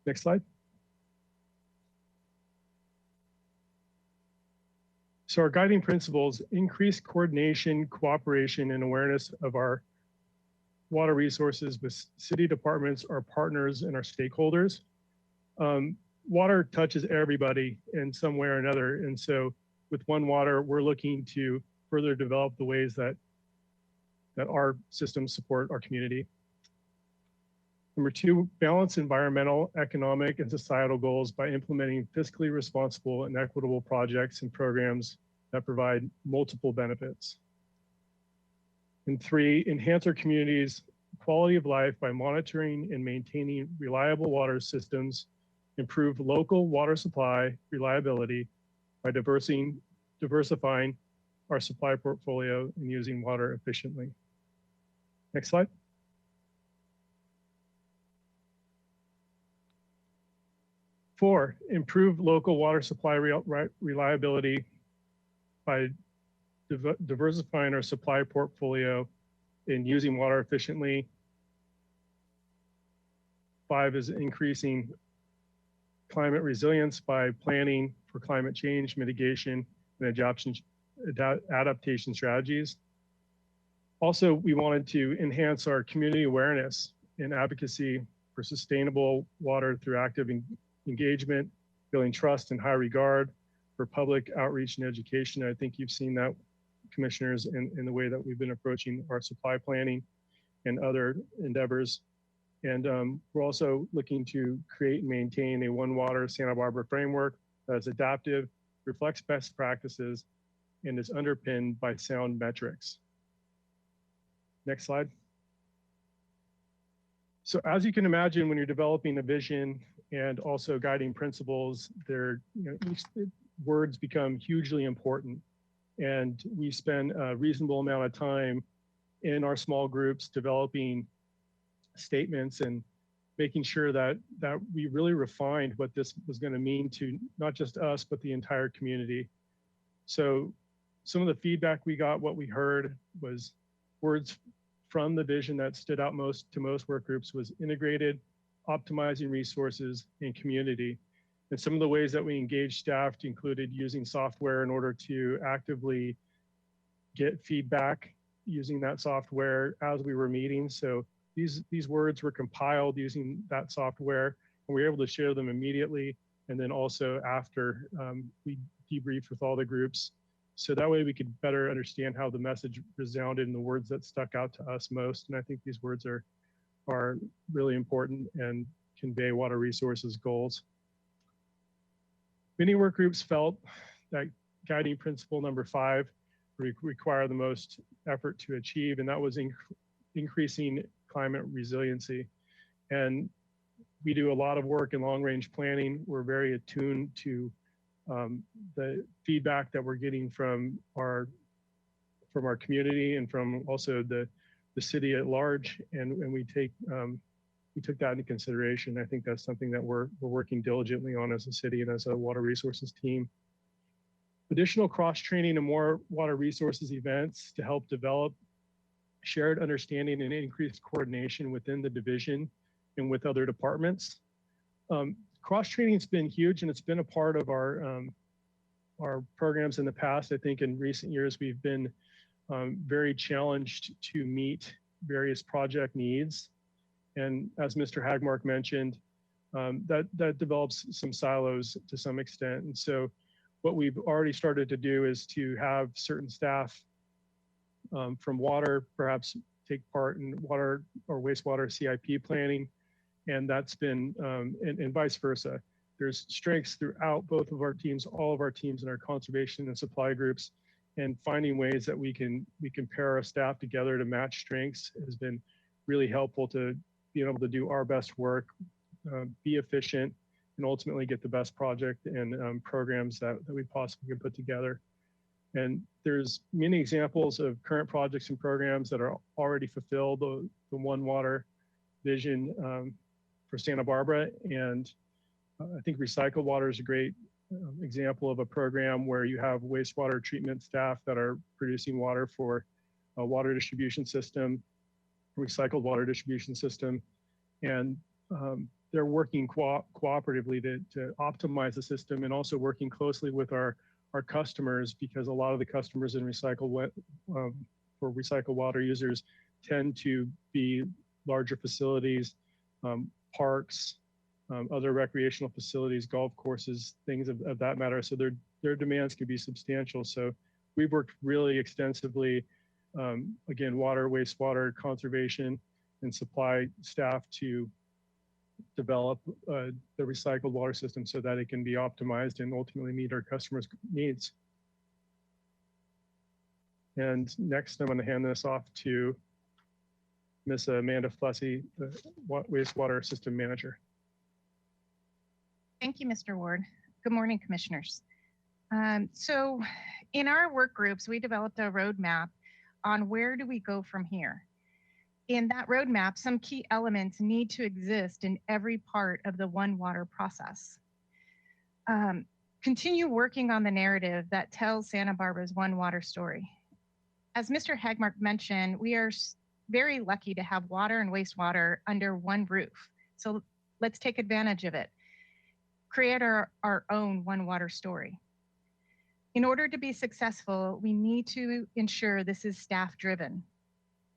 Next slide. So our guiding principles: increase coordination, cooperation, and awareness of our water resources with city departments, our partners, and our stakeholders. Water touches everybody in some way or another. And so with OneWater, we're looking to further develop the ways that our systems support our community. Number 2, balance environmental, economic, and societal goals by implementing fiscally responsible and equitable projects and programs that provide multiple benefits. And 3, enhance our community's quality of life by monitoring and maintaining reliable water systems, improve local water supply reliability by diversifying our supply portfolio and using water efficiently. Next slide. Four, improve local water supply reliability by diversifying our supply portfolio and using water efficiently. 5 is increasing climate resilience by planning for climate change mitigation and adaptation strategies. Also, we wanted to enhance our community awareness and advocacy for sustainable water through active engagement, building trust and high regard for public outreach and education. I think you've seen that, commissioners, in the way that we've been approaching our supply planning and other endeavors. And we're also looking to create and maintain a OneWater Santa Barbara framework that is adaptive, reflects best practices, and is underpinned by sound metrics. Next slide. So as you can imagine, when you're developing a vision and also guiding principles, words become hugely important. And we spend a reasonable amount of time in our small groups developing statements and making sure that we really refined what this was going to mean to not just us, but the entire community. So some of the feedback we got, what we heard was words from the vision that stood out most to most work groups was integrated, optimizing resources, and community. And some of the ways that we engaged staff included using software in order to actively get feedback using that software as we were meeting. So these words were compiled using that software, and we were able to share them immediately. And then also after we debriefed with all the groups. So that way we could better understand how the message resounded and the words that stuck out to us most. And I think these words are really important and convey water resources goals. Many work groups felt that guiding principle number 5 require the most effort to achieve, and that was increasing climate resiliency. And we do a lot of work in long range planning. We're very attuned to the feedback that we're getting from our community and from also the city at large, and we took that into consideration. I think that's something that we're working diligently on as a city and as a water resources team. Additional cross-training and more water resources events to help develop shared understanding and increased coordination within the division and with other departments. Cross-training has been huge, and it's been a part of our programs in the past. I think in recent years, we've been very challenged to meet various project needs. And as Mr. Hagmark mentioned, that develops some silos to some extent. And so what we've already started to do is to have certain staff from water perhaps take part in water or wastewater CIP planning. And that's been, and vice versa. There's strengths throughout both of our teams, all of our teams in our conservation and supply groups, and finding ways that we can pair our staff together to match strengths has been really helpful to being able to do our best work, be efficient, and ultimately get the best project and programs that we possibly can put together. And there's many examples of current projects and programs that are already fulfilled, the One Water vision for Santa Barbara. And I think recycled water is a great example of a program where you have wastewater treatment staff that are producing water for a water distribution system, recycled water distribution system. And they're working cooperatively to optimize the system, and also working closely with our customers, because a lot of the customers in for recycled water users tend to be larger facilities, parks, other recreational facilities, golf courses, things of that matter. So their demands can be substantial. So we've worked really extensively, again, water, wastewater, conservation, and supply staff to develop the recycled water system so that it can be optimized and ultimately meet our customers' needs. And next, I'm going to hand this off to Ms. Amanda Flessy, the wastewater system manager. Thank you, Mr. Ward. Good morning, commissioners. So in our work groups, we developed a roadmap on where do we go from here. In that roadmap, some key elements need to exist in every part of the One Water process. Continue working on the narrative that tells Santa Barbara's One Water story. As Mr. Hagmark mentioned, we are very lucky to have water and wastewater under one roof. So let's take advantage of it. Create our own One Water story. In order to be successful, we need to ensure this is staff driven,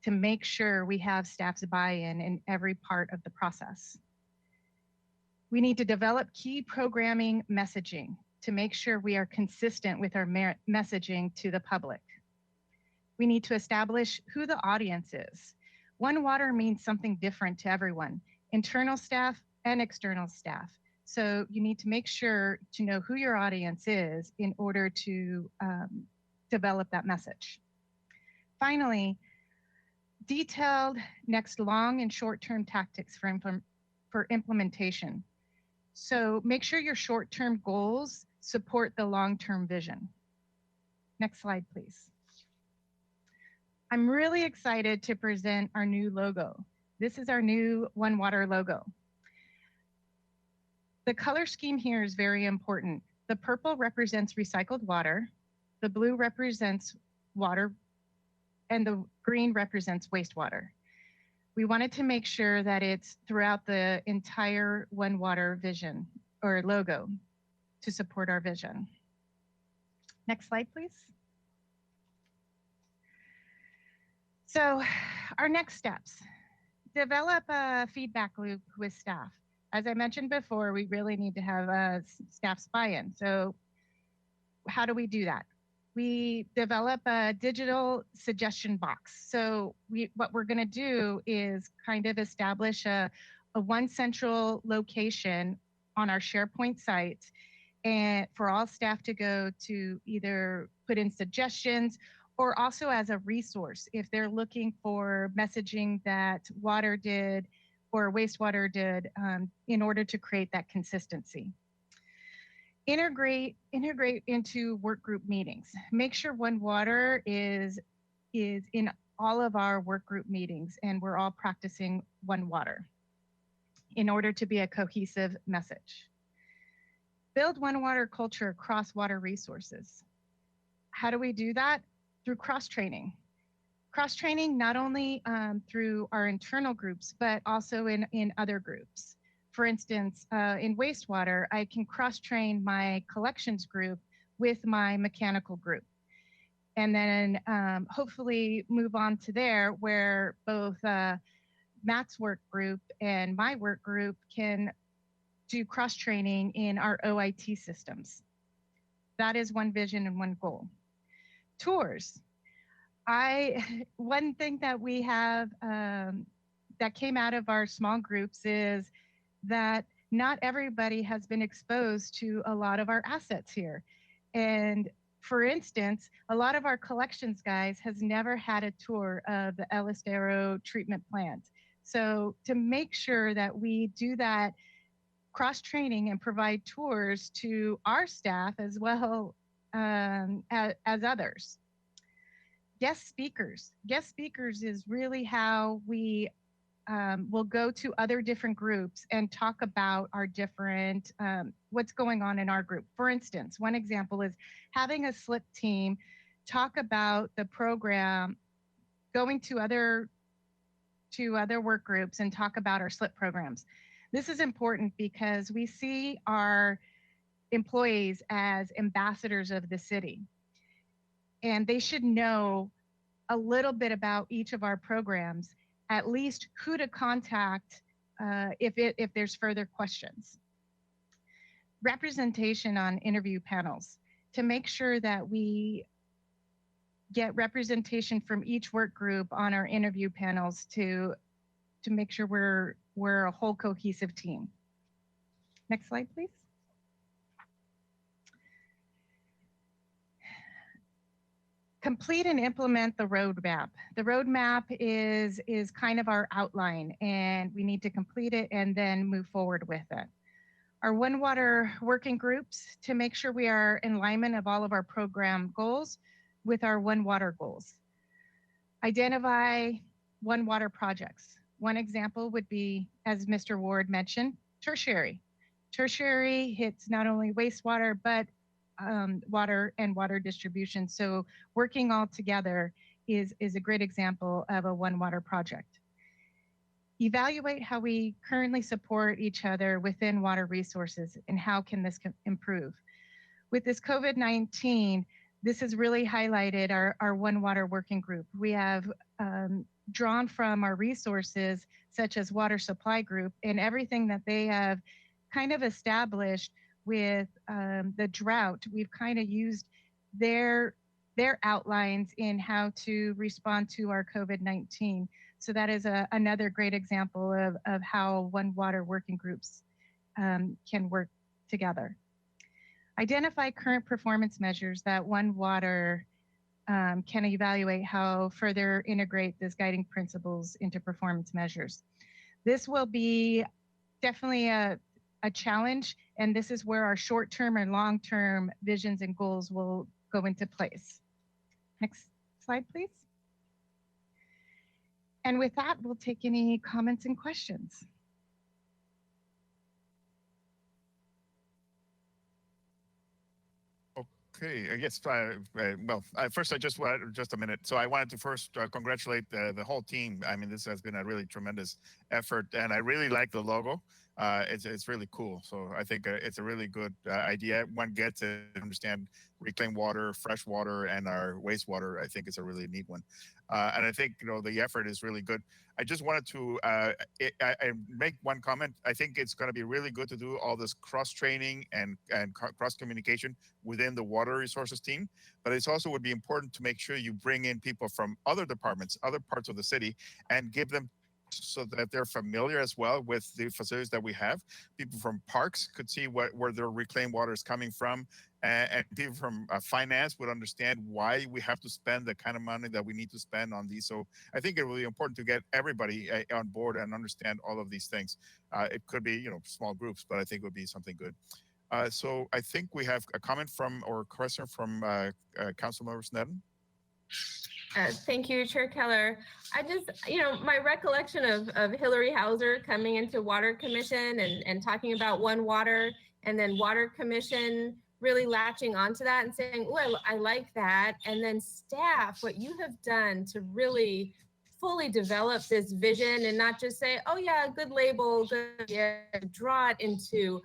to make sure we have staff's buy-in in every part of the process. We need to develop key programming messaging to make sure we are consistent with our messaging to the public. We need to establish who the audience is. One Water means something different to everyone, internal staff and external staff. So you need to make sure to know who your audience is in order to develop that message. Finally, detailed next long and short-term tactics for implementation. So make sure your short-term goals support the long-term vision. Next slide, please. I'm really excited to present our new logo. This is our new One Water logo. The color scheme here is very important. The purple represents recycled water. The blue represents water and the green represents wastewater. We wanted to make sure that it's throughout the entire One Water vision or logo to support our vision. Next slide, please. So our next steps, develop a feedback loop with staff. As I mentioned before, we really need to have staff's buy-in. So how do we do that? We develop a digital suggestion box. So what we're gonna do is kind of establish a one central location on our SharePoint site and for all staff to go to either put in suggestions or also as a resource if they're looking for messaging that water did or wastewater did in order to create that consistency. Integrate into work group meetings. Make sure One Water is in all of our work group meetings and we're all practicing One Water in order to be a cohesive message. Build One Water culture across water resources. How do we do that? Through cross-training. Cross-training not only through our internal groups, but also in other groups. For instance, in wastewater, I can cross-train my collections group with my mechanical group. And then hopefully move on to there where both Matt's work group and my work group can do cross-training in our OIT systems. That is one vision and one goal. Tours. One thing that we have that came out of our small groups is that not everybody has been exposed to a lot of our assets here. And for instance, a lot of our collections guys has never had a tour of the El Estero treatment plant. So to make sure that we do that cross-training and provide tours to our staff as well as others. Guest speakers. Guest speakers is really how we will go to other different groups and talk about our different, what's going on in our group. For instance, one example is having a SLIP team talk about the program, going to other work groups and talk about our SLIP programs. This is important because we see our employees as ambassadors of the city. And they should know a little bit about each of our programs, at least who to contact if there's further questions. Representation on interview panels to make sure that we get representation from each work group on our interview panels to make sure we're a whole cohesive team. Next slide, please. Complete and implement the roadmap. The roadmap is kind of our outline and we need to complete it and then move forward with it. Our One Water working groups to make sure we are in alignment of all of our program goals with our One Water goals. Identify One Water projects. One example would be, as Mr. Ward mentioned, tertiary. Tertiary hits not only wastewater, but water and water distribution. So working all together is a great example of a One Water project. Evaluate how we currently support each other within water resources and how can this improve. With this COVID-19, this has really highlighted our One Water working group. We have drawn from our resources, such as water supply group and everything that they have kind of established with the drought. We've kind of used their outlines in how to respond to our COVID-19. So that is another great example of how One Water working groups can work together. Identify current performance measures that One Water can evaluate how further integrate these guiding principles into performance measures. This will be definitely a challenge, and this is where our short-term and long-term visions and goals will go into place. Next slide, please. And with that, we'll take any comments and questions. Okay, yes. First, I just wanted just a minute. So I wanted to first congratulate the whole team. I mean, this has been a really tremendous effort, and I really like the logo. It's really cool. So I think it's a really good idea. One gets to understand reclaimed water, fresh water, and our wastewater. I think it's a really neat one, and I think the effort is really good. I just wanted to I make one comment. I think it's going to be really good to do all this cross training and cross communication within the water resources team, but it's also would be important to make sure you bring in people from other departments, other parts of the city, and give them so that they're familiar as well with the facilities that we have. People from parks could see where their reclaimed water is coming from, and people from finance would understand why we have to spend the kind of money that we need to spend on these. So I think it's really important to get everybody on board and understand all of these things. It could be small groups, but I think it would be something good. So I think we have a comment from or question from Councilmember Sneddon. Thank you, Chair Keller. I just, my recollection of Hillary Hauser coming into Water Commission and talking about One Water, and then Water Commission really latching onto that and saying, oh, I like that. And then staff, what you have done to really fully develop this vision and not just say, oh yeah, good label, good, yeah, draw it into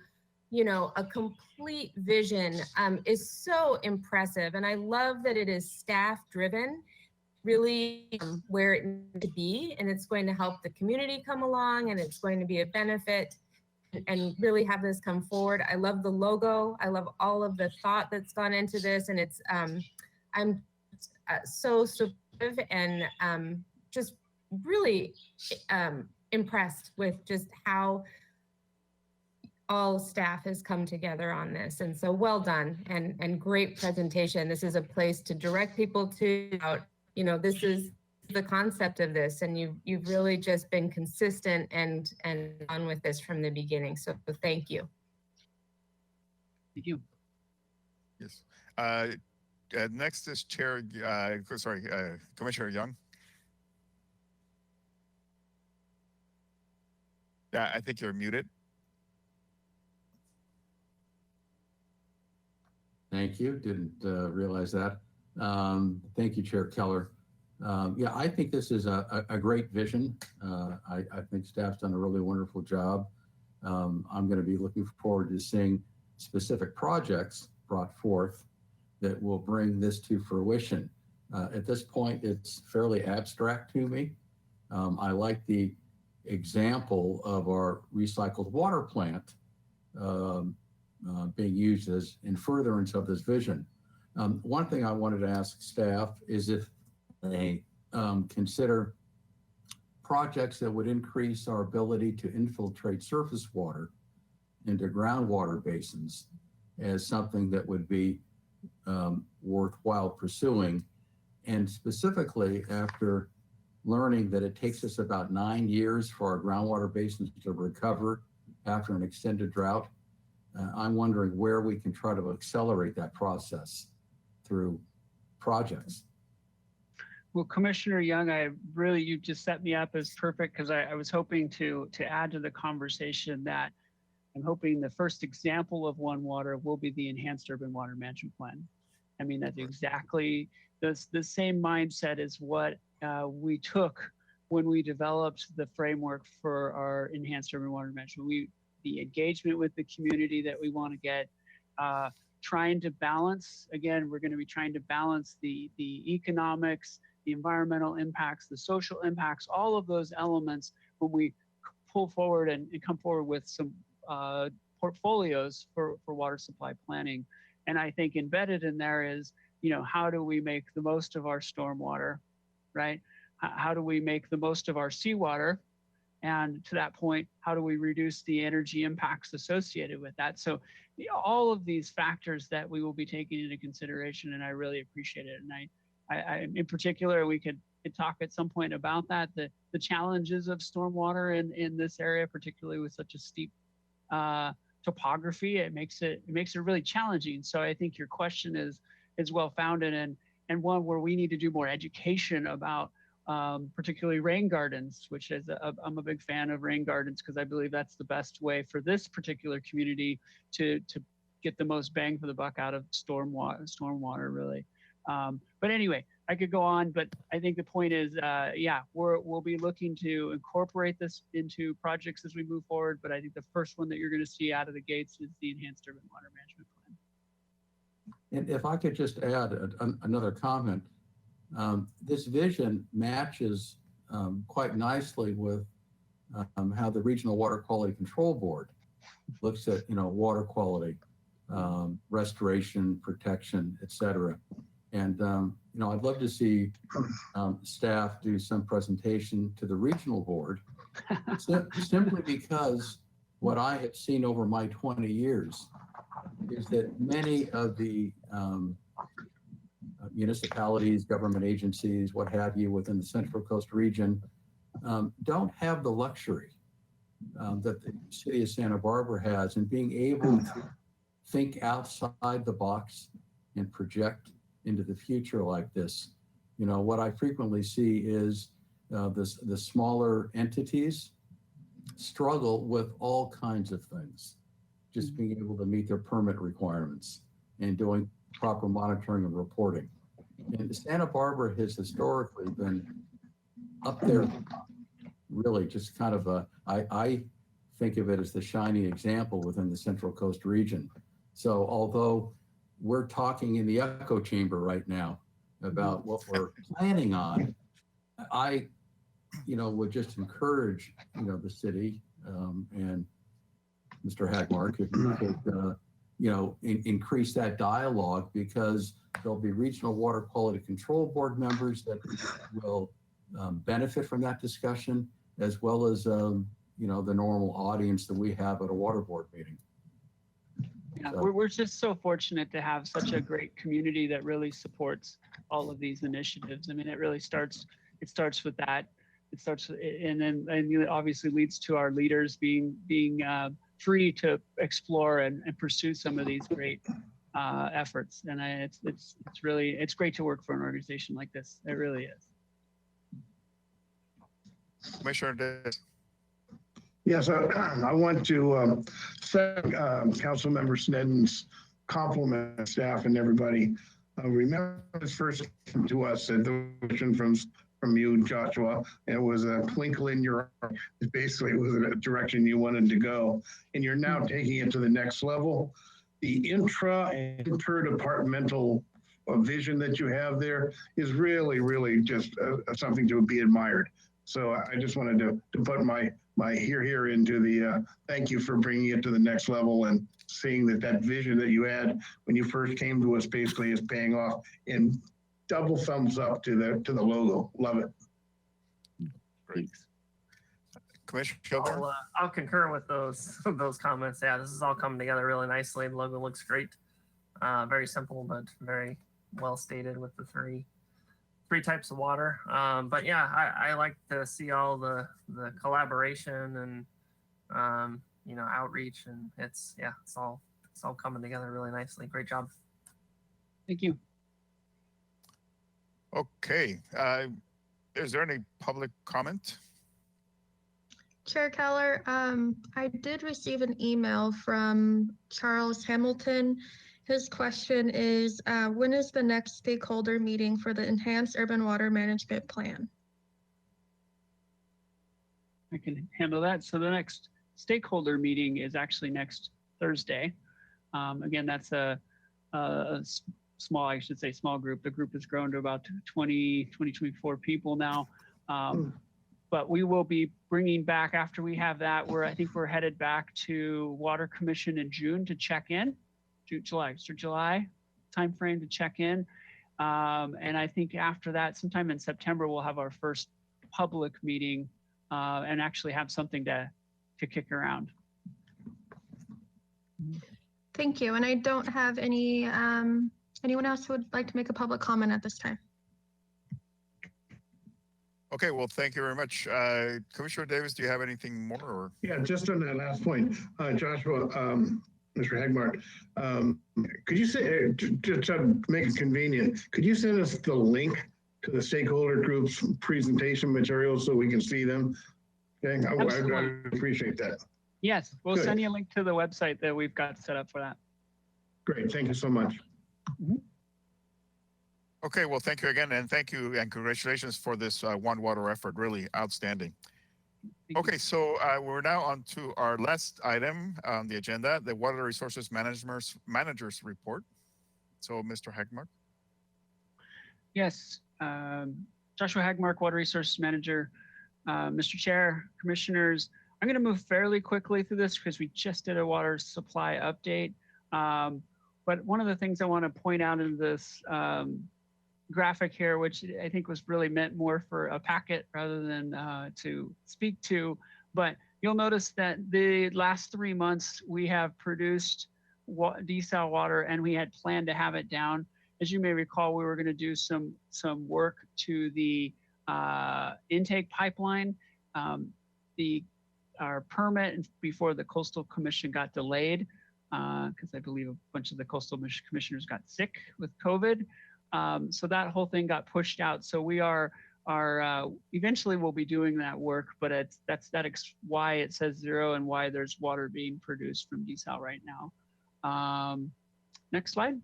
a complete vision is so impressive. And I love that it is staff driven, really where it needs to be, and it's going to help the community come along, and it's going to be a benefit and really have this come forward. I love the logo. I love all of the thought that's gone into this, and it's I'm so supportive and just really impressed with just how all staff has come together on this. And so well done and great presentation. This is a place to direct people to, this is the concept of this, and you've really just been consistent and on with this from the beginning. So thank you. Thank you. Yes. Next is Commissioner Young. Yeah, I think you're muted. Thank you. Didn't realize that. Thank you, Chair Keller. Yeah, I think this is a great vision. I think staff's done a really wonderful job. I'm going to be looking forward to seeing specific projects brought forth that will bring this to fruition. At this point, it's fairly abstract to me. I like the example of our recycled water plant being used as in furtherance of this vision. One thing I wanted to ask staff is if they consider projects that would increase our ability to infiltrate surface water into groundwater basins as something that would be worthwhile pursuing. And specifically, after learning that it takes us about 9 years for our groundwater basins to recover after an extended drought, I'm wondering where we can try to accelerate that process through projects. Well, Commissioner Young, you just set me up as perfect, because I was hoping to add to the conversation that I'm hoping the first example of One Water will be the Enhanced Urban Water Management Plan. I mean, that's exactly the same mindset as what we took when we developed the framework for our Enhanced Urban Water Management. The engagement with the community that we want to get, trying to balance, again, we're going to be trying to balance the economics, the environmental impacts, the social impacts, all of those elements when we pull forward and come forward with some portfolios for water supply planning. And I think embedded in there is, how do we make the most of our stormwater, right? How do we make the most of our seawater? And to that point, how do we reduce the energy impacts associated with that? So all of these factors that we will be taking into consideration, and I really appreciate it. And I in particular, we could talk at some point about that, the challenges of stormwater in this area, particularly with such a steep topography. It makes it really challenging. So I think your question is well founded, and one where we need to do more education about particularly rain gardens, which is I'm a big fan of rain gardens, because I believe that's the best way for this particular community to get the most bang for the buck out of stormwater really. But anyway, I could go on, but I think the point is, yeah, we'll be looking to incorporate this into projects as we move forward. But I think the first one that you're going to see out of the gates is the Enhanced Urban Water Management Plan. And if I could just add another comment, this vision matches quite nicely with how the Regional Water Quality Control Board looks at, water quality, restoration, protection, et cetera. And, I'd love to see staff do some presentation to the regional board, simply because what I have seen over my 20 years is that many of the municipalities, government agencies, what have you, within the Central Coast region, don't have the luxury that the city of Santa Barbara has in being able to think outside the box and project into the future like this. What I frequently see is the smaller entities struggle with all kinds of things, just being able to meet their permit requirements and doing proper monitoring and reporting. And Santa Barbara has historically been up there, really just kind of I think of it as the shining example within the Central Coast region. So although we're talking in the echo chamber right now about what we're planning on, I, would just encourage, the city and Mr. Hagmark, if you could, increase that dialogue, because there'll be Regional Water Quality Control Board members that will benefit from that discussion, as well as, the normal audience that we have at a water board meeting. Yeah, we're just so fortunate to have such a great community that really supports all of these initiatives. I mean, it really starts with that. It starts, and it obviously leads to our leaders being free to explore and pursue some of these great efforts. And it's great to work for an organization like this. It really is. Commissioner Davis. Yes, I want to second Councilmember Snedden's compliment staff and everybody. Remember this first came to us, the question from you, Joshua. It was a twinkle in your eye. Basically, it was a direction you wanted to go, and you're now taking it to the next level. The intra and interdepartmental vision that you have there is really, really just something to be admired. So I just wanted to put my here into the thank you for bringing it to the next level, and seeing that vision that you had when you first came to us basically is paying off, and double thumbs up to the logo. Love it. Great. Commissioner Kilgore? I'll concur with those comments. Yeah, this is all coming together really nicely. The logo looks great. Very simple, but very well stated with the three types of water. But yeah, I like to see all the collaboration and outreach, and it's all coming together really nicely. Great job. Thank you. Okay. Is there any public comment? Chair Keller, I did receive an email from Charles Hamilton. His question is, when is the next stakeholder meeting for the Enhanced Urban Water Management Plan? I can handle that. So the next stakeholder meeting is actually next Thursday. Again, that's a small group. The group has grown to about 24 people now. But we will be bringing back, after we have that, I think we're headed back to Water Commission in June to check in. July timeframe to check in. And I think after that, sometime in September, we'll have our first public meeting and actually have something to kick around. Thank you. And I don't have anyone else who would like to make a public comment at this time. Okay, well, thank you very much. Commissioner Davis, do you have anything more? Or? Yeah, just on that last point, Joshua, Mr. Hagmark, could you say, to make it convenient, could you send us the link to the stakeholder group's presentation materials so we can see them? Okay, I appreciate that. Yes, we'll send you a link to the website that we've got set up for that. Great, thank you so much. Okay, well, thank you again, and thank you and congratulations for this One Water effort. Really outstanding. Okay, so we're now on to our last item on the agenda, the Water Resources Managers Report. So, Mr. Hagmark. Yes, Joshua Hagmark, Water Resources Manager. Mr. Chair, Commissioners, I'm going to move fairly quickly through this because we just did a water supply update. But one of the things I want to point out in this graphic here, which I think was really meant more for a packet rather than to speak to, but you'll notice that the last 3 months we have produced desal water and we had planned to have it down. As you may recall, we were going to do some work to the intake pipeline. Our permit before the Coastal Commission got delayed because I believe a bunch of the Coastal Commissioners got sick with COVID. So that whole thing got pushed out. So we are eventually we'll be doing that work, but that's why it says 0 and why there's water being produced from desal right now. Next slide.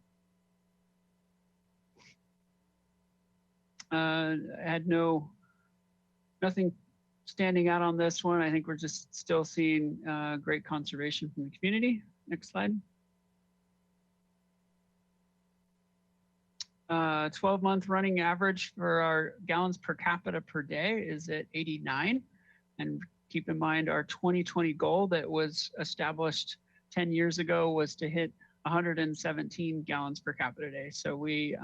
I had nothing standing out on this one. I think we're just still seeing great conservation from the community. Next slide. 12-month running average for our gallons per capita per day is at 89. And keep in mind our 2020 goal that was established 10 years ago was to hit 117 gallons per capita a day. So we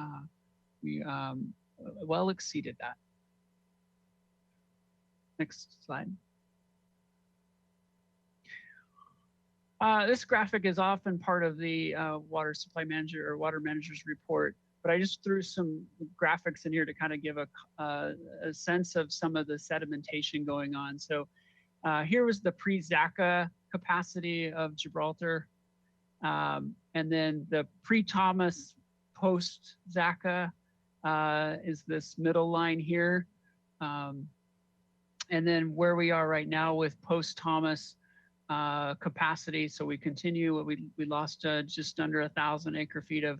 well exceeded that. Next slide. This graphic is often part of the water supply manager or water manager's report, but I just threw some graphics in here to kind of give a sense of some of the sedimentation going on. So here was the pre-Zaca capacity of Gibraltar, and then the pre-Thomas post-Zaca is this middle line here. And then where we are right now with post-Thomas capacity. So we continue, we lost just under 1,000 acre feet of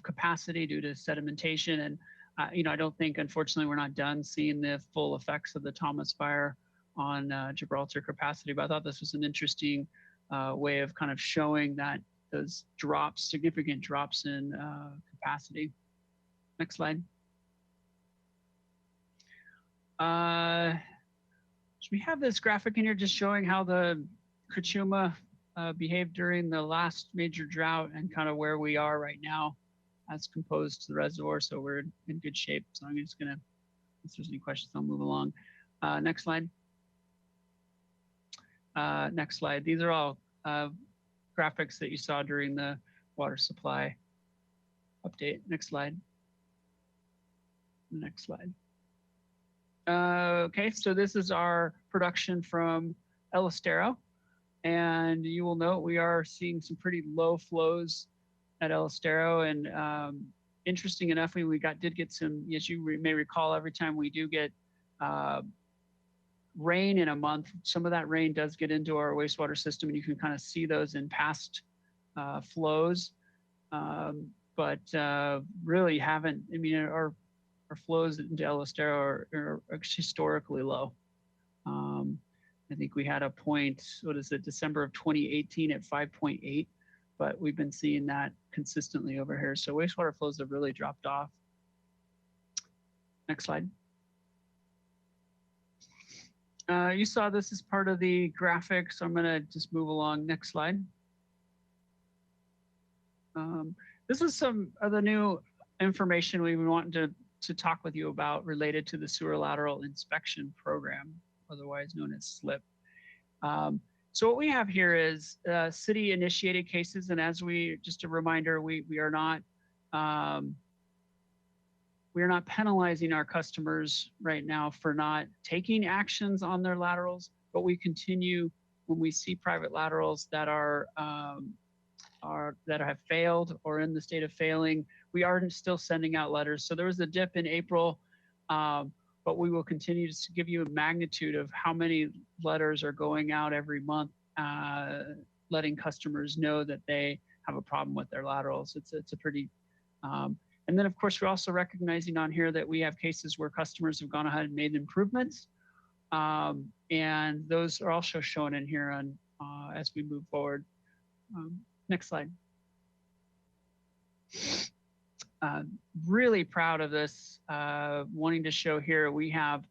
capacity due to sedimentation. And, I don't think, unfortunately, we're not done seeing the full effects of the Thomas fire on Gibraltar capacity. But I thought this was an interesting way of kind of showing that those drops, significant drops in capacity. Next slide. So we have this graphic in here just showing how the Cachuma behaved during the last major drought and kind of where we are right now as composed to the reservoir. So we're in good shape. So I'm just gonna, if there's any questions, I'll move along. Next slide. Next slide. These are all graphics that you saw during the water supply update. Next slide. Next slide. Okay, so this is our production from El Estero. And you will note we are seeing some pretty low flows at El Estero. And interesting enough, we did get some, as you may recall, every time we do get rain in a month, some of that rain does get into our wastewater system, and you can kind of see those in past flows. But really haven't, I mean, our flows into El Estero are historically low. I think we had a point, what is it, December of 2018 at 5.8, but we've been seeing that consistently over here. So wastewater flows have really dropped off. Next slide. You saw this as part of the graphic, so I'm gonna just move along. Next slide. This is some of the new information we wanted to talk with you about related to the sewer lateral inspection program, otherwise known as SLIP. So what we have here is city initiated cases. And as just a reminder, we are not penalizing our customers right now for not taking actions on their laterals, but we continue when we see private laterals that that have failed or in the state of failing, we are still sending out letters. So there was a dip in April, but we will continue to give you a magnitude of how many letters are going out every month, letting customers know that they have a problem with their laterals. It's a pretty, and then of course, we're also recognizing on here that we have cases where customers have gone ahead and made improvements. And those are also shown in here on as we move forward. Next slide. Really proud of this, wanting to show here we have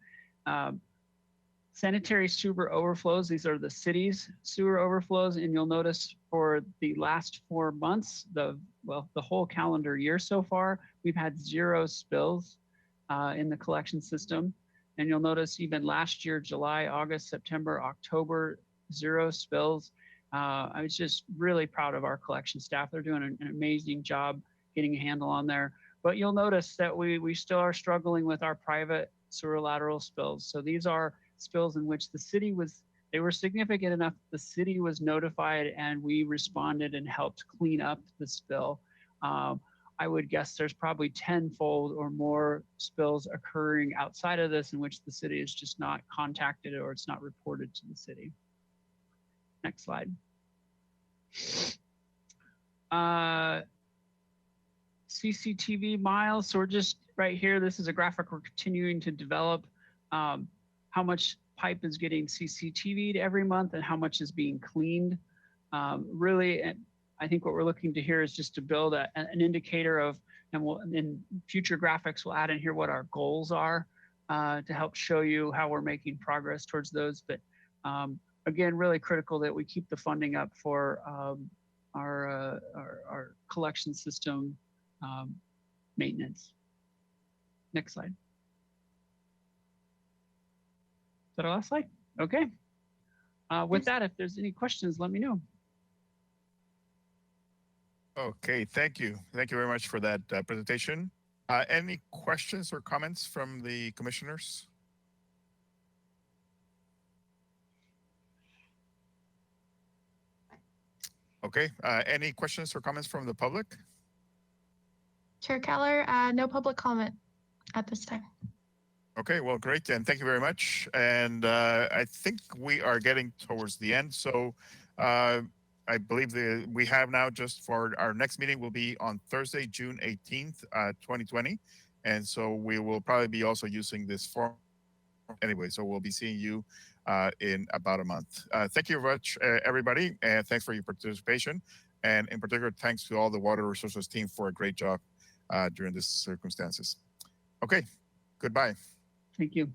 sanitary sewer overflows. These are the city's sewer overflows, and you'll notice for the last 4 months, the whole calendar year so far, we've had 0 spills in the collection system. And you'll notice even last year, July, August, September, October, 0 spills. I was just really proud of our collection staff. They're doing an amazing job getting a handle on there. But you'll notice that we still are struggling with our private sewer lateral spills. So these are spills in which the city they were significant enough the city was notified and we responded and helped clean up the spill. I would guess there's probably 10-fold or more spills occurring outside of this in which the city is just not contacted or it's not reported to the city. Next slide. CCTV miles. So we're just right here. This is a graphic we're continuing to develop. How much pipe is getting CCTV'd every month and how much is being cleaned. Really, I think what we're looking to here is just to build an indicator of, and in future graphics, we'll add in here what our goals are to help show you how we're making progress towards those. But again, really critical that we keep the funding up for our collection system maintenance. Next slide. Is that our last slide? Okay. With that, if there's any questions, let me know. Okay, thank you. Thank you very much for that presentation. Any questions or comments from the commissioners? Okay, any questions or comments from the public? Chair Keller, no public comment at this time. Okay, well, great, and thank you very much. And I think we are getting towards the end. So I believe we have now just for our next meeting will be on Thursday, June 18th, 2020. And so we will probably be also using this form anyway. So we'll be seeing you in about a month. Thank you very much, everybody. And thanks for your participation. And in particular, thanks to all the Water Resources team for a great job during these circumstances. Okay, goodbye. Thank you.